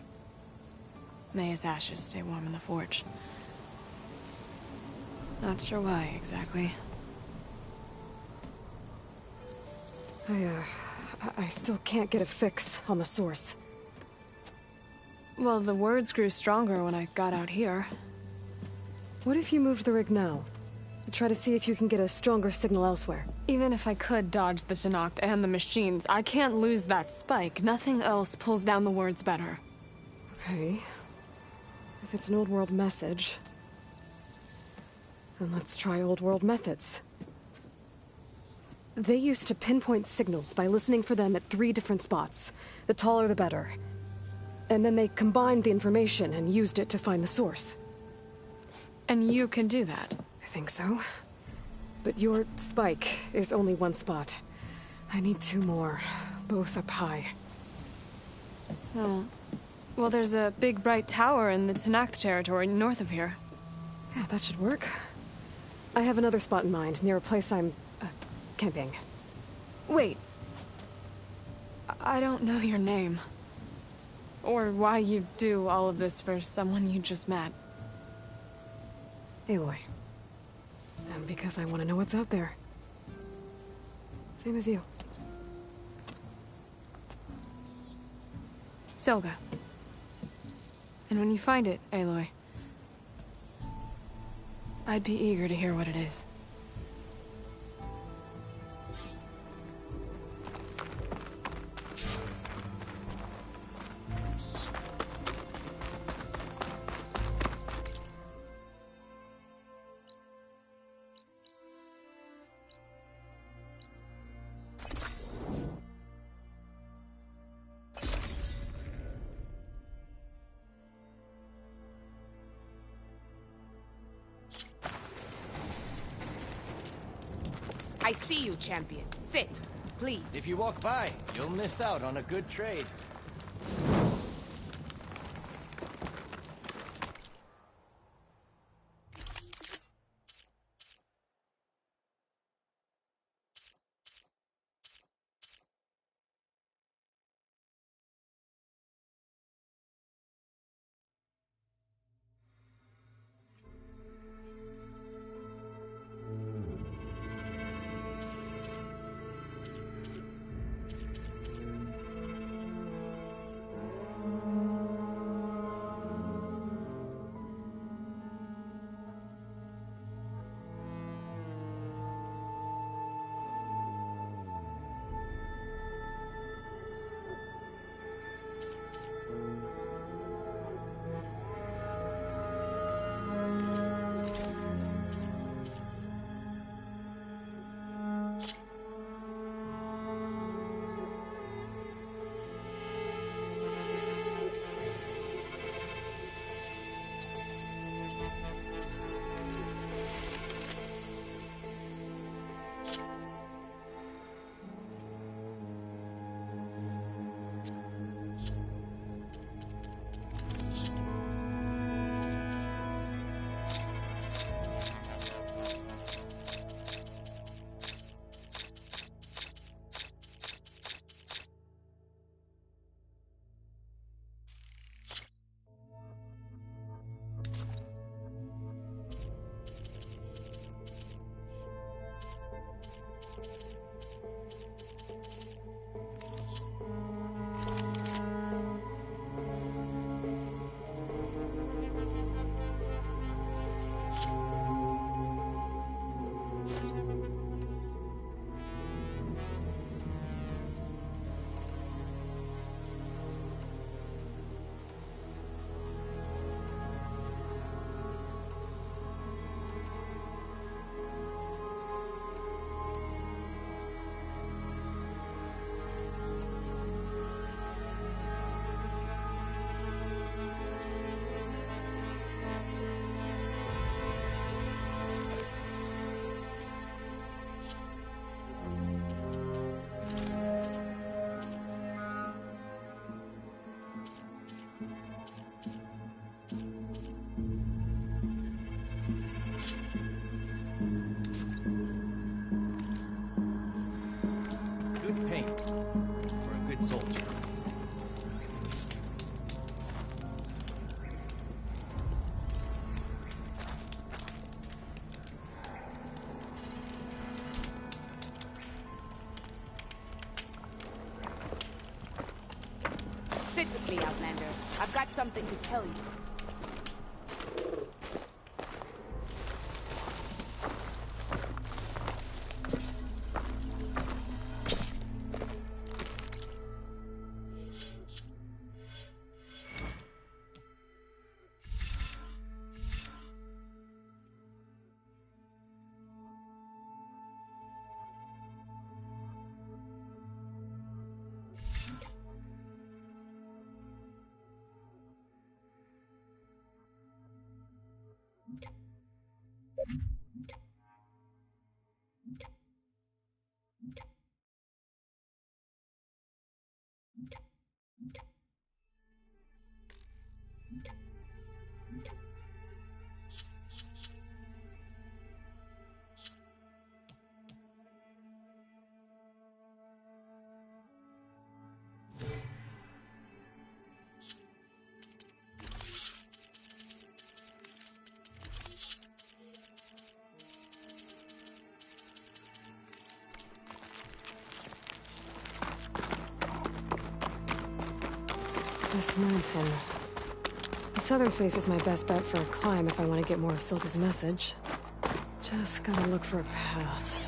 May his ashes stay warm in the forge. Not sure why, exactly. I still can't get a fix on the source. Well, the words grew stronger when I got out here. What if you moved the rig now? Try to see if you can get a stronger signal elsewhere. Even if I could dodge the Tenakth and the machines, I can't lose that spike. Nothing else pulls down the words better. Okay. If it's an old world message, then let's try old world methods. They used to pinpoint signals by listening for them at 3 different spots. The taller the better. And then they combined the information and used it to find the source. And you can do that? I think so. But your spike is only 1 spot. I need 2 more, both up high. Oh. Well, there's a big bright tower in the Tenakth territory north of here. Yeah, that should work. I have another spot in mind, near a place I'm, camping. Wait. I don't know your name. Or why you do all of this for someone you just met. Aloy. And because I want to know what's out there. Same as you. Selga. And when you find it, Aloy, I'd be eager to hear what it is. I see you, champion. Sit, please. If you walk by, you'll miss out on a good trade. American soldier. Sit with me, Outlander. I've got something to tell you. This mountain. The southern face is my best bet for a climb if I want to get more of Silva's message. Just gotta look for a path.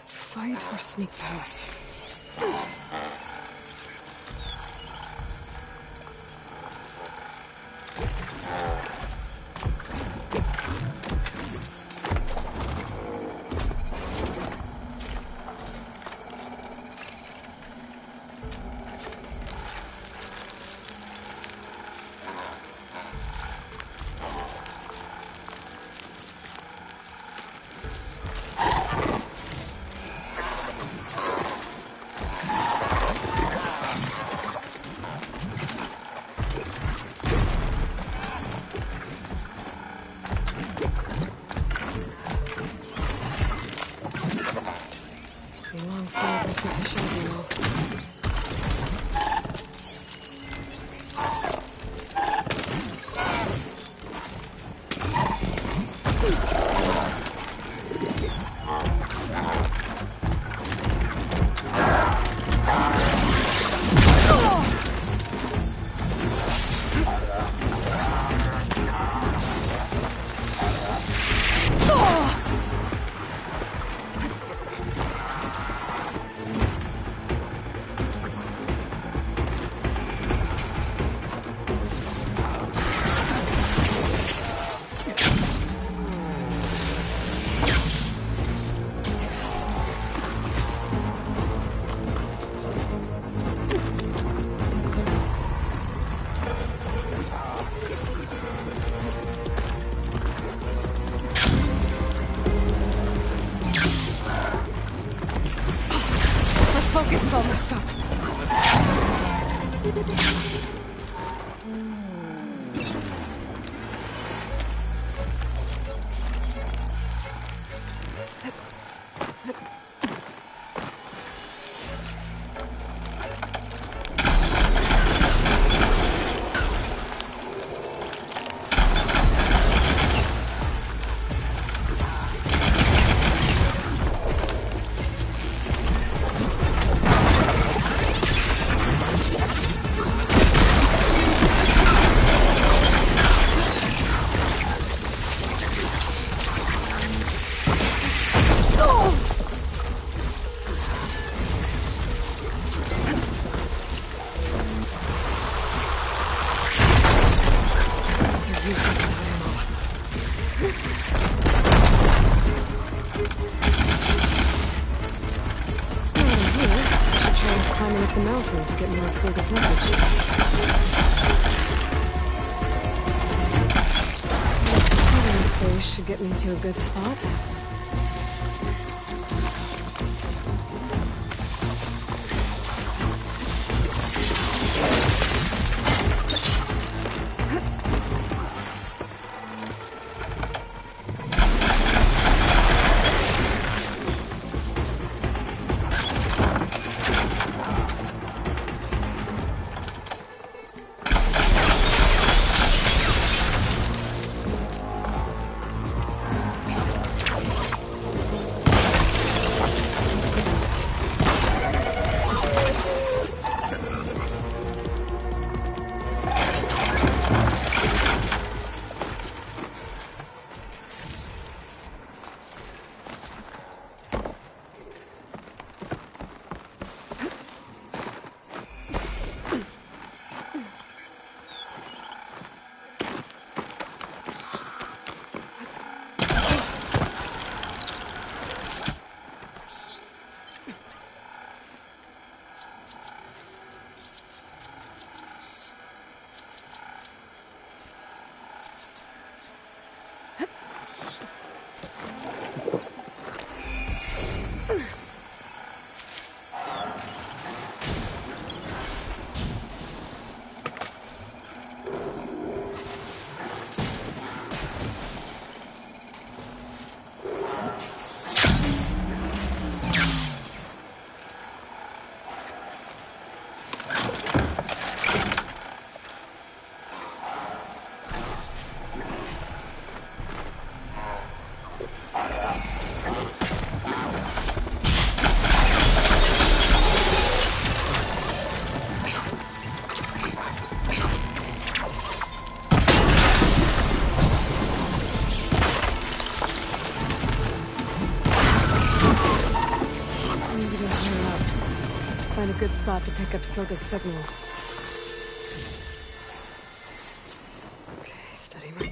Fight or sneak past. Focus is all messed up. climbing up the mountain to get more of Silga's message. This tunnel place should get me to a good spot. Find a good spot to pick up Silga's signal. Okay, steady my...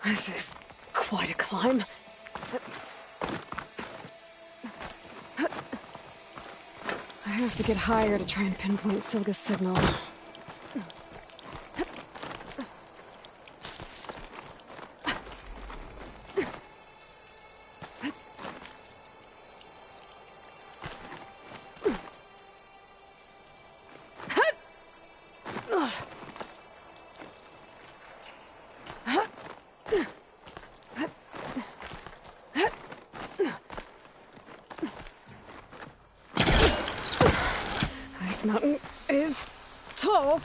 This is quite a climb. I have to get higher to try and pinpoint Silga's signal. This mountain is tall.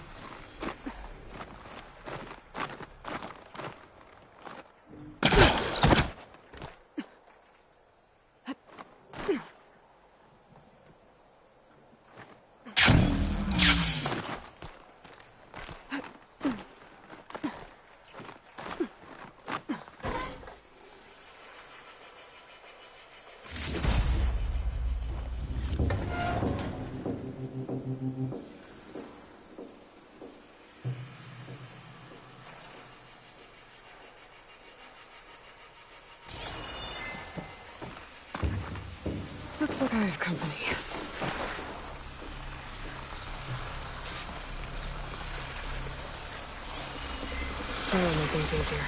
Looks like I have company. That'll make things easier.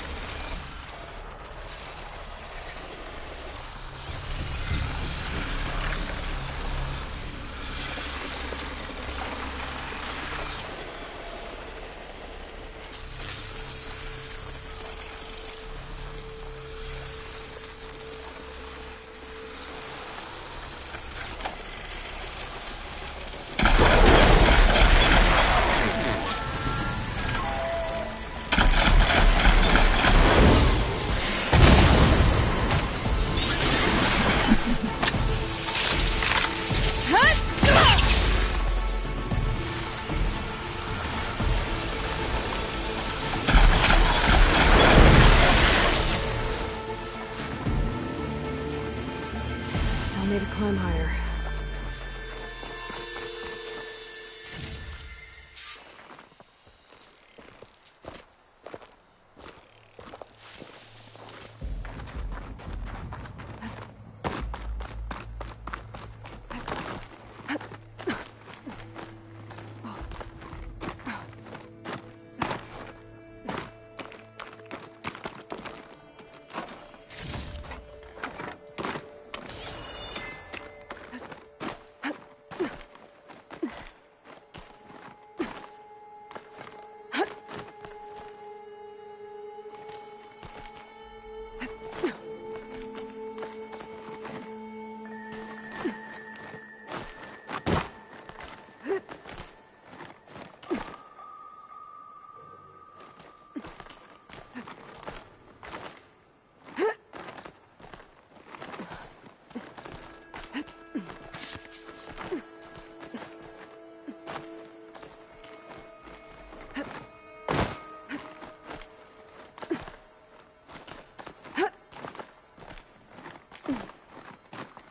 Need to climb higher.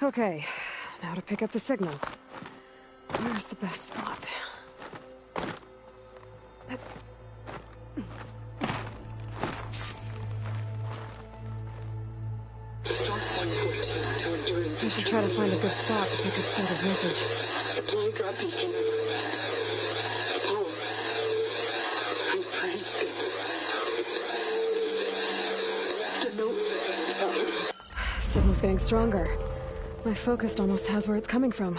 Okay, now to pick up the signal. Where's the best spot? I should try to find a good spot to pick up Soda's message. Supply drop beacon. Power. I'm praying. The note. Signal's getting stronger. My focus almost has where it's coming from.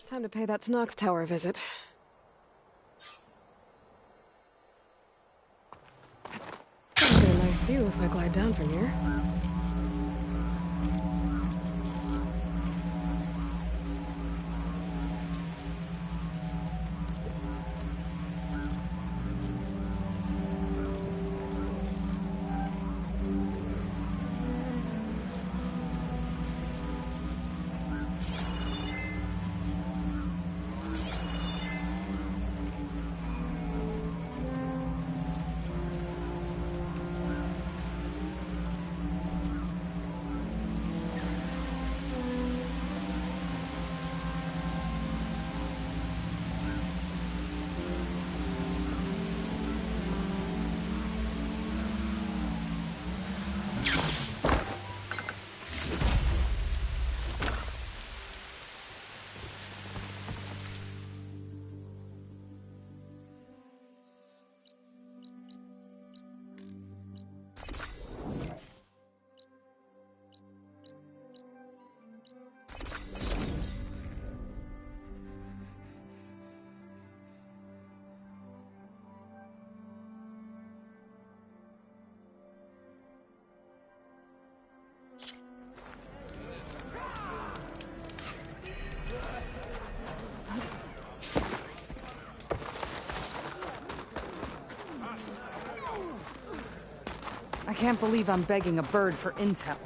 Time to pay that Tenakth Tower a visit. I'll get a nice view if I glide down from here. I can't believe I'm begging a bird for intel.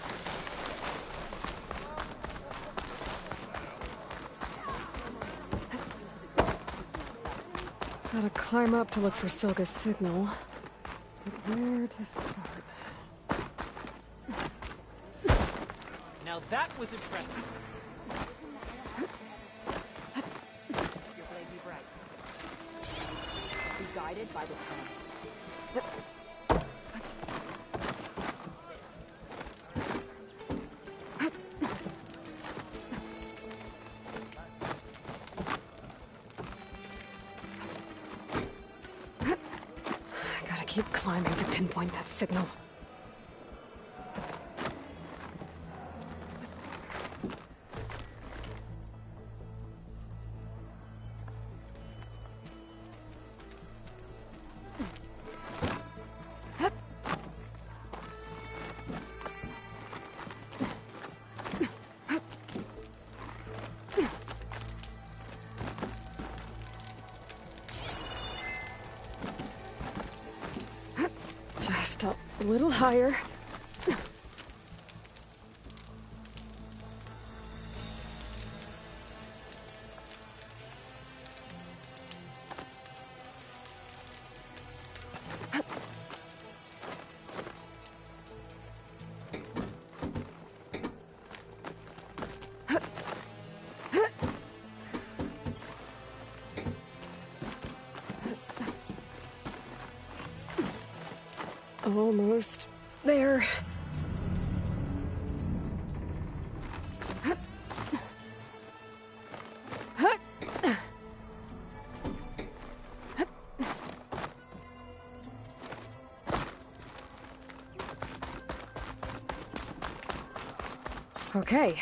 Gotta climb up to look for Silga's signal. But where to start? Now that was impressive. Your blade be bright. Be guided by the tunnel. keep climbing to pinpoint that signal. Just a little higher. Almost there. Okay.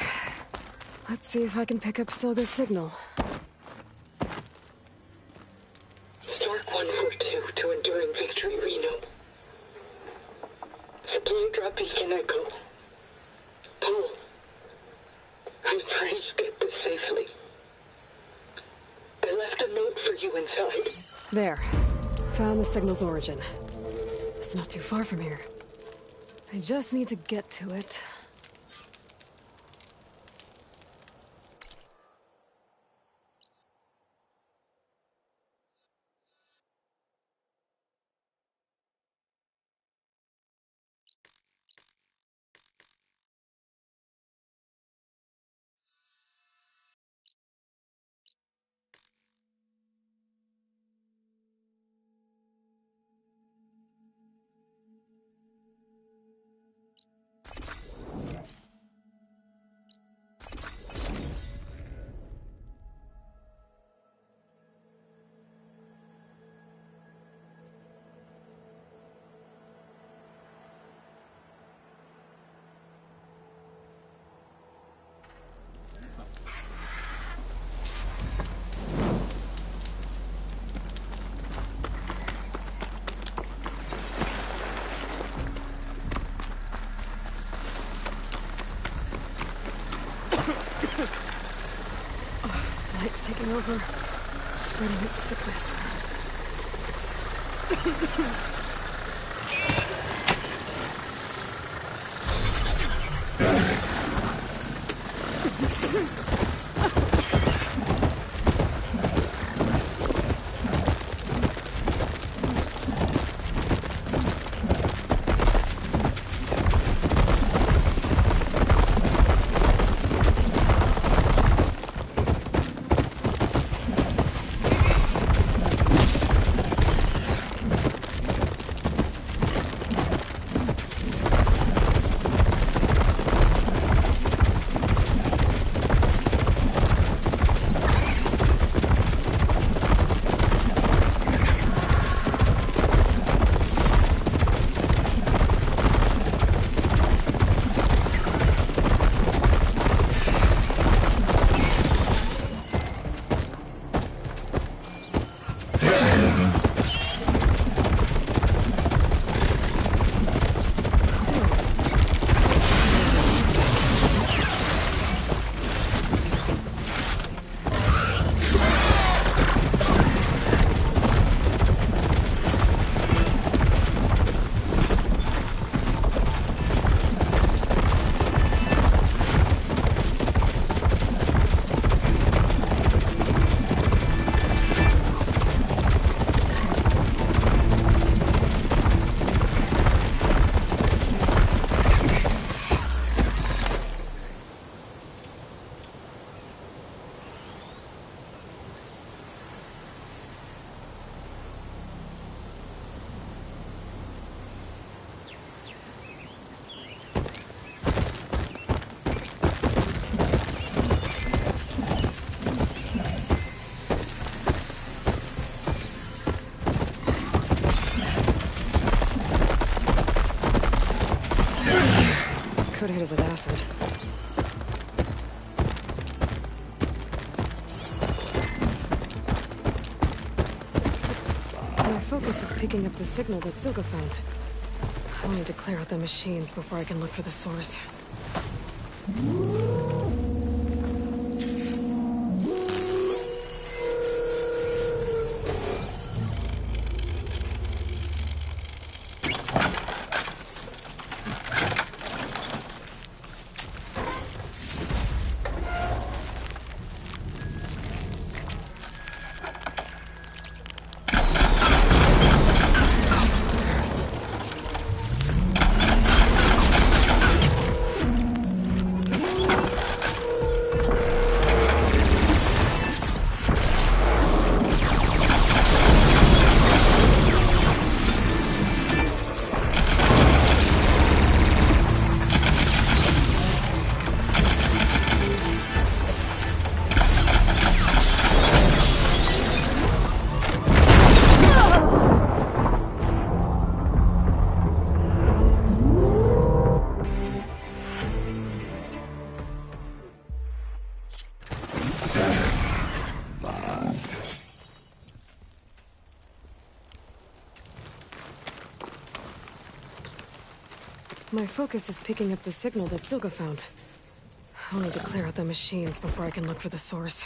Let's see if I can pick up Silga's signal. Stark 142 to Enduring Victory, Reno. Supply drop beacon echo. Paul, I'm afraid you get this safely. I left a note for you inside. There. Found the signal's origin. It's not too far from here. I just need to get to it. Night's taking over, spreading its sickness. treated with acid. My focus is picking up the signal that Silka found. I'll need to clear out the machines before I can look for the source. My focus is picking up the signal that Silka found. I'll need to clear out the machines before I can look for the source.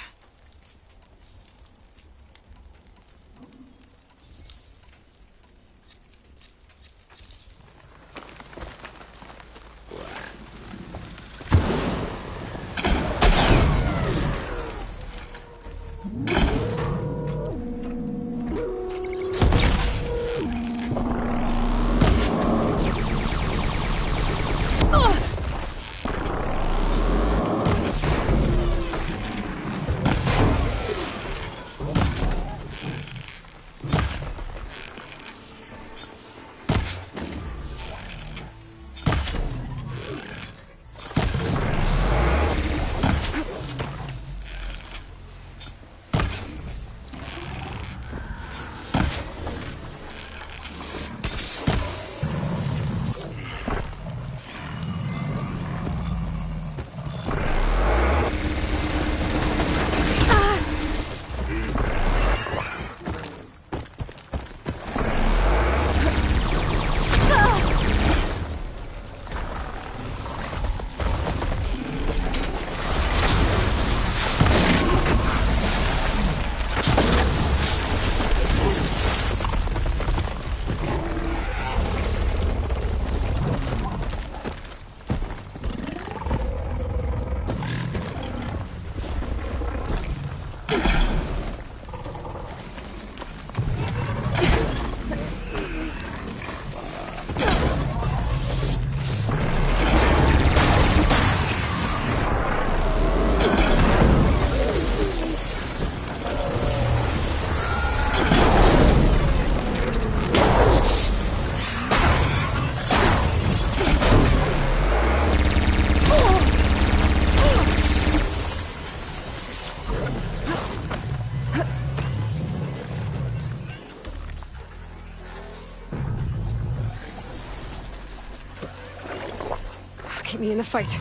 Keep me in the fight.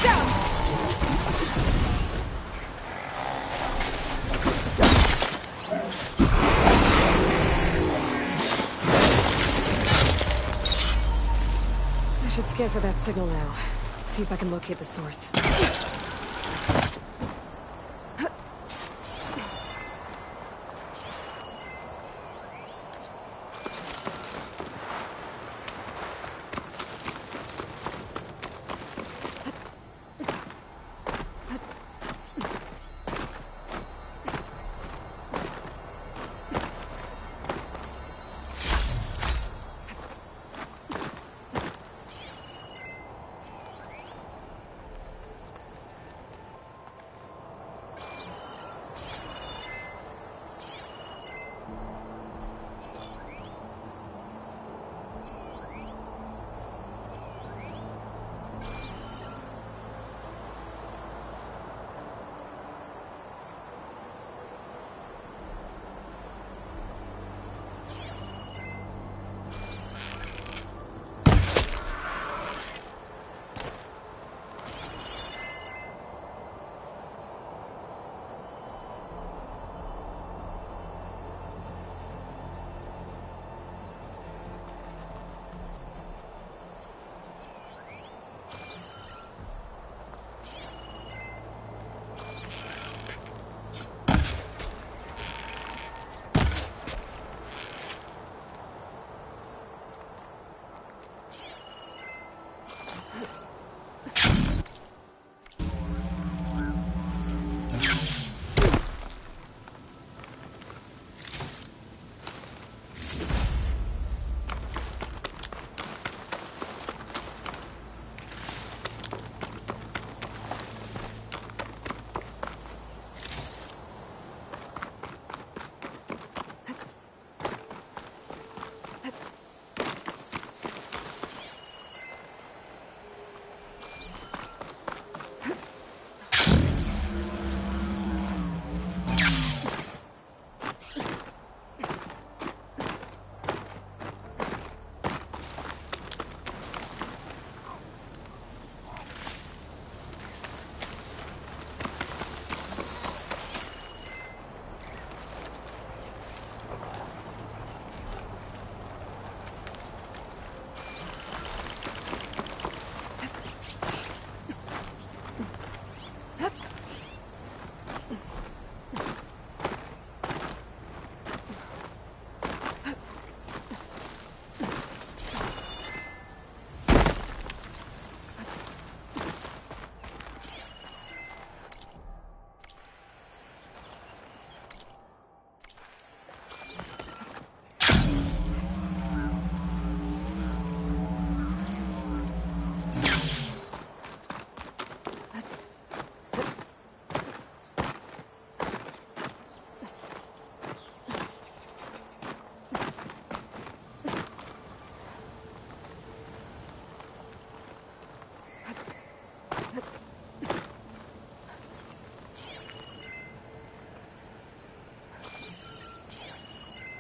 down! I should scan for that signal now. See if I can locate the source.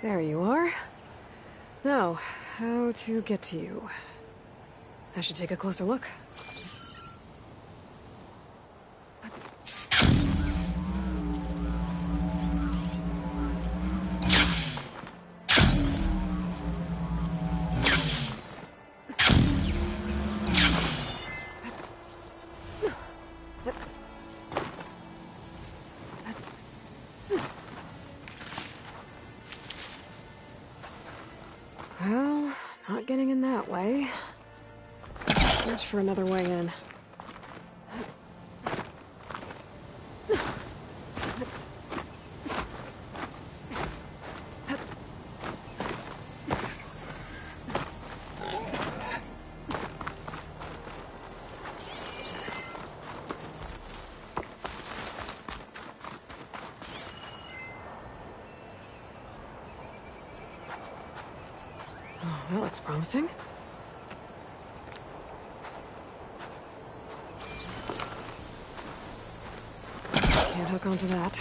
There you are. Now, how to get to you? I should take a closer look. Well, not getting in that way. Search for another way in. Oh, that looks promising. Can't hook onto that.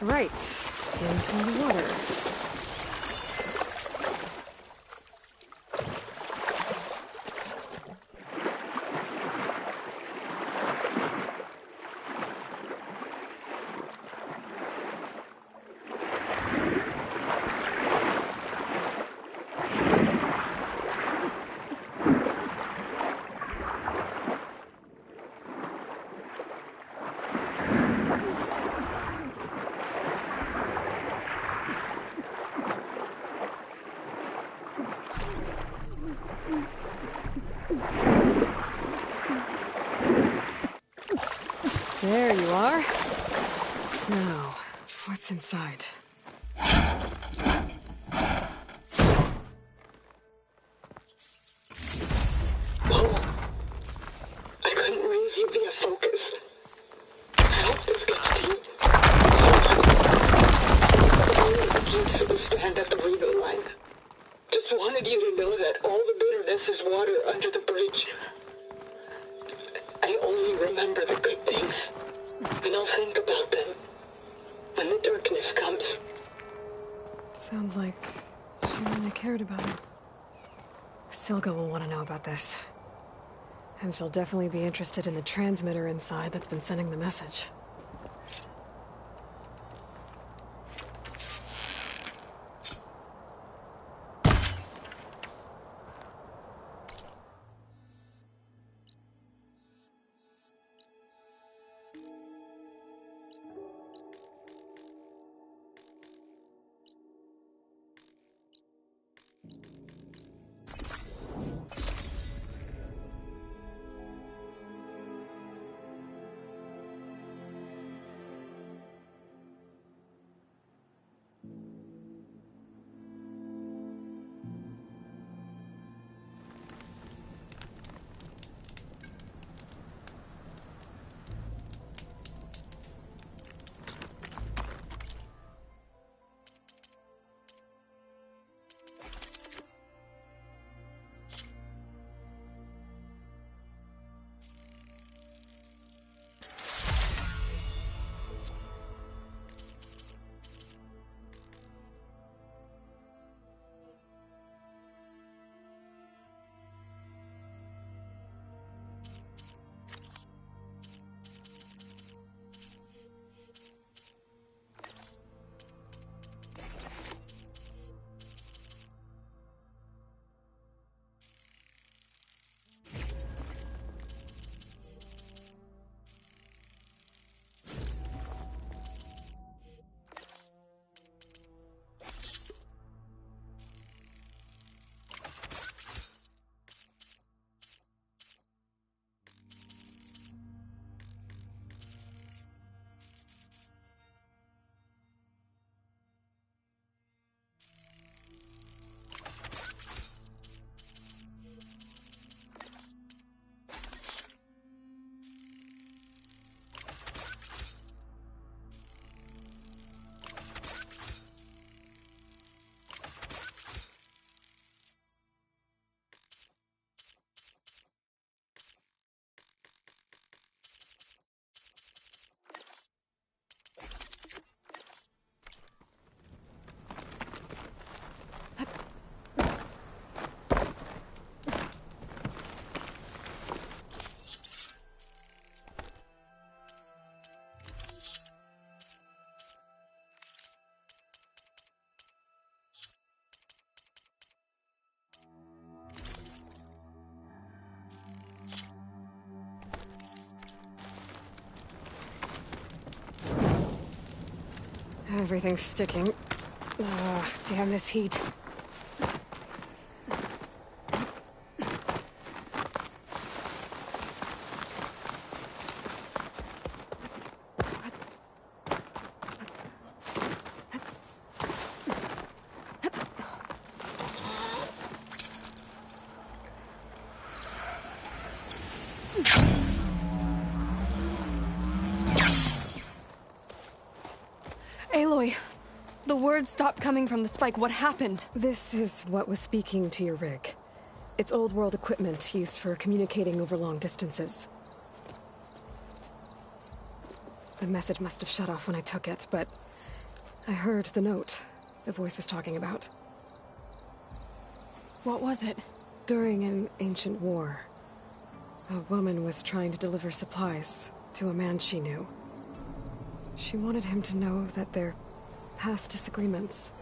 Right. Into the water. There you are. Now, what's inside? I couldn't raise you via focus. I hope this gets to you. Keeps the stand at the Rebo line. Just wanted you to know that all the bitterness is water under the bridge. I only remember the good things, and I'll think about them when the darkness comes. Sounds like she really cared about him. Silga will want to know about this. And she'll definitely be interested in the transmitter inside that's been sending the message. Everything's sticking. Ugh, damn this heat. Aloy, the words stopped coming from the spike. What happened? This is what was speaking to your rig. It's old world equipment used for communicating over long distances. The message must have shut off when I took it, but I heard the note the voice was talking about. What was it? During an ancient war, a woman was trying to deliver supplies to a man she knew. She wanted him to know that their past disagreements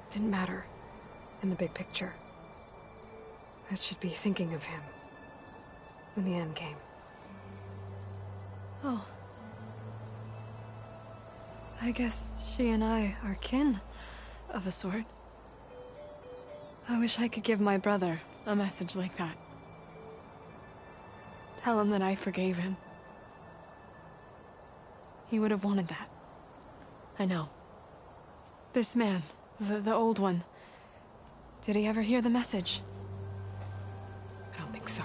didn't matter in the big picture. That she'd be thinking of him when the end came. Oh. I guess she and I are kin, of a sort. I wish I could give my brother a message like that. Tell him that I forgave him. He would have wanted that. I know. This man, the old one, did he ever hear the message? I don't think so.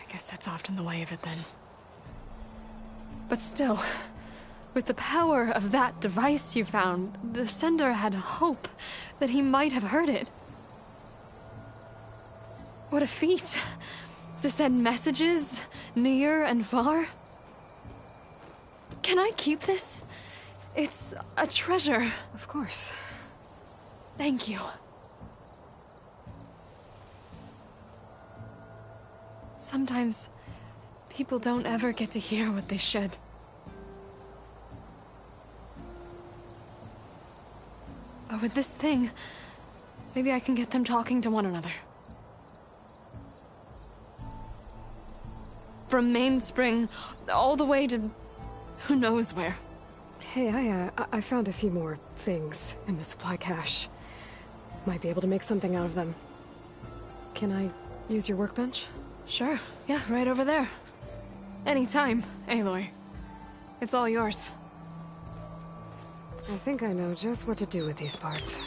I guess that's often the way of it then. But still, with the power of that device you found, the sender had hope that he might have heard it. What a feat! To send messages near and far. Can I keep this? It's a treasure. Of course. Thank you. Sometimes people don't ever get to hear what they should. But with this thing, maybe I can get them talking to one another. From Mainspring, all the way to who knows where. Hey, I found a few more things in the supply cache. Might be able to make something out of them. Can I use your workbench? Sure. Yeah, right over there. Anytime, Aloy. It's all yours. I think I know just what to do with these parts.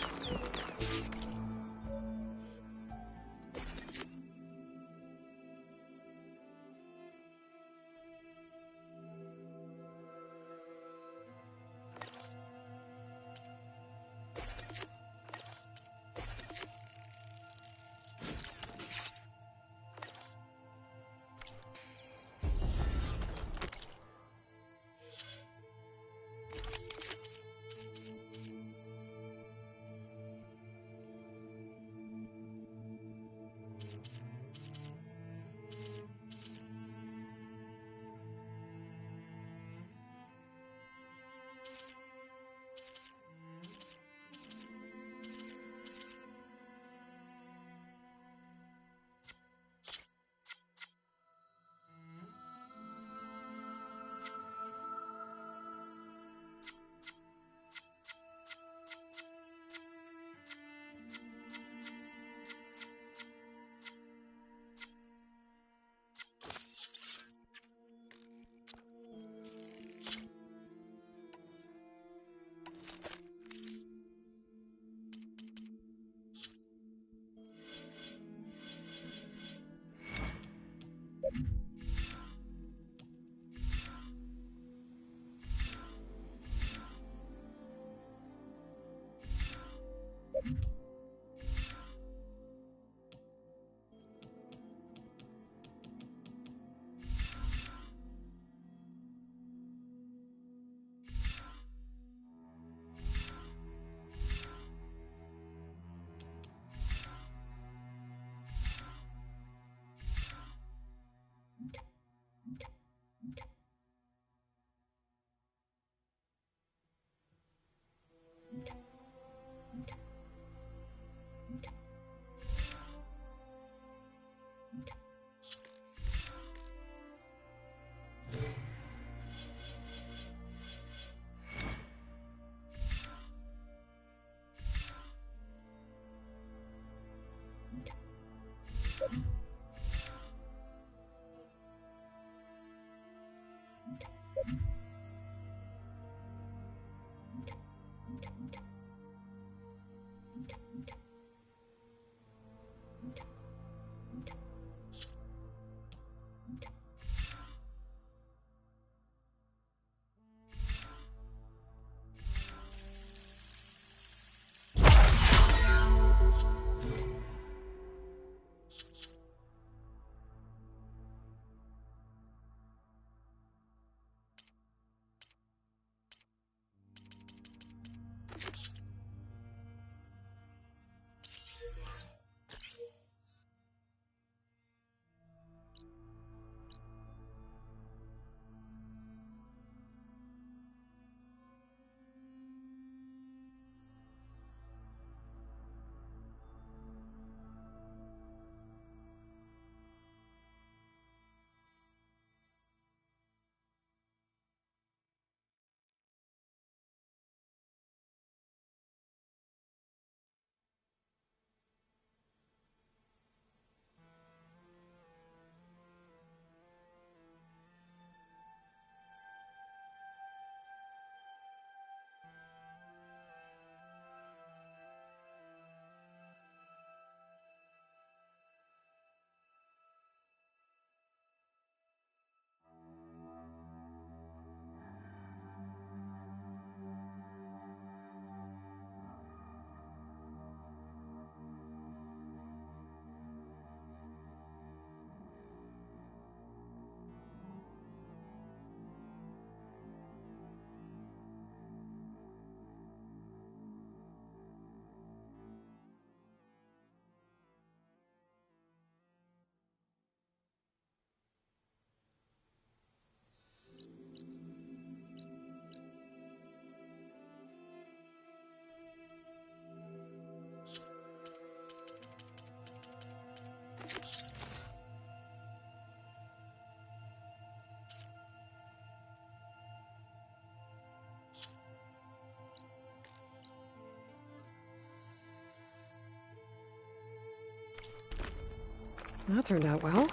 That turned out well.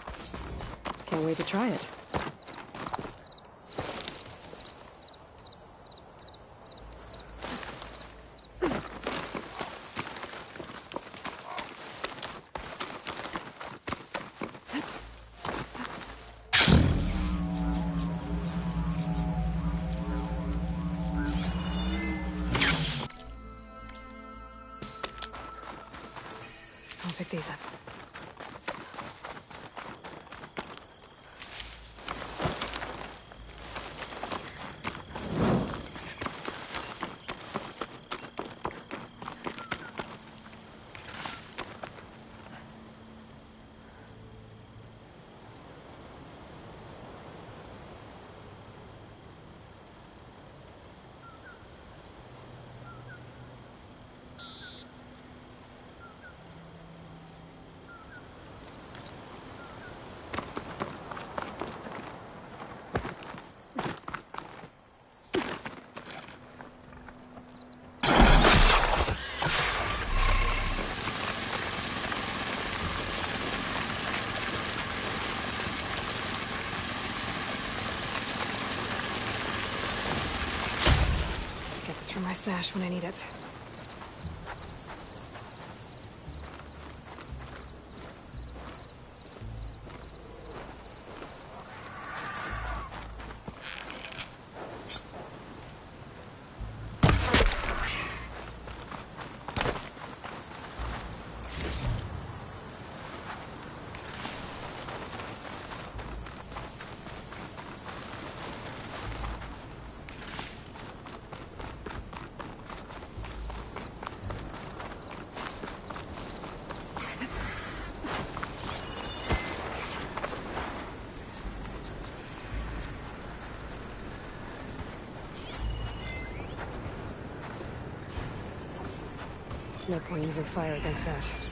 Can't wait to try it. I'll pick these up. From my stash when I need it. No point using fire against that.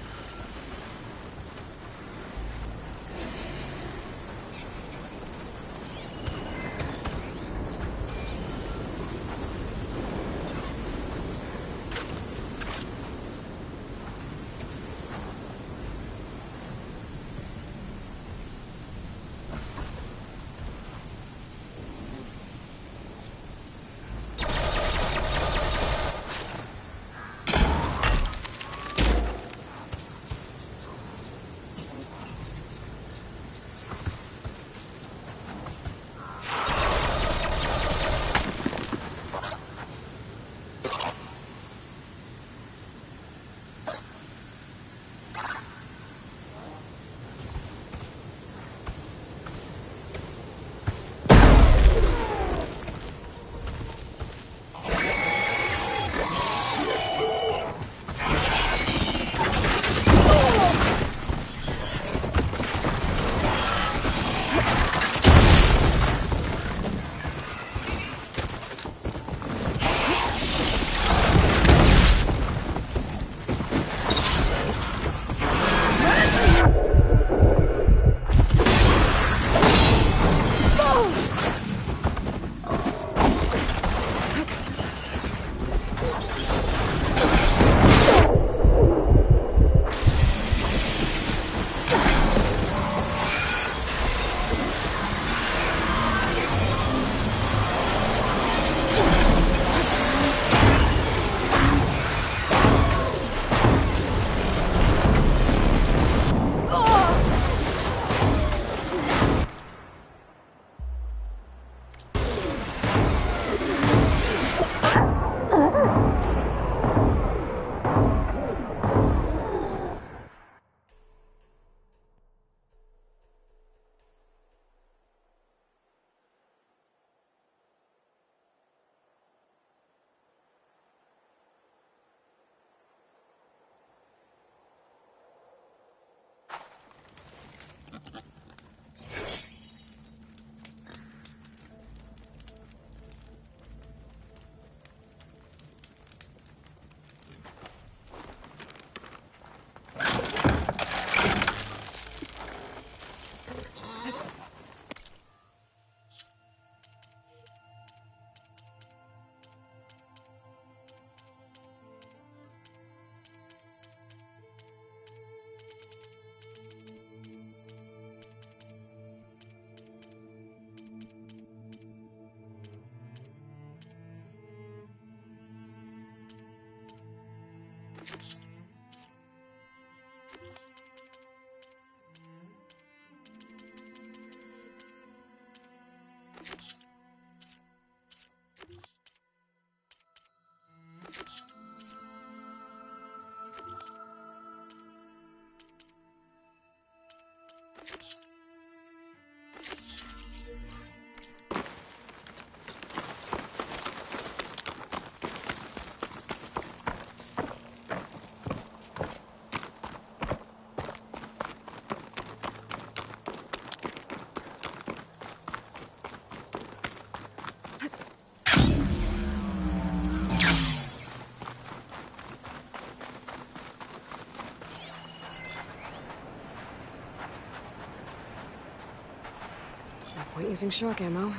point using shock ammo.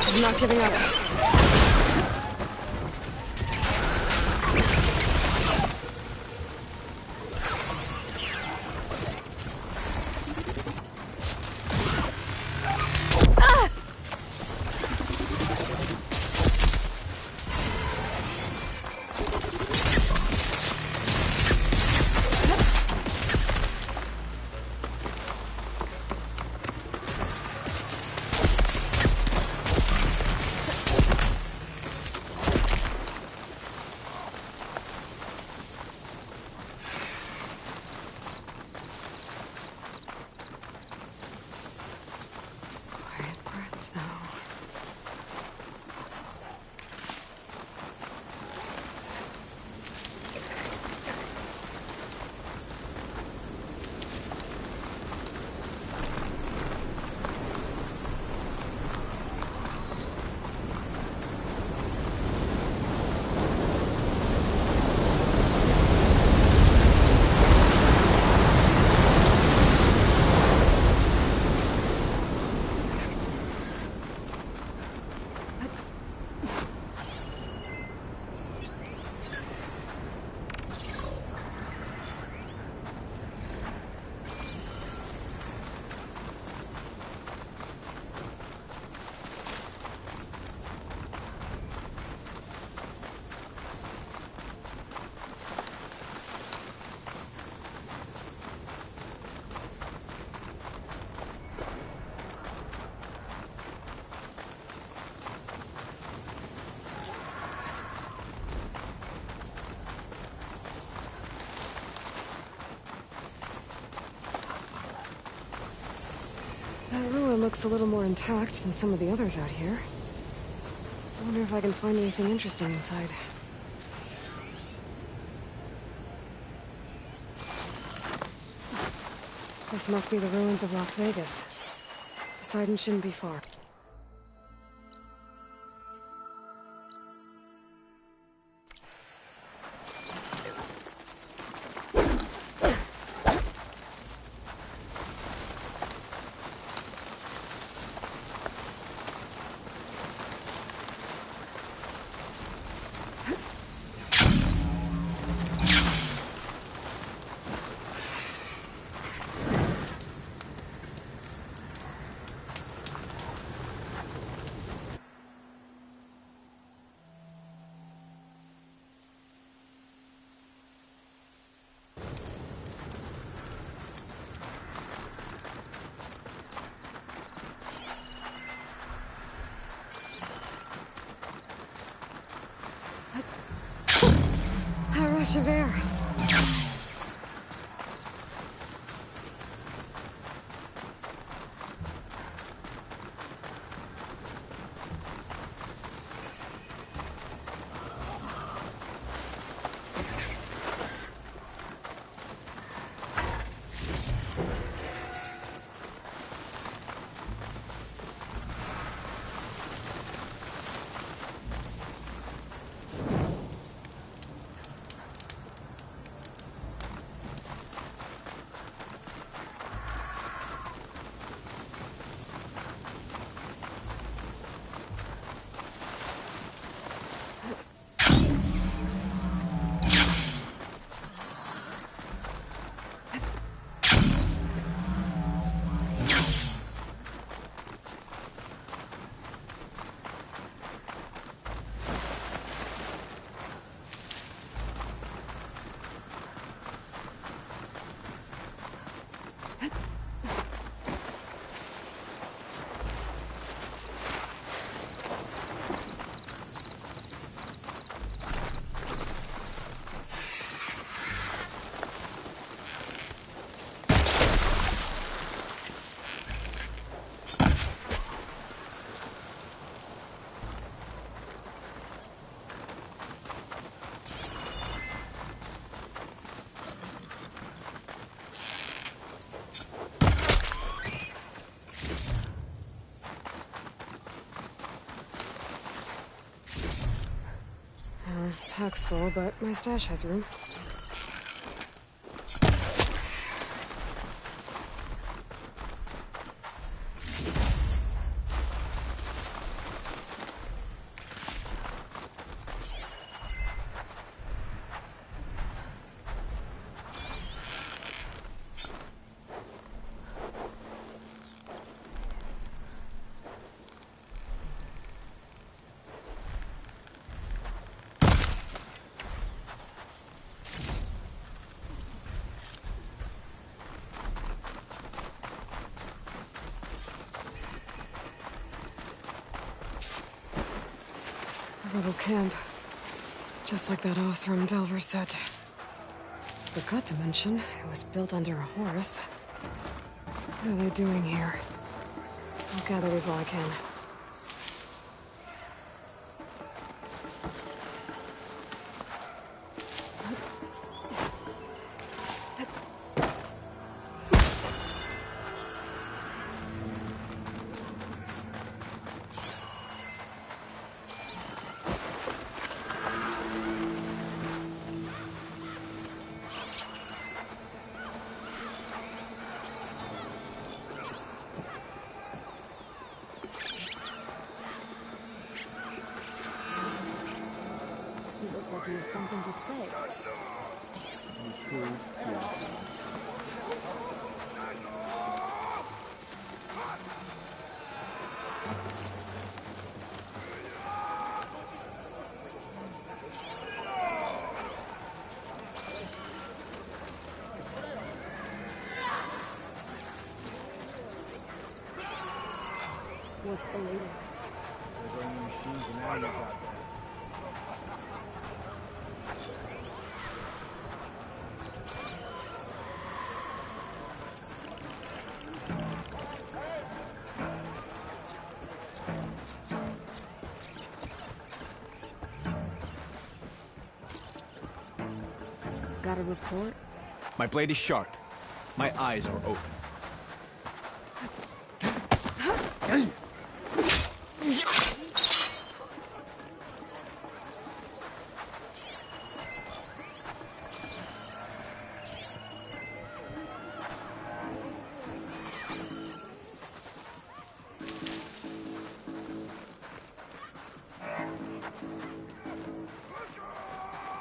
I'm not giving up. That ruin looks a little more intact than some of the others out here. I wonder if I can find anything interesting inside. This must be the ruins of Las Vegas. Poseidon shouldn't be far. Rush of air. pack's full, but my stash has room. Little camp. Just like that Othram Delver said. Forgot to mention, it was built under a Horus. What are they doing here? I'll gather these while I can. You have something to say. What's the latest? There's only machines and animals out there. Got a report? My blade is sharp. My eyes are open.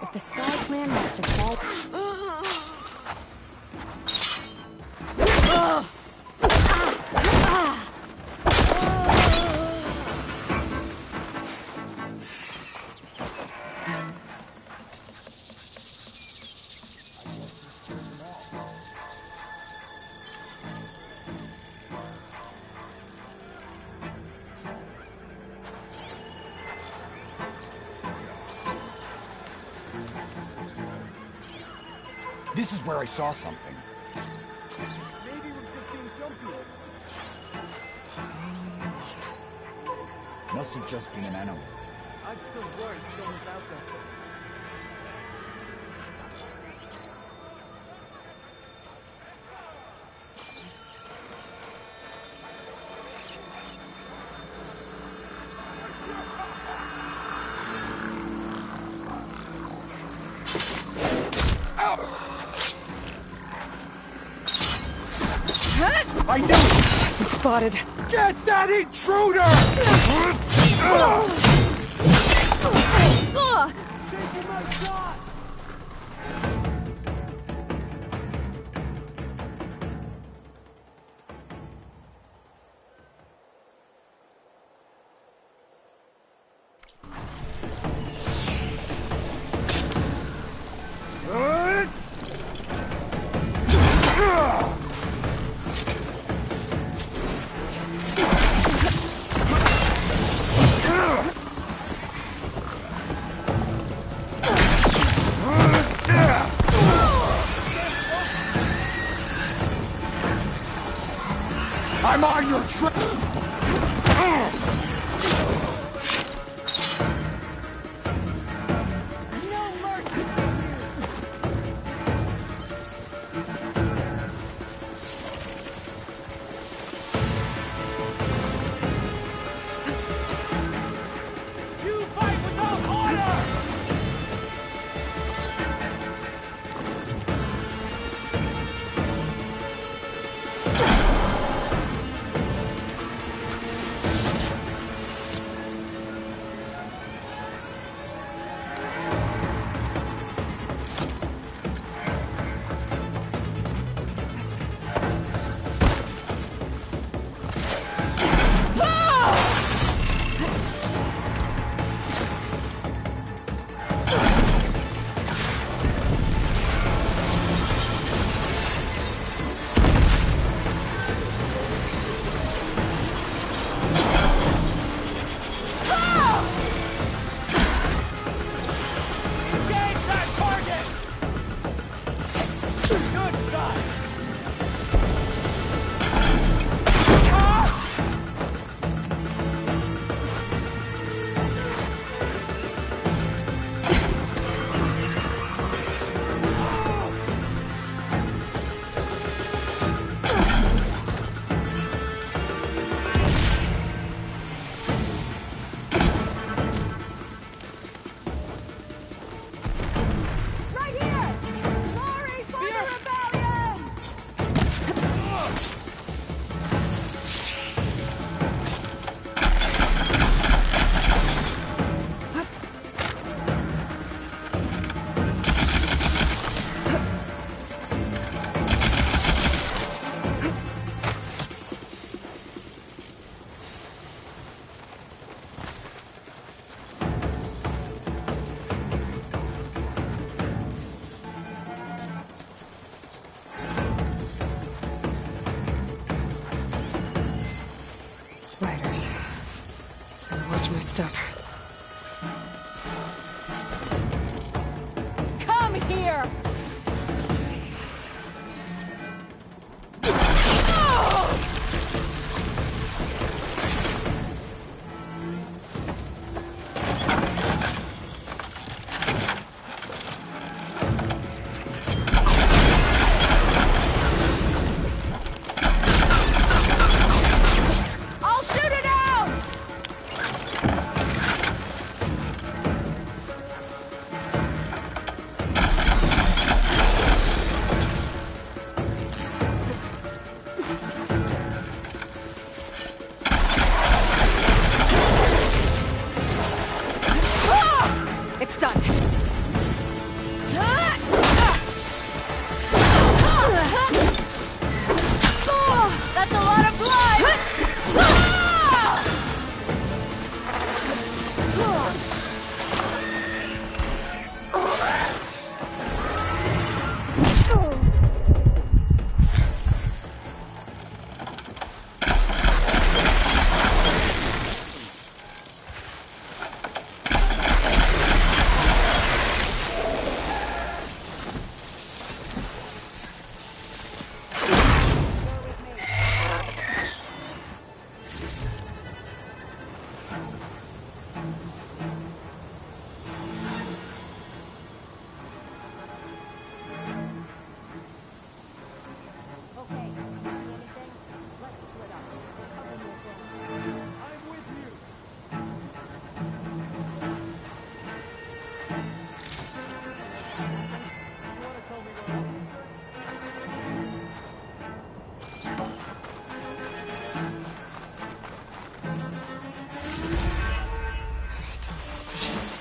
If the Sky Clan wants to call... This is where I saw something. Maybe we're just being jumpy. Must have just been an animal. I'm still worried someone's out there. I knew it! It's spotted. Get that intruder! Taking my shot! I'm on your trail! my step. Come here! I'll shoot it out! It's done. That's a lot of blood! I'm still suspicious.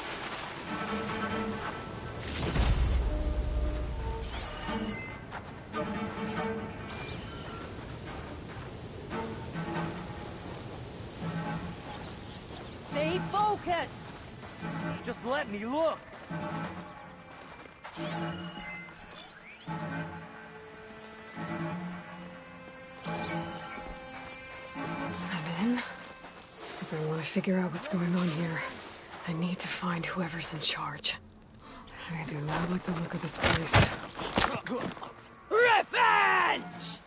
Stay focused! Just let me look! I'm in. If I want to figure out what's going on here, I need to find whoever's in charge. I do not like the look of this place. Revenge!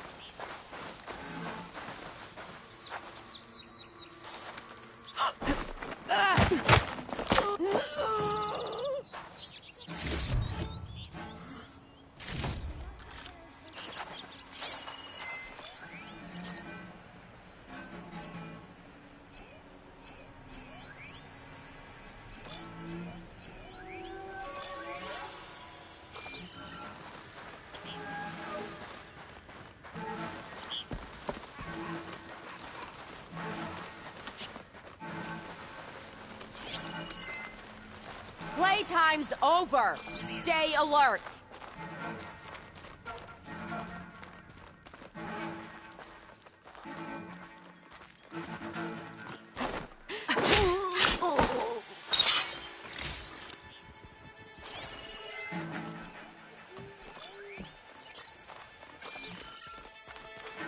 Playtime's over. Stay alert.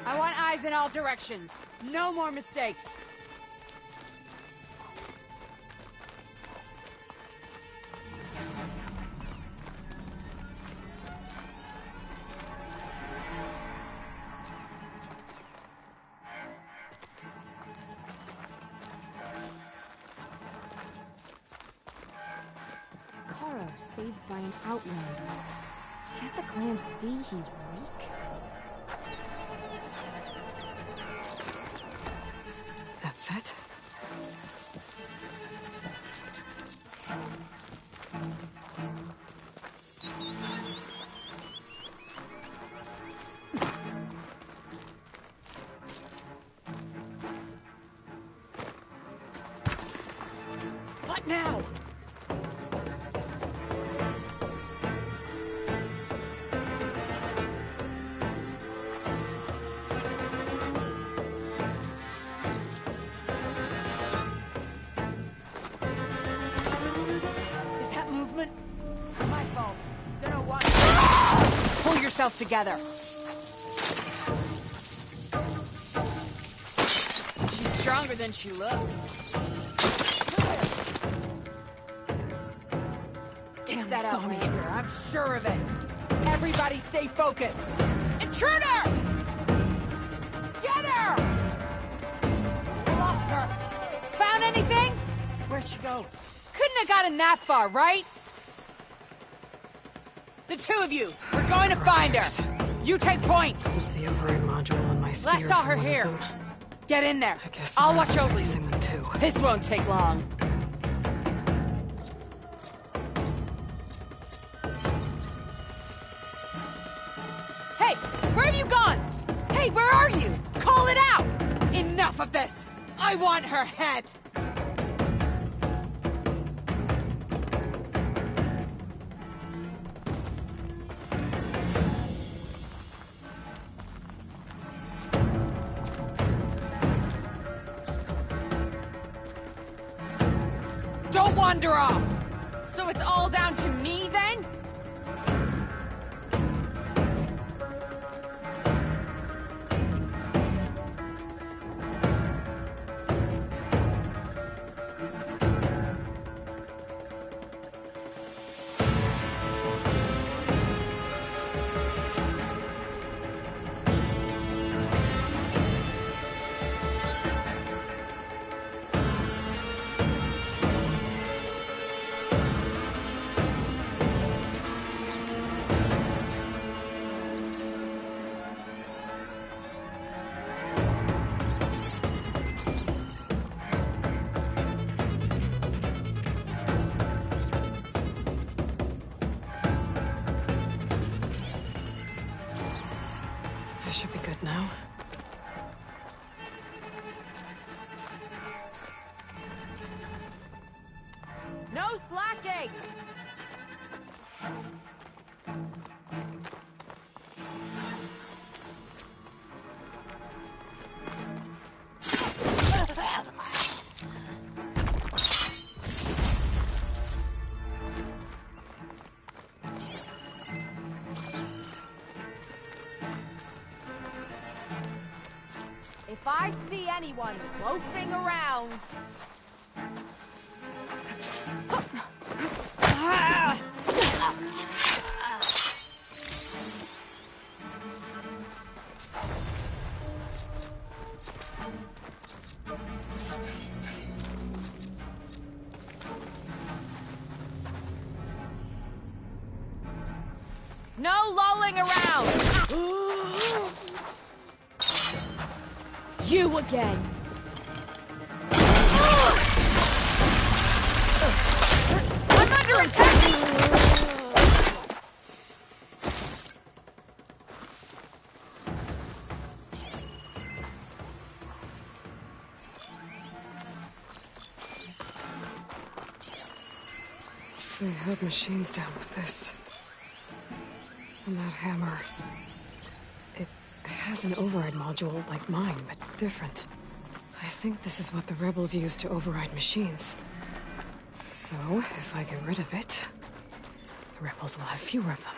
I want eyes in all directions. No more mistakes. Kara saved by an outlander. Can't the clan see he's weak? That's it? What now? Is that movement? My fault. Don't know what. Pull yourself together. She's stronger than she looks. that saw me. Outlander, I'm sure of it. Everybody stay focused. Intruder! Get her! I lost her. Found anything? Where'd she go? Couldn't have gotten that far, right? The two of you, we're going to find her. You take point. The override module on my spear. Last saw her for one of here. them. Get in there. I guess the I'll watch rebels are over you. using them too. This won't take long. Hey, where have you gone? Hey, where are you? Call it out! Enough of this! I want her head! Don't wander off! So it's all down to me, then? I should be good now. No slacking! If I see anyone loafing around... No lolling around! You again! I'm under attack! They had machines down with this. And that hammer. It has an override module like mine, but different. I think this is what the rebels use to override machines. So, if I get rid of it, the rebels will have fewer of them.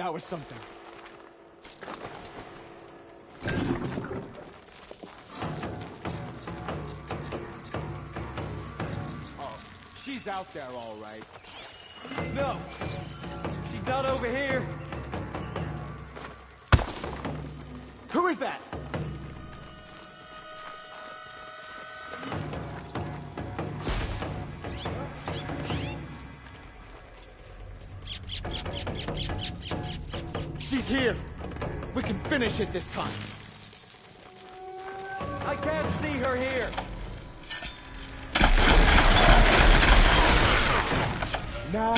That was something. Oh, she's out there all right. No! She's not over here! Who is that? She's here! We can finish it this time! I can't see her here! Now...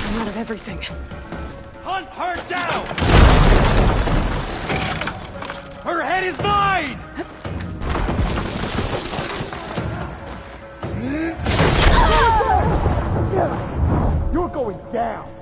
I'm out of everything. Hunt her down! Her head is mine! You're going down!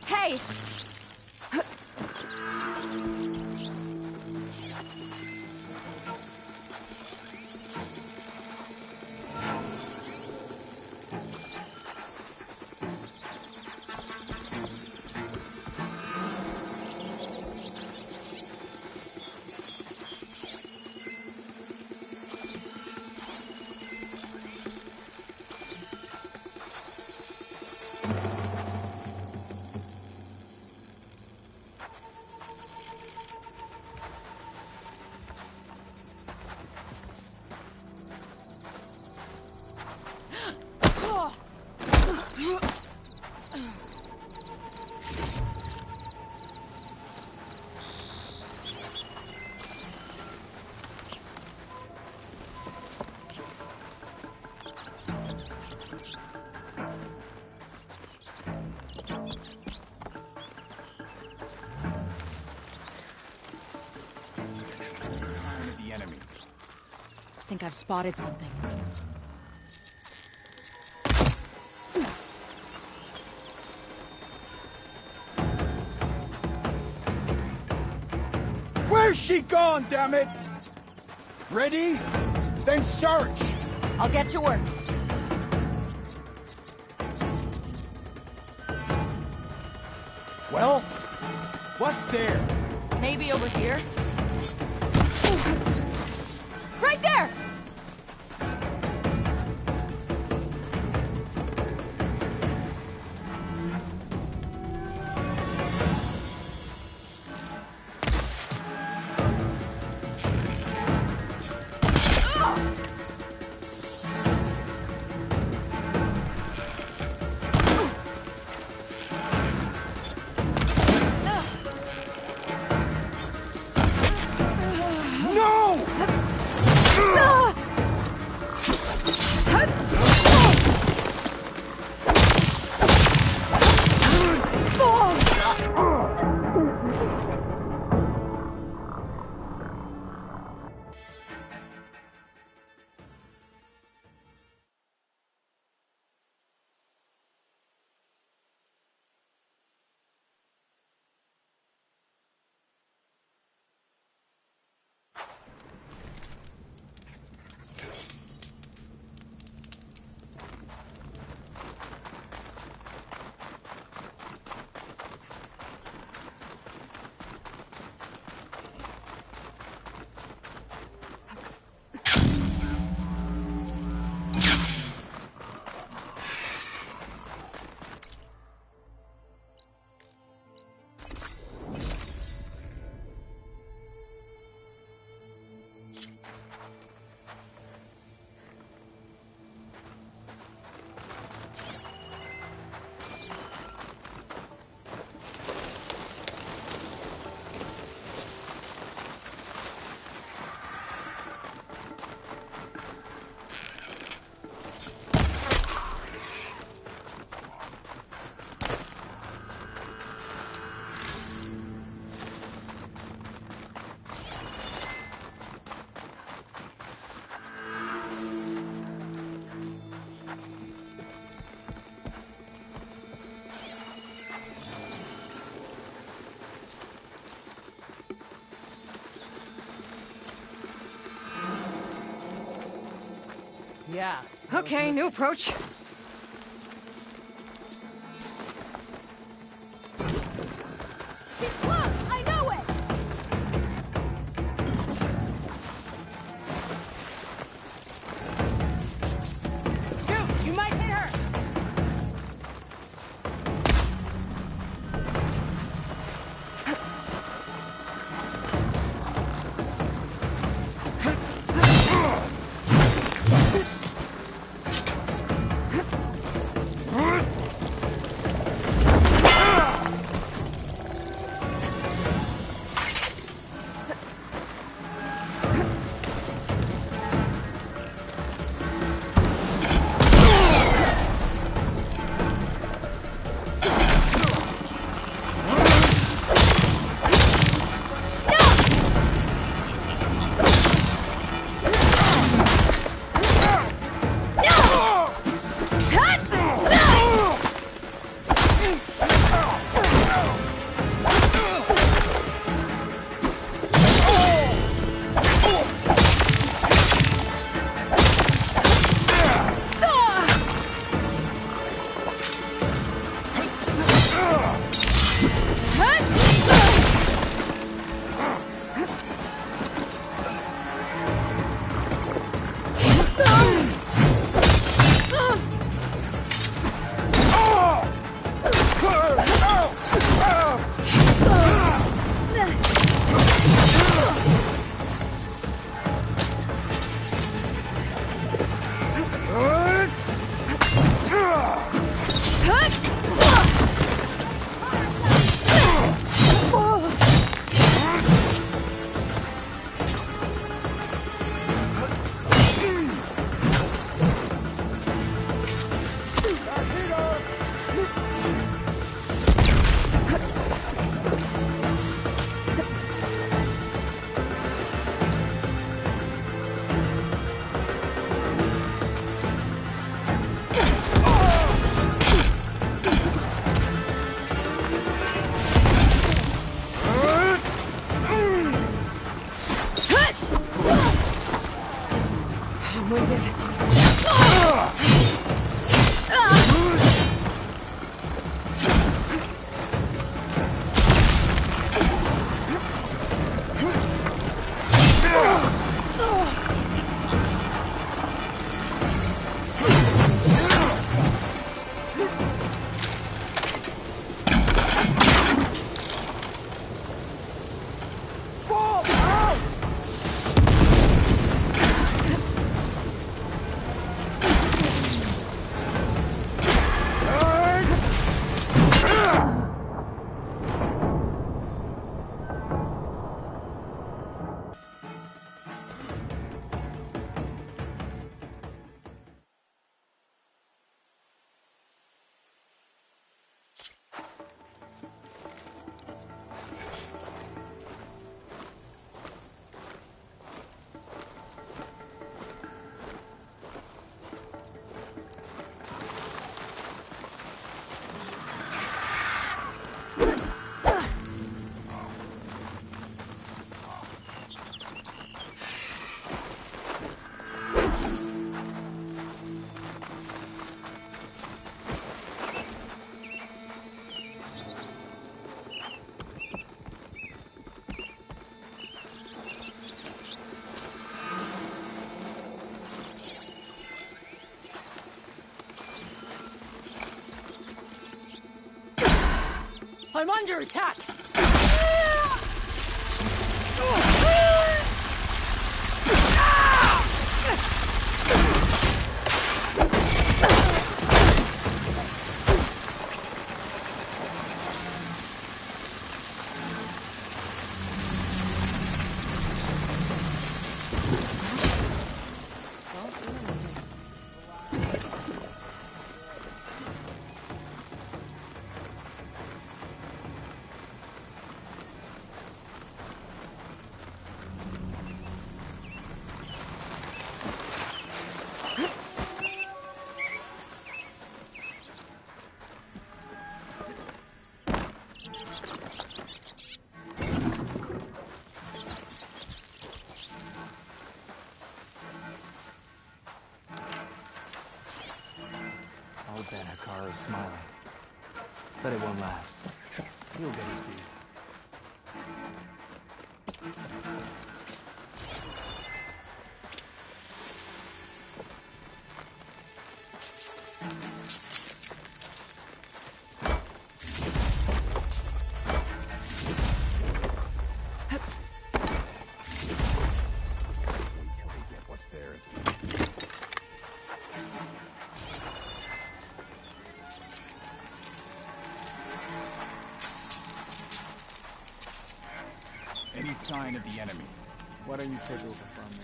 Hey! I think I've spotted something. Where's she gone, damn it? Ready? Then search! I'll get to work. Well, what's there? Maybe over here? Right there! No! Yeah. Okay, new approach. She's close! I know it! Shoot! You might hit her! I'm winded. I'm under attack! Bet it won't last. He'll get his due. Any sign of the enemy? Why don't you take over from me?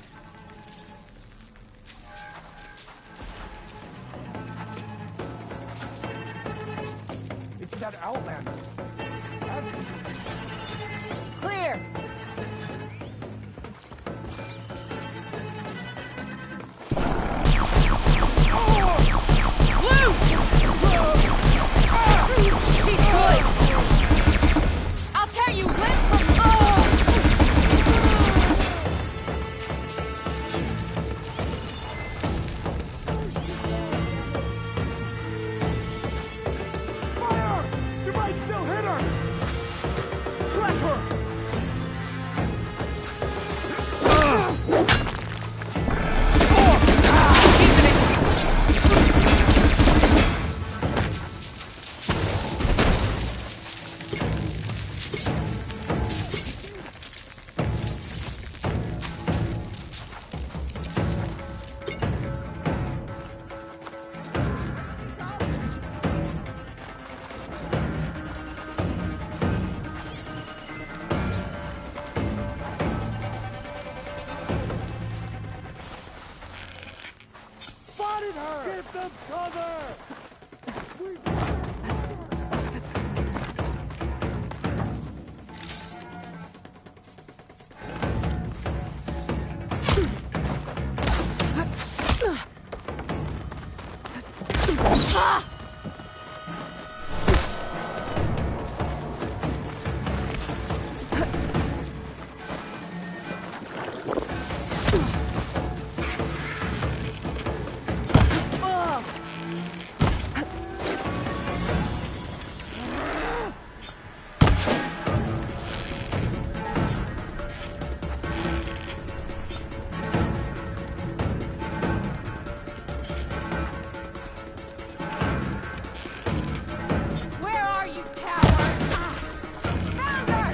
It's that Outlander. Clear! She's good! I'll tell you, live from... Fire! You might still hit her! Track her! Spotted her! Give them cover! Where are you, coward? Found her!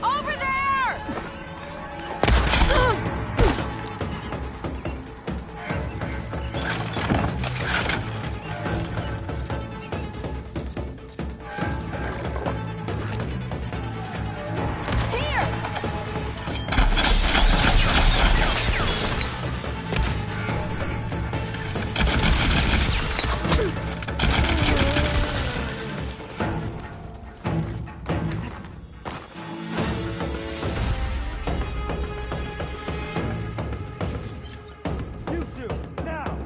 Over there! Here! You two, now!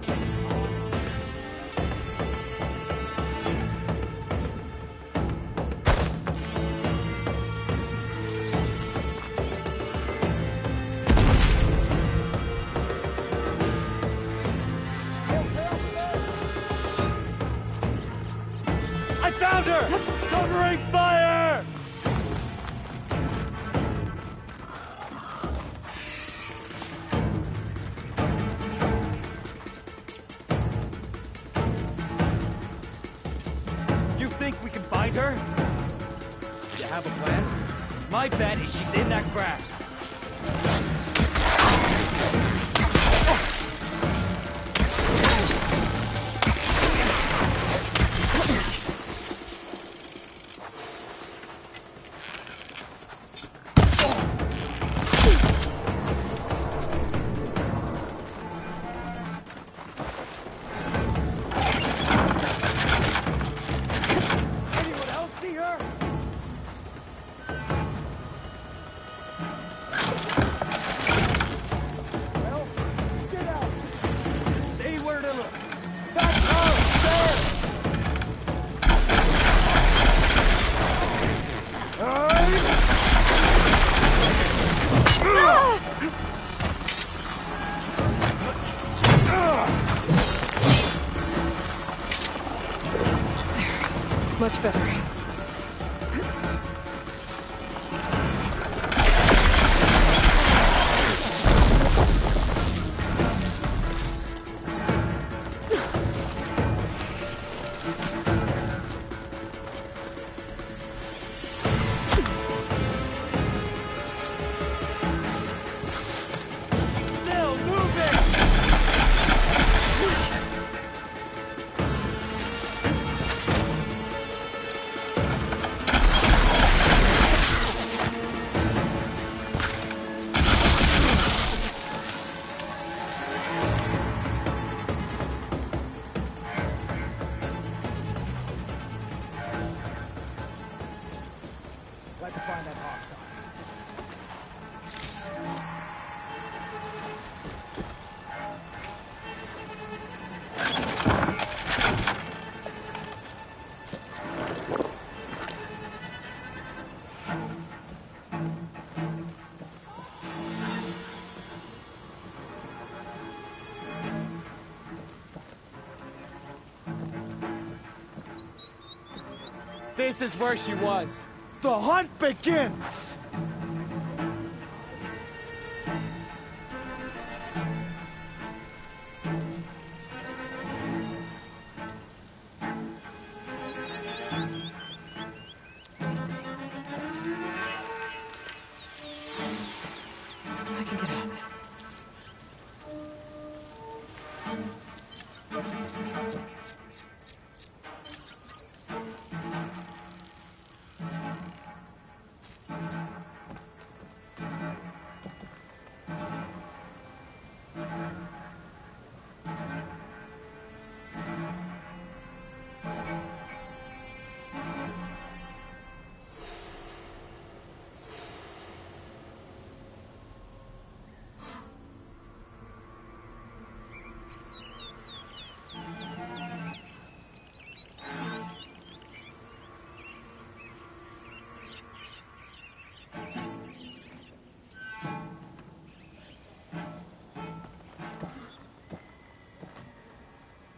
I found her! Covering fire! You think we can find her? You have a plan? My bet is she's in that crash. Anyone else see her? much better. Glad to find that hostile. This is where she was. The hunt begins! I can get out of this.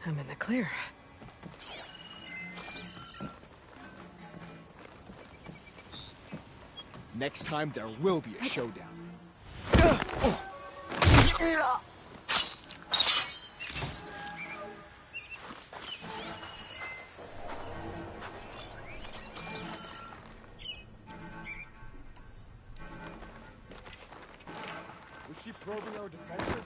I'm in the clear. Next time there will be a showdown. Was she probing our defenses?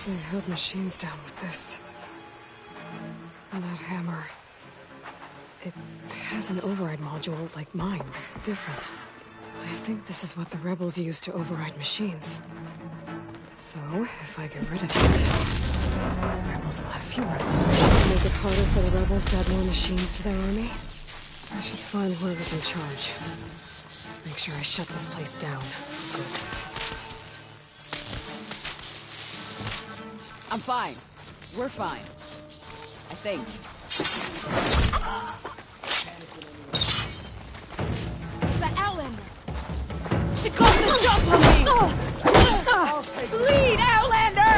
They held machines down with this. And that hammer. It has an override module like mine, but different. I think this is what the rebels use to override machines. So, if I get rid of it, rebels will have fewer. Make it harder for the rebels to add more machines to their army. I should find whoever's in charge. Make sure I shut this place down. Good. I'm fine. We're fine. I think. It's the Outlander! She caught the jump on me! Lead, Outlander!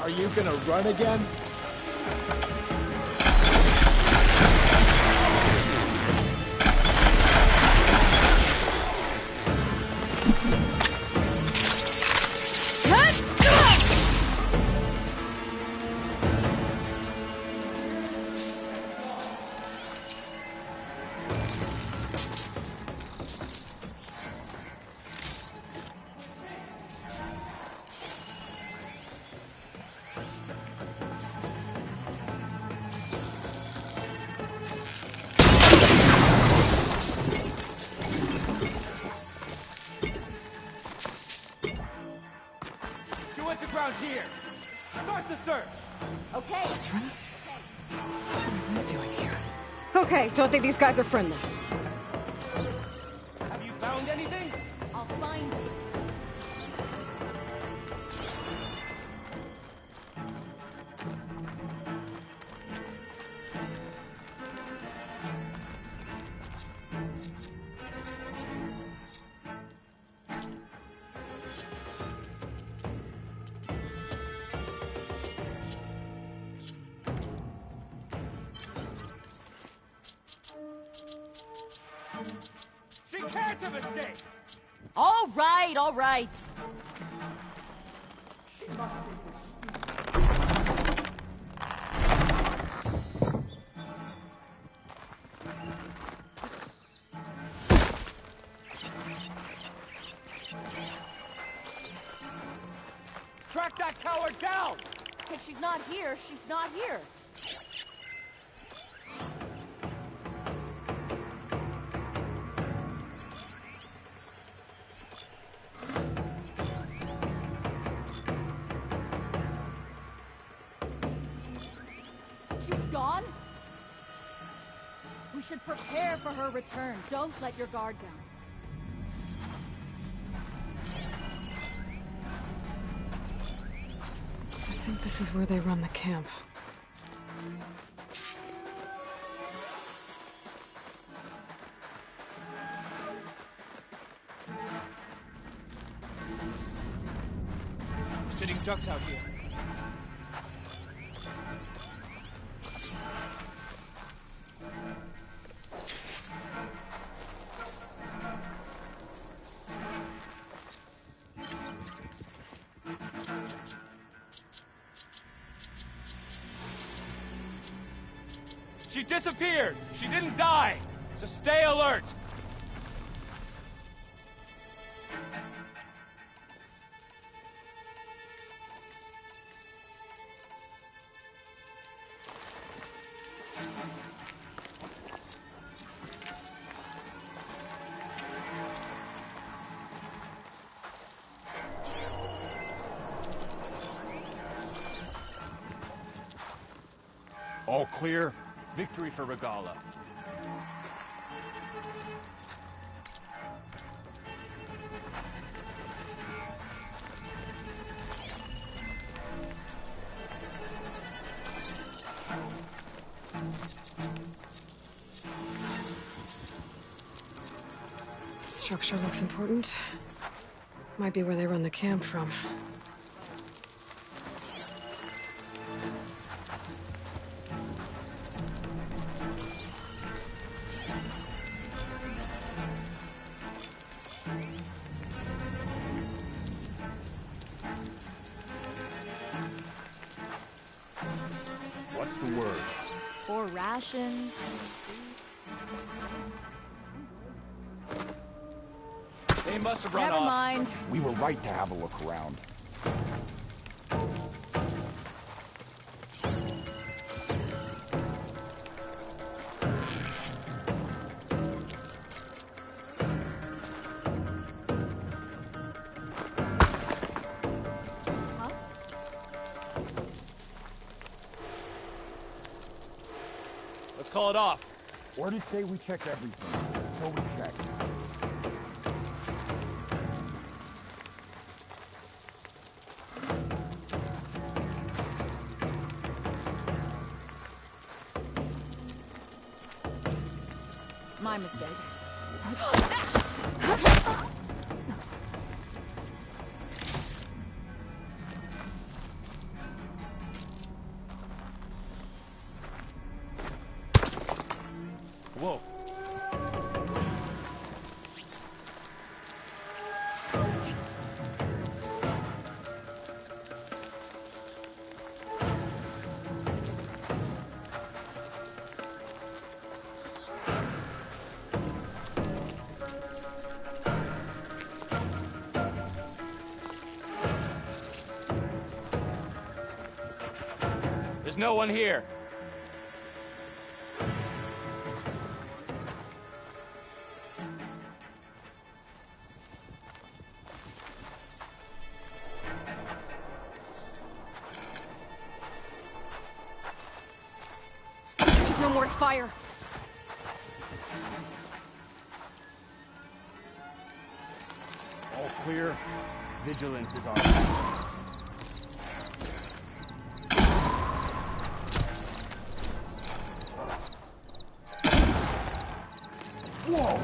Are you gonna run again? You went to ground here. Start the search. Okay. Isra? What are you doing here? Okay, don't think these guys are friendly. Have you found anything? I'll find you. She can't have escaped! All right, all right. Track that coward down! If she's not here, she's not here. She's gone? We should prepare for her return. Don't let your guard down. I think this is where they run the camp. Sitting ducks out here. She disappeared! She didn't die! So stay alert! All clear. Victory for Regalla. Structure looks important. Might be where they run the camp from. What's the word? 4 rations. They must have run Never off. mind. We were right to have a look around. Let's call it off. Orders say we check everything, so we check. My mistake. There's no one here. There's no more to fire. All clear. Vigilance is on. Whoa!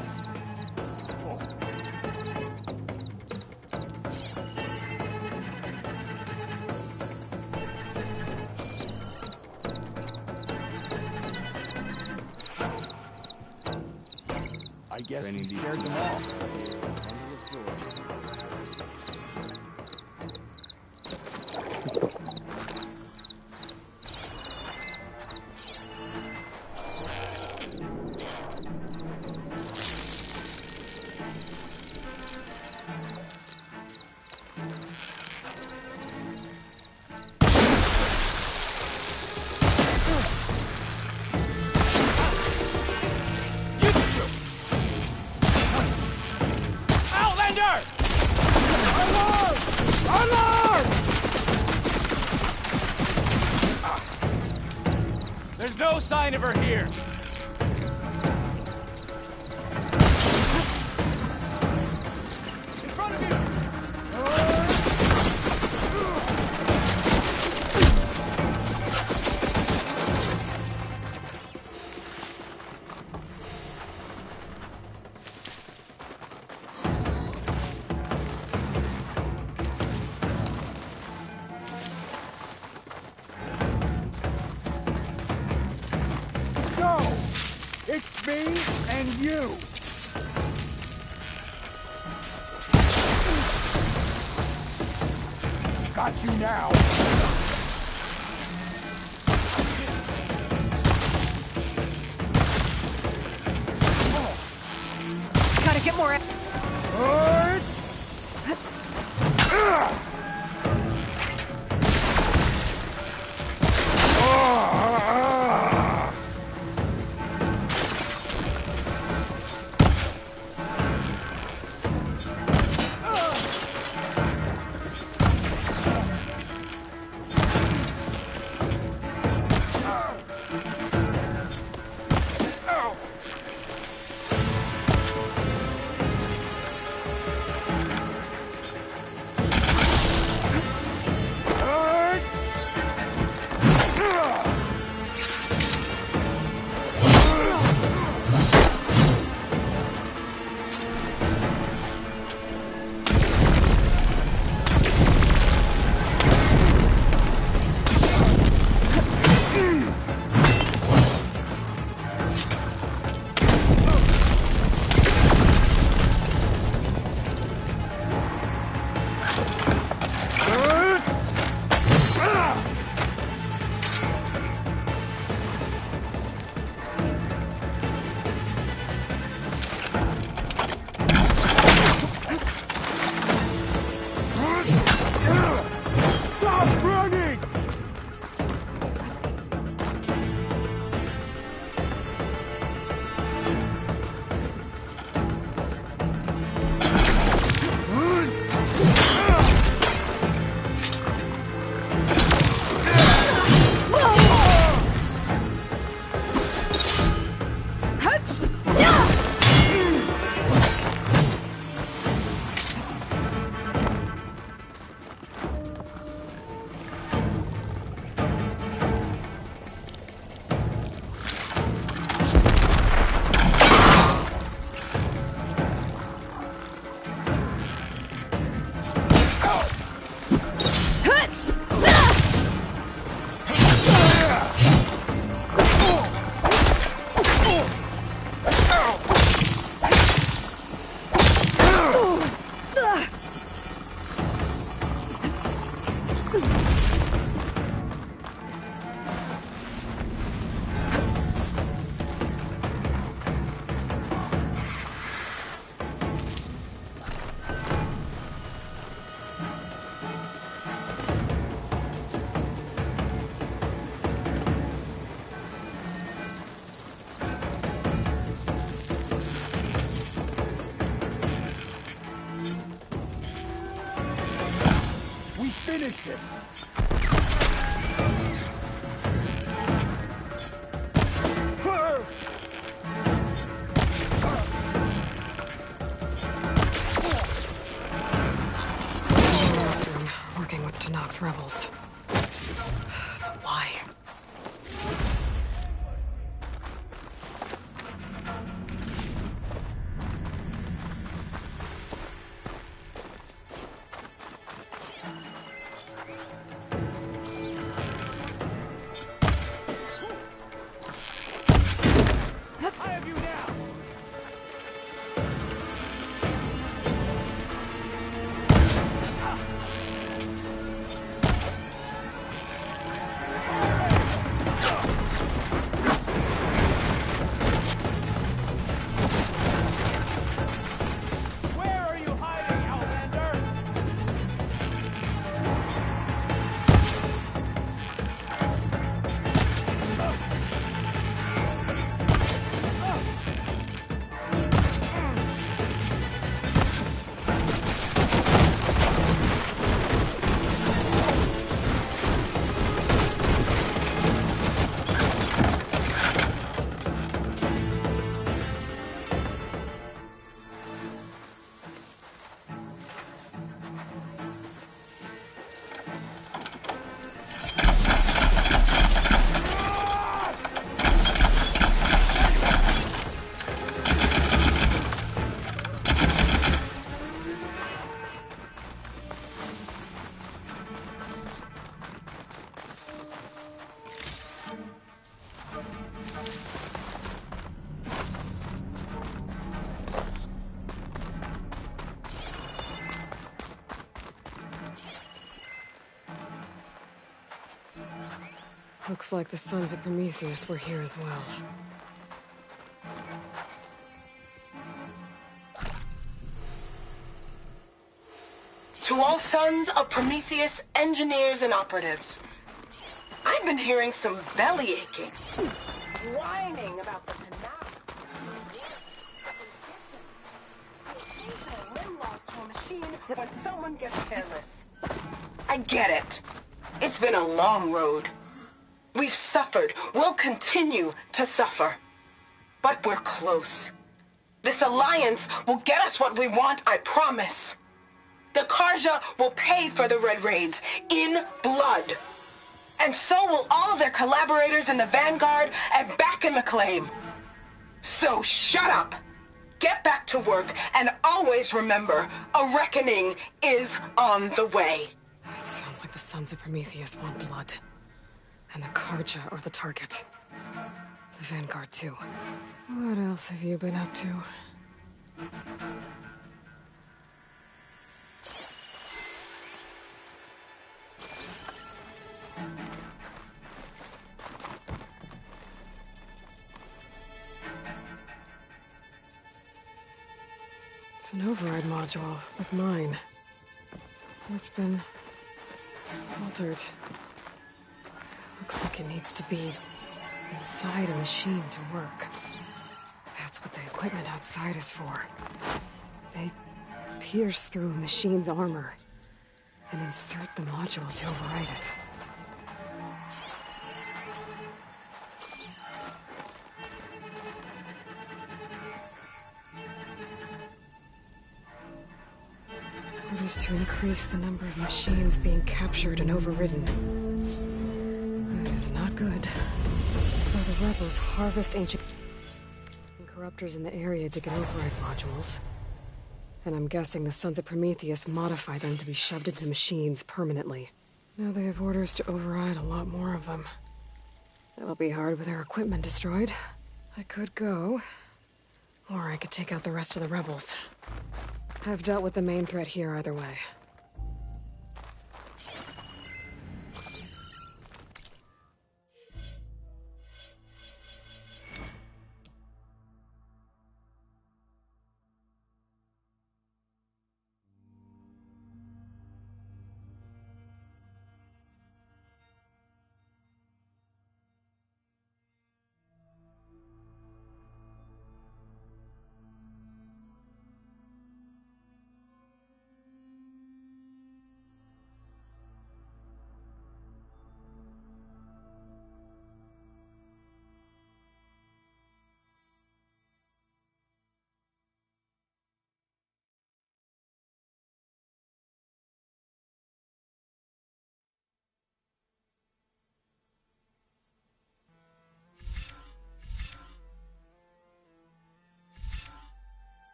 I guess we scared them all. There's no sign of her here. In front of you! Go! It's me and you! Got you now! Gotta get more. shit. Room, working with Tenakth's rebels. Why? I have you now! Where are you hiding, Outlander? Looks like the Sons of Prometheus were here as well. To all Sons of Prometheus engineers and operatives, I've been hearing some belly aching, whining about the canal. When someone gets careless. I get it. It's been a long road. We've suffered. We'll continue to suffer. But we're close. This alliance will get us what we want, I promise. The Karja will pay for the Red Raids in blood. And so will all of their collaborators in the Vanguard and back in the Claim. So shut up. Get back to work, and always remember, a reckoning is on the way. It sounds like the Sons of Prometheus want blood. And the Karja are the target. The Vanguard, too. What else have you been up to? It's an override module with mine. It's been altered. Looks like it needs to be inside a machine to work. That's what the equipment outside is for. They pierce through a machine's armor and insert the module to override it. Orders to increase the number of machines being captured and overridden. That is not good. So the rebels harvest ancient corruptors in the area to get override modules. And I'm guessing the Sons of Prometheus modify them to be shoved into machines permanently. Now they have orders to override a lot more of them. That'll be hard with their equipment destroyed. I could go, or I could take out the rest of the rebels. I've dealt with the main threat here either way.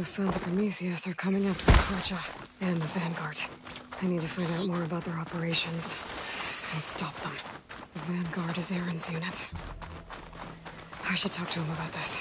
the Sons of Prometheus are coming after the Korcha and the Vanguard. I need to find out more about their operations and stop them. The Vanguard is Aaron's unit. I should talk to him about this.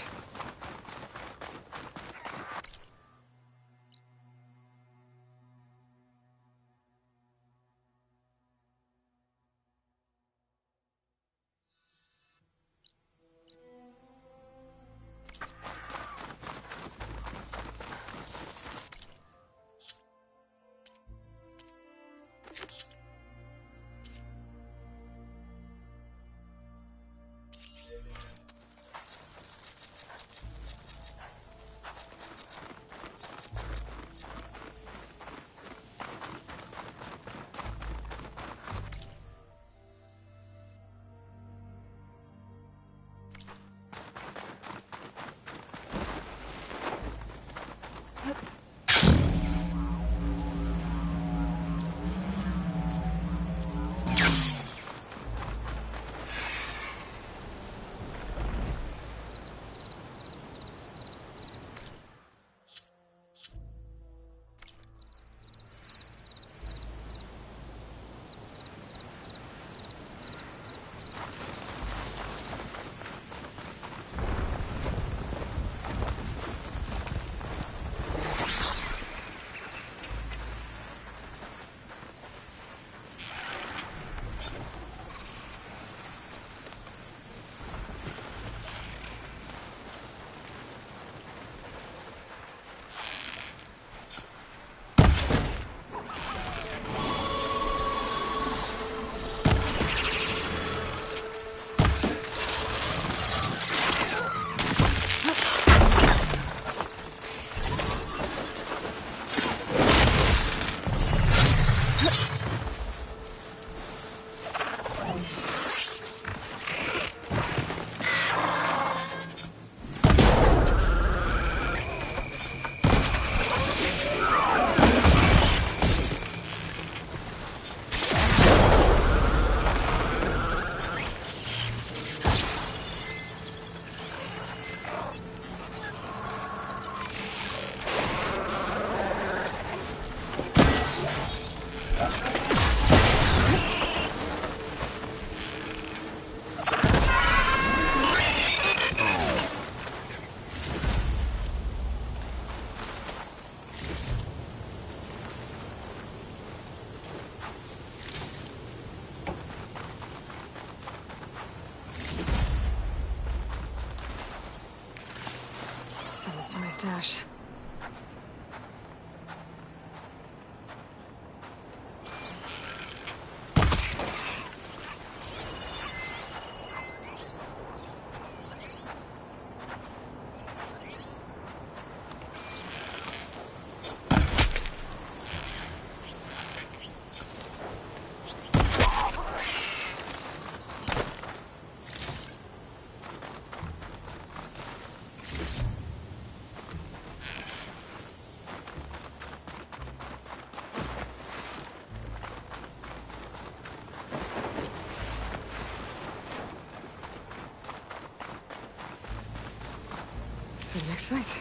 Send this to my stash. For the next fight.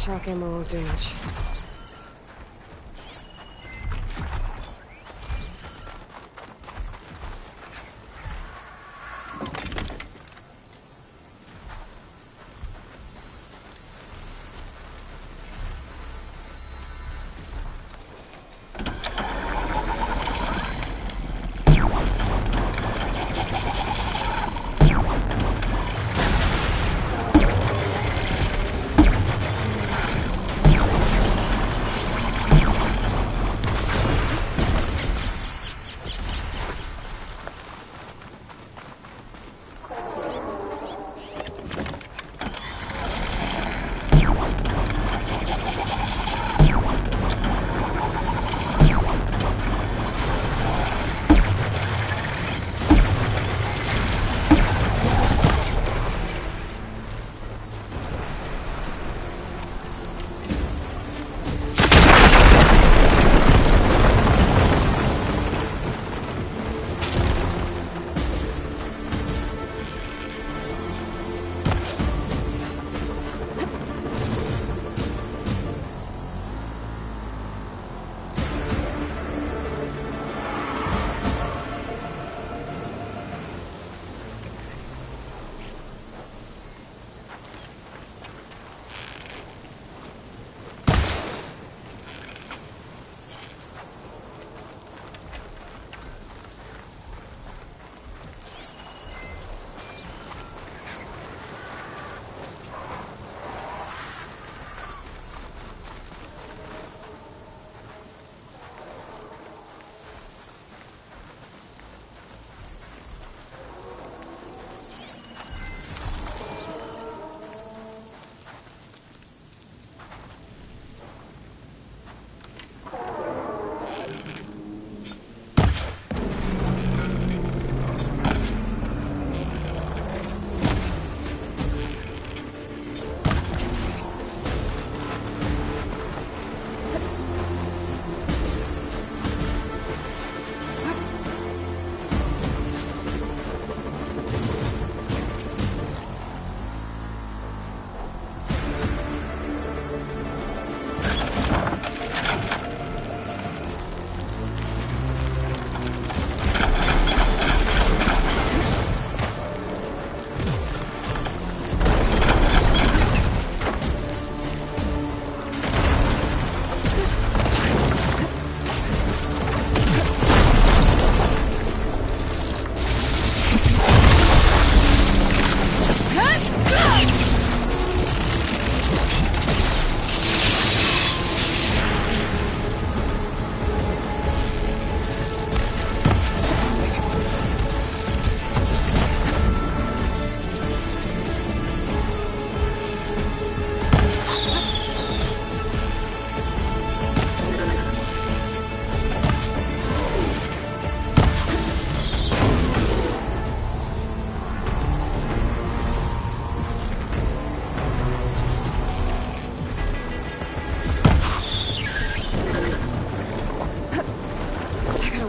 Shock ammo won't do much.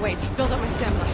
Wait, build up my stamina.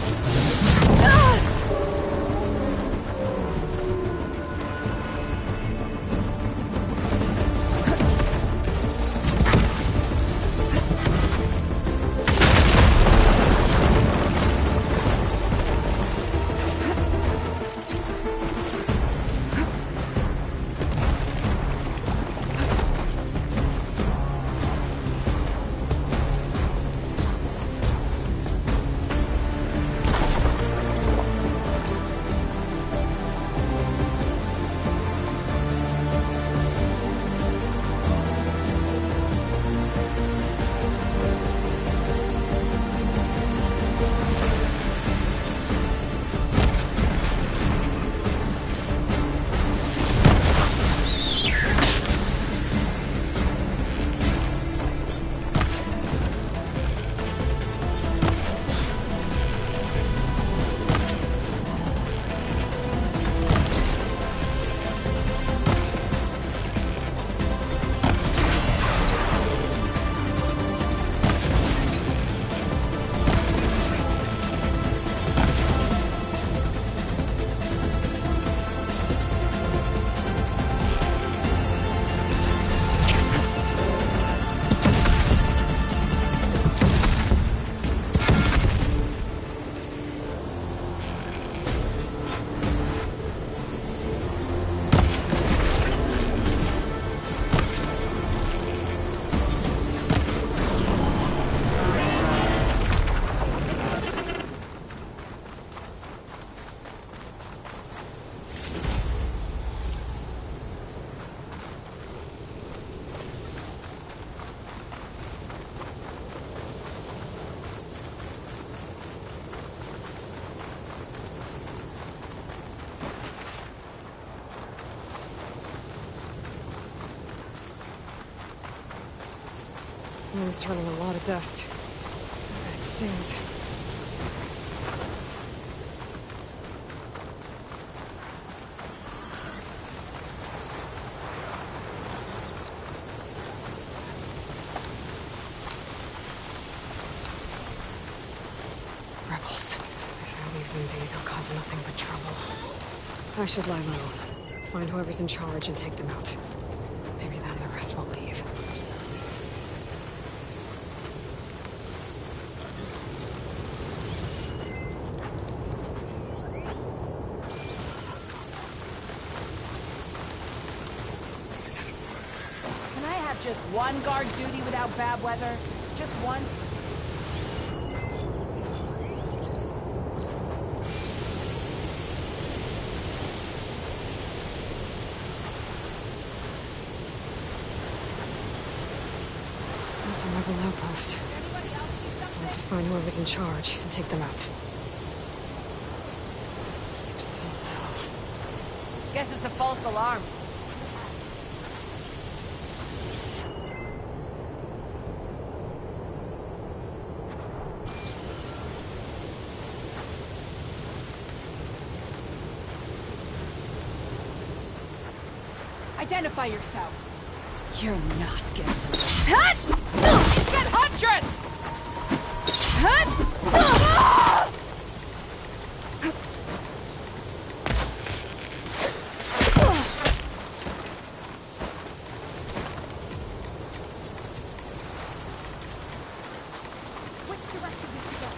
Wind's turning a lot of dust. I bet it stings. Rebels. If I leave Limbey, they'll cause nothing but trouble. I should lie low. Find whoever's in charge and take them out. Maybe then the rest will leave. Can I have just one guard duty without bad weather? Just one? That's a rebel outpost. I'll have to find whoever's in charge and take them out. Keep still now. Guess it's a false alarm. Identify yourself. You're not getting Hut! Get Huntress! Hut! Which direction did you go?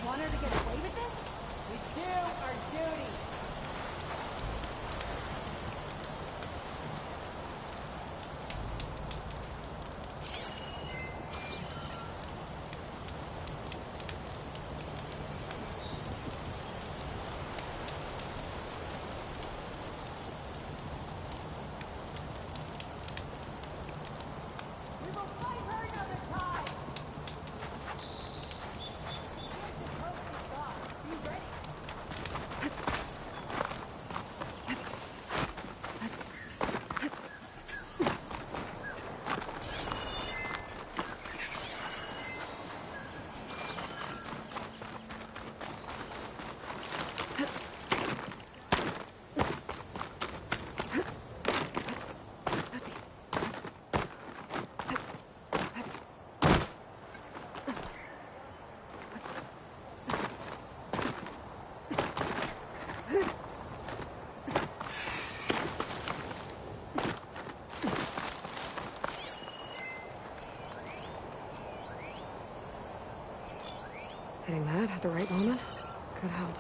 Want her to get away with this? We do our duty. We will fight her another time. Be ready. Hitting that at the right moment could help.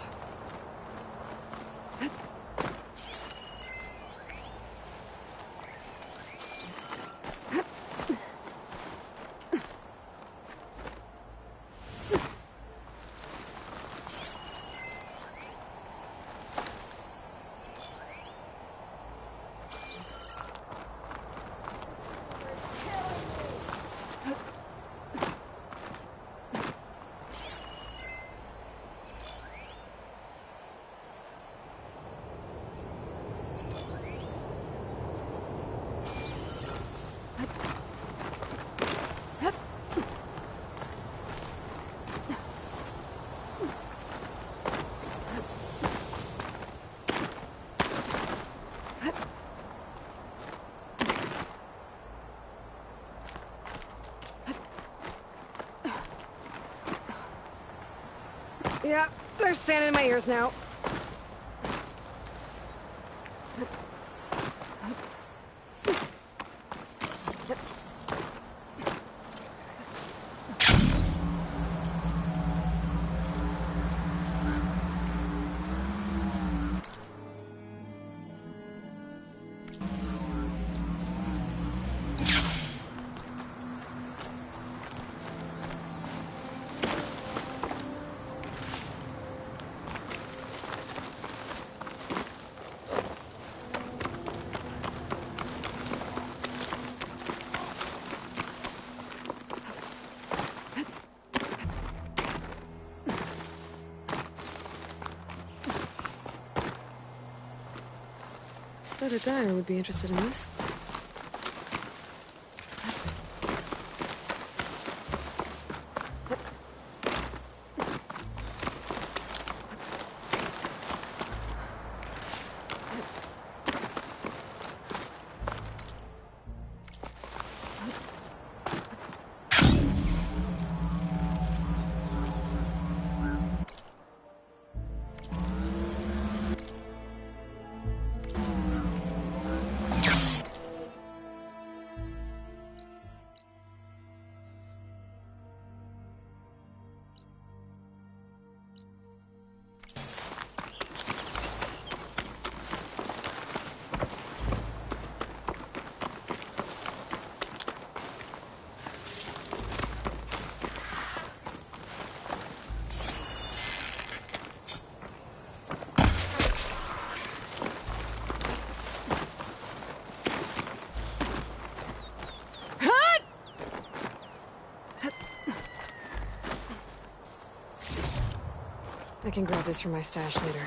Yeah, there's sand in my ears now. Bet a diner would be interested in this. I can grab this from my stash later.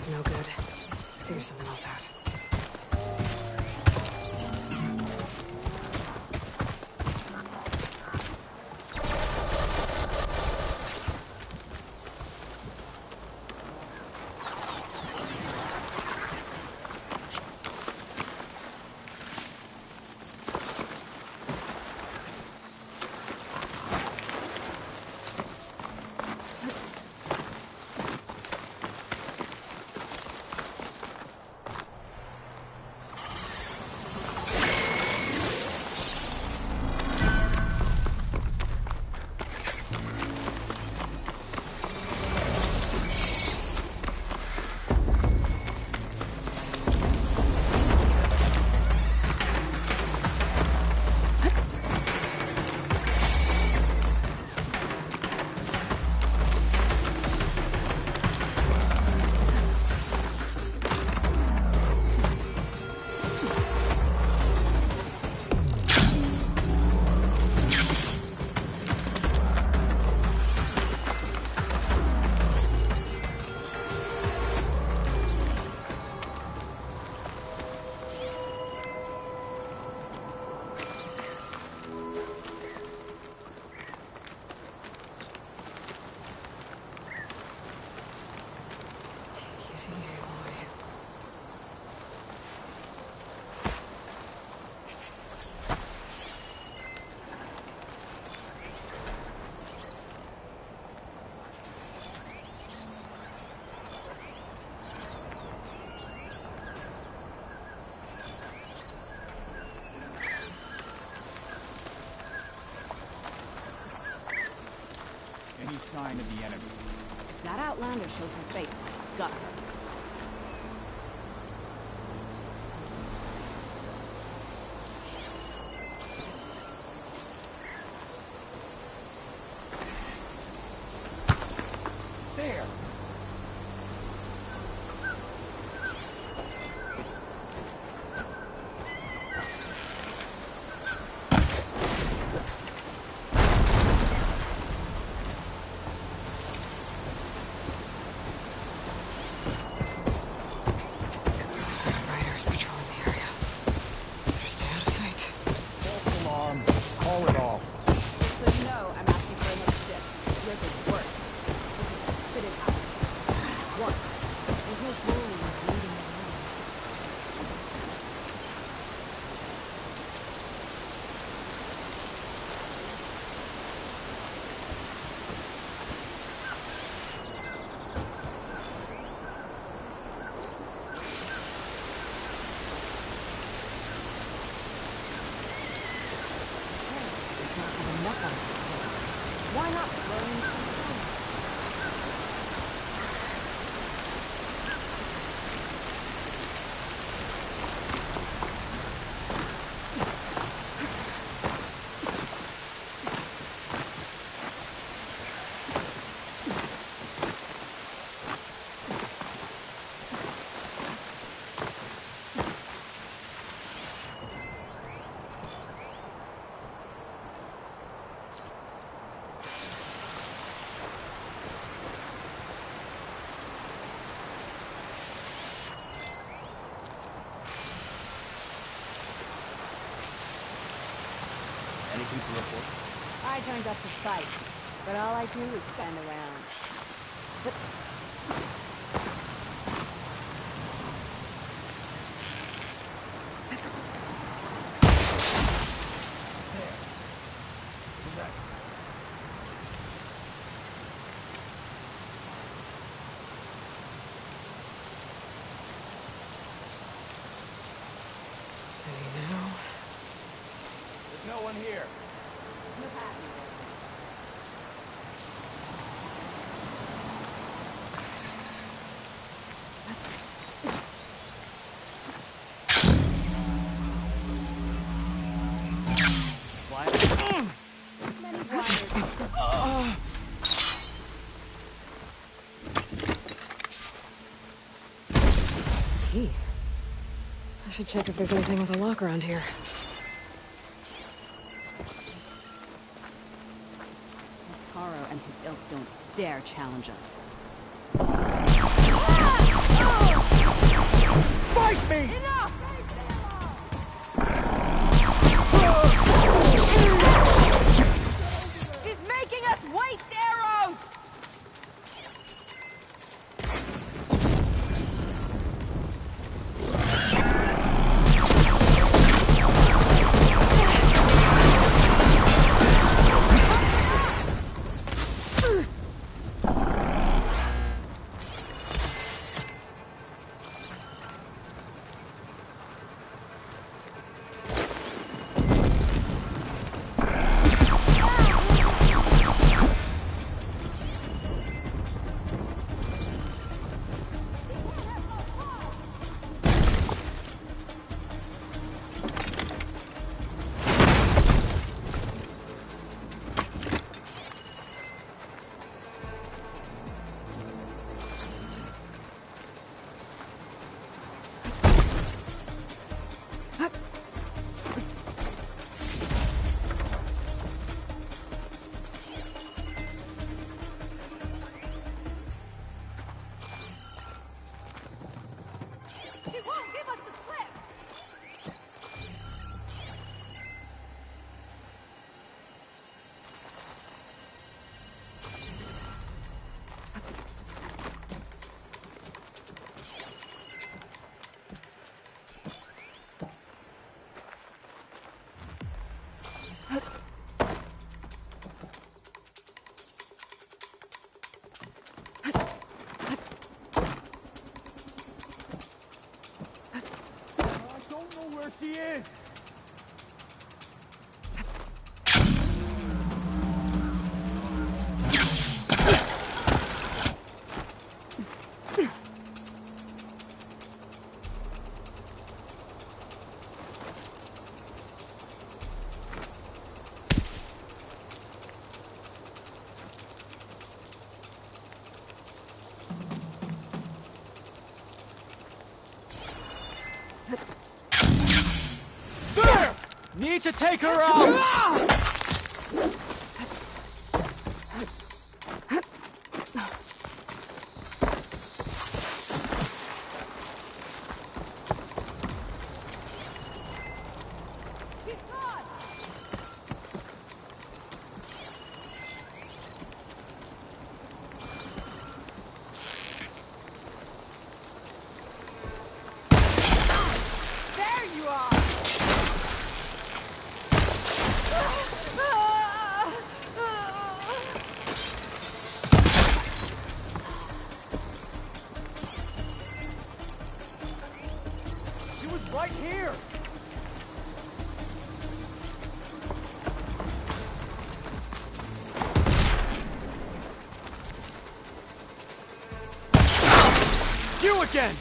No good. Figure something else out. see, Aloy. Any sign of the enemy? That Outlander shows her face. Got her. There! Riders patrolling the area. Better stay out of sight. False alarm. Call it off. So you know I'm asking for another dip. Yours is worse. Sit it out. What? There's no glory in bleeding alone. It's not even enough on it. Why not throw in some fun? Anything to report? I joined up to fight, but all I do is stand around. But Steady now. There's no one here. Key. I should check if there's anything with a lock around here. Taro and his ilk don't dare challenge us. Fight me! Enough! He's making us waste arrows! she is! Need to take her out! There you are! She was right here! You again!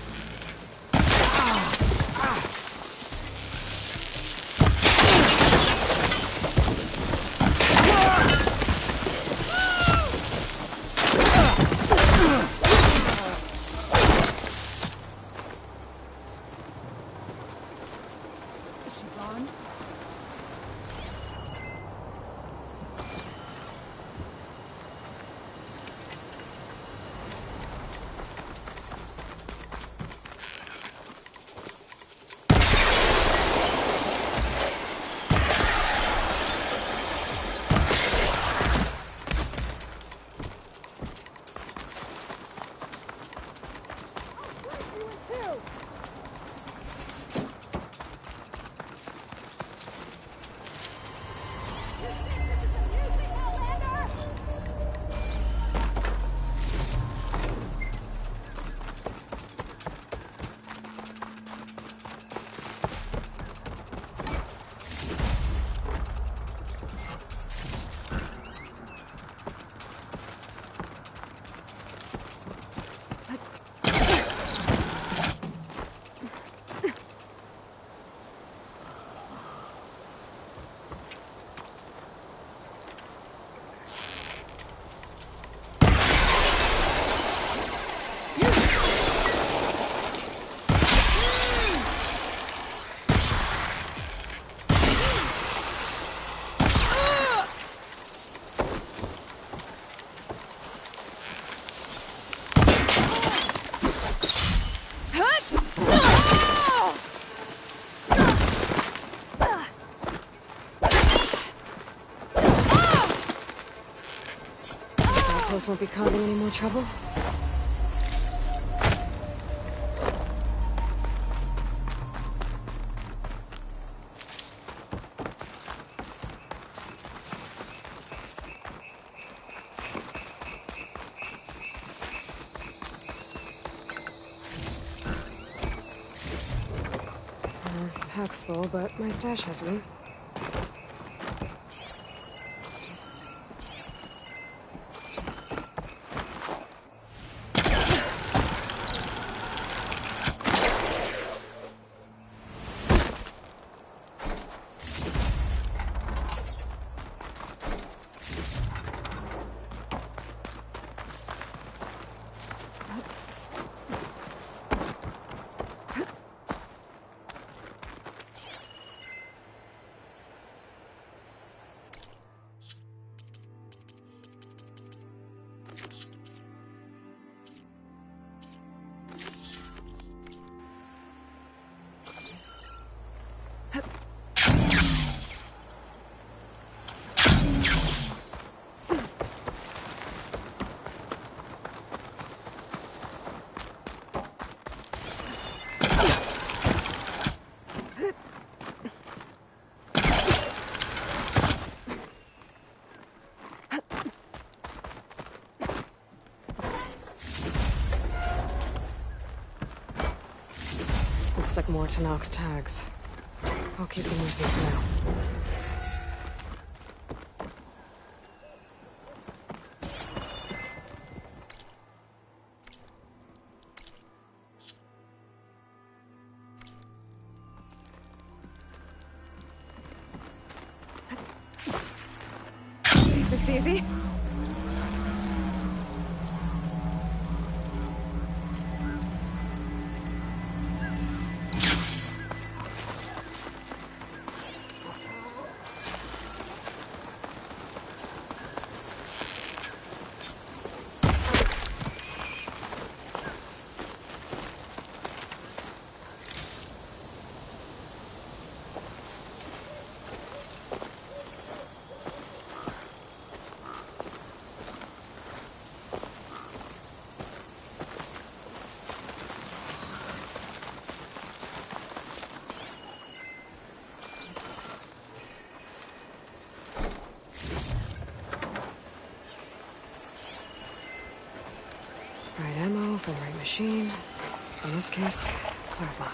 Outpost won't be causing any more trouble. Pack's full, but my stash has room. Looks like more Tenak's tags. I'll keep them with me for now. Looks easy. Right ammo for the right machine. In this case, plasma.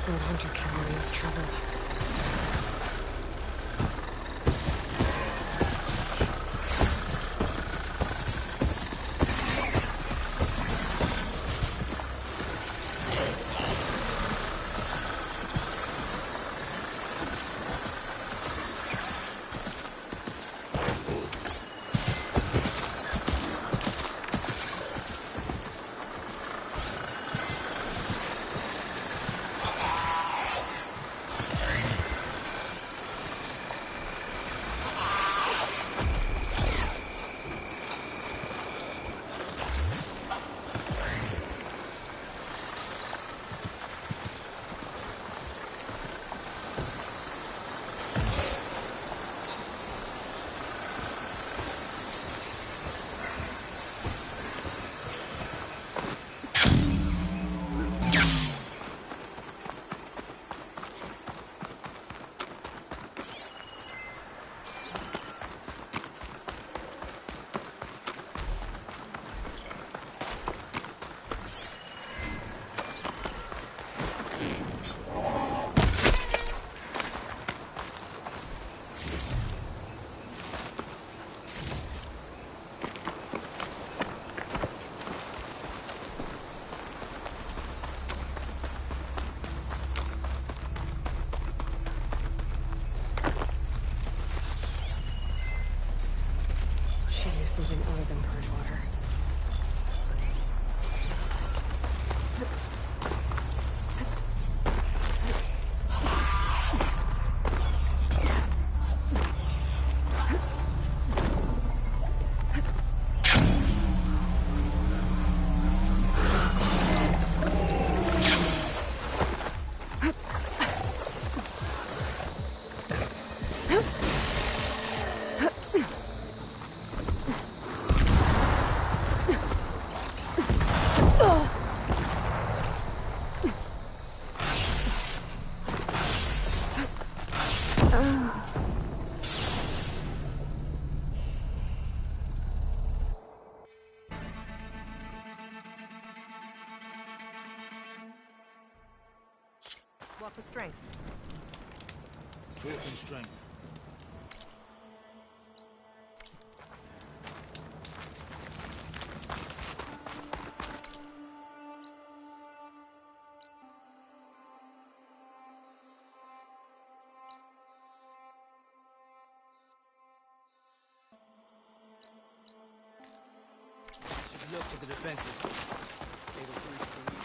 That hunter killer means trouble. Something other than purge water. What for strength? Truth and strength. Should look to the defenses. Able to reach the lead.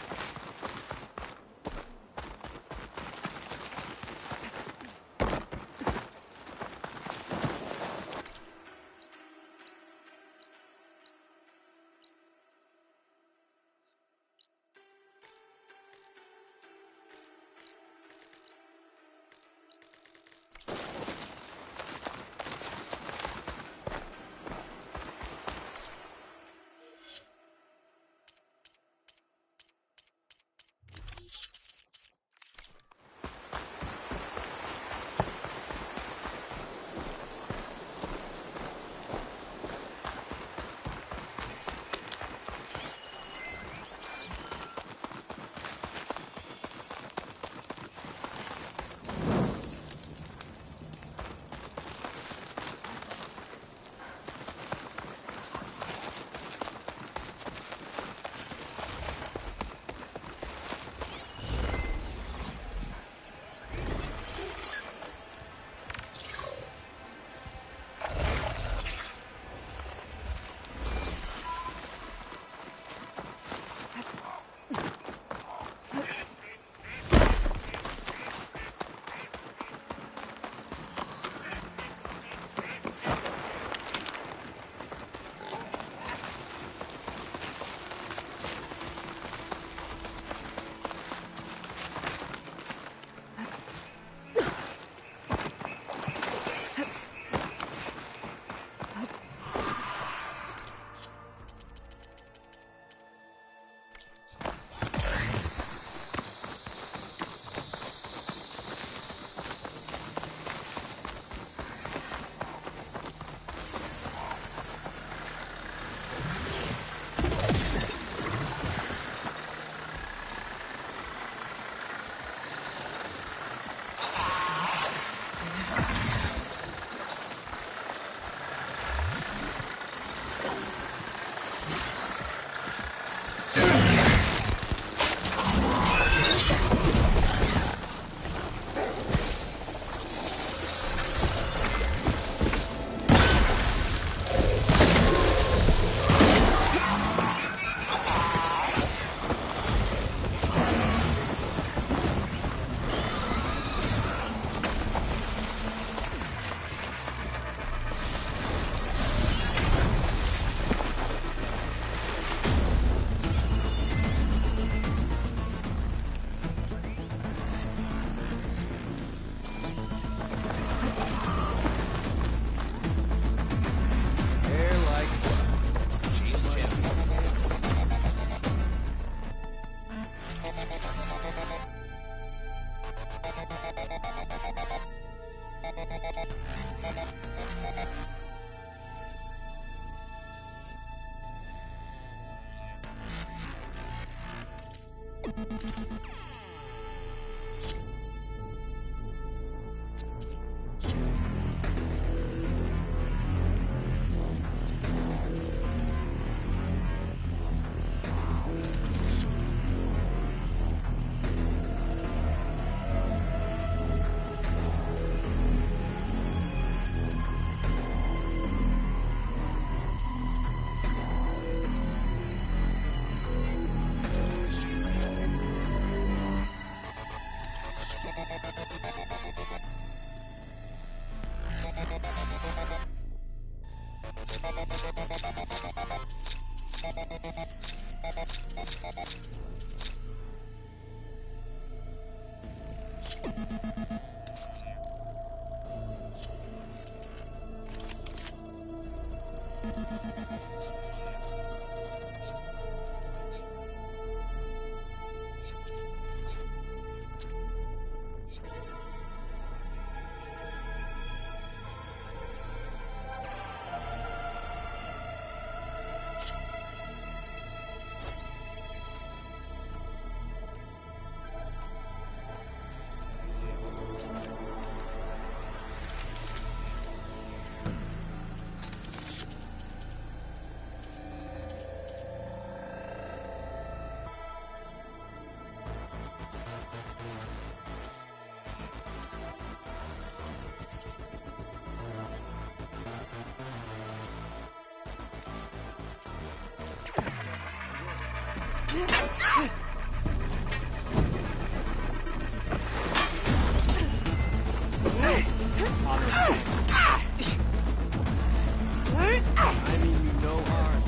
I mean you no harm.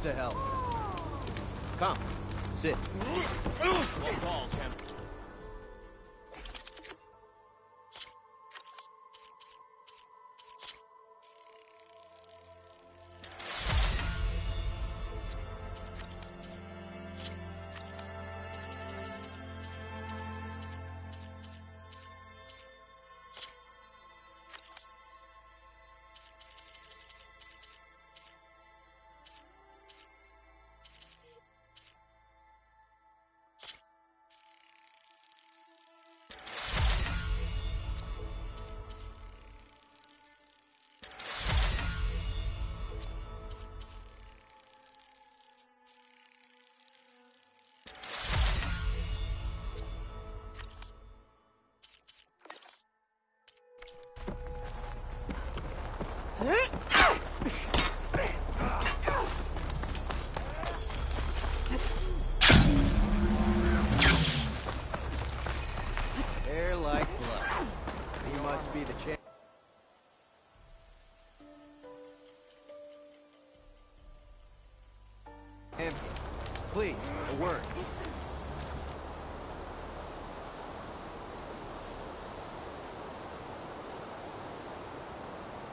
to help. Come, sit. Well called, champ. Hair like blood. He must be the champ. Please, a word.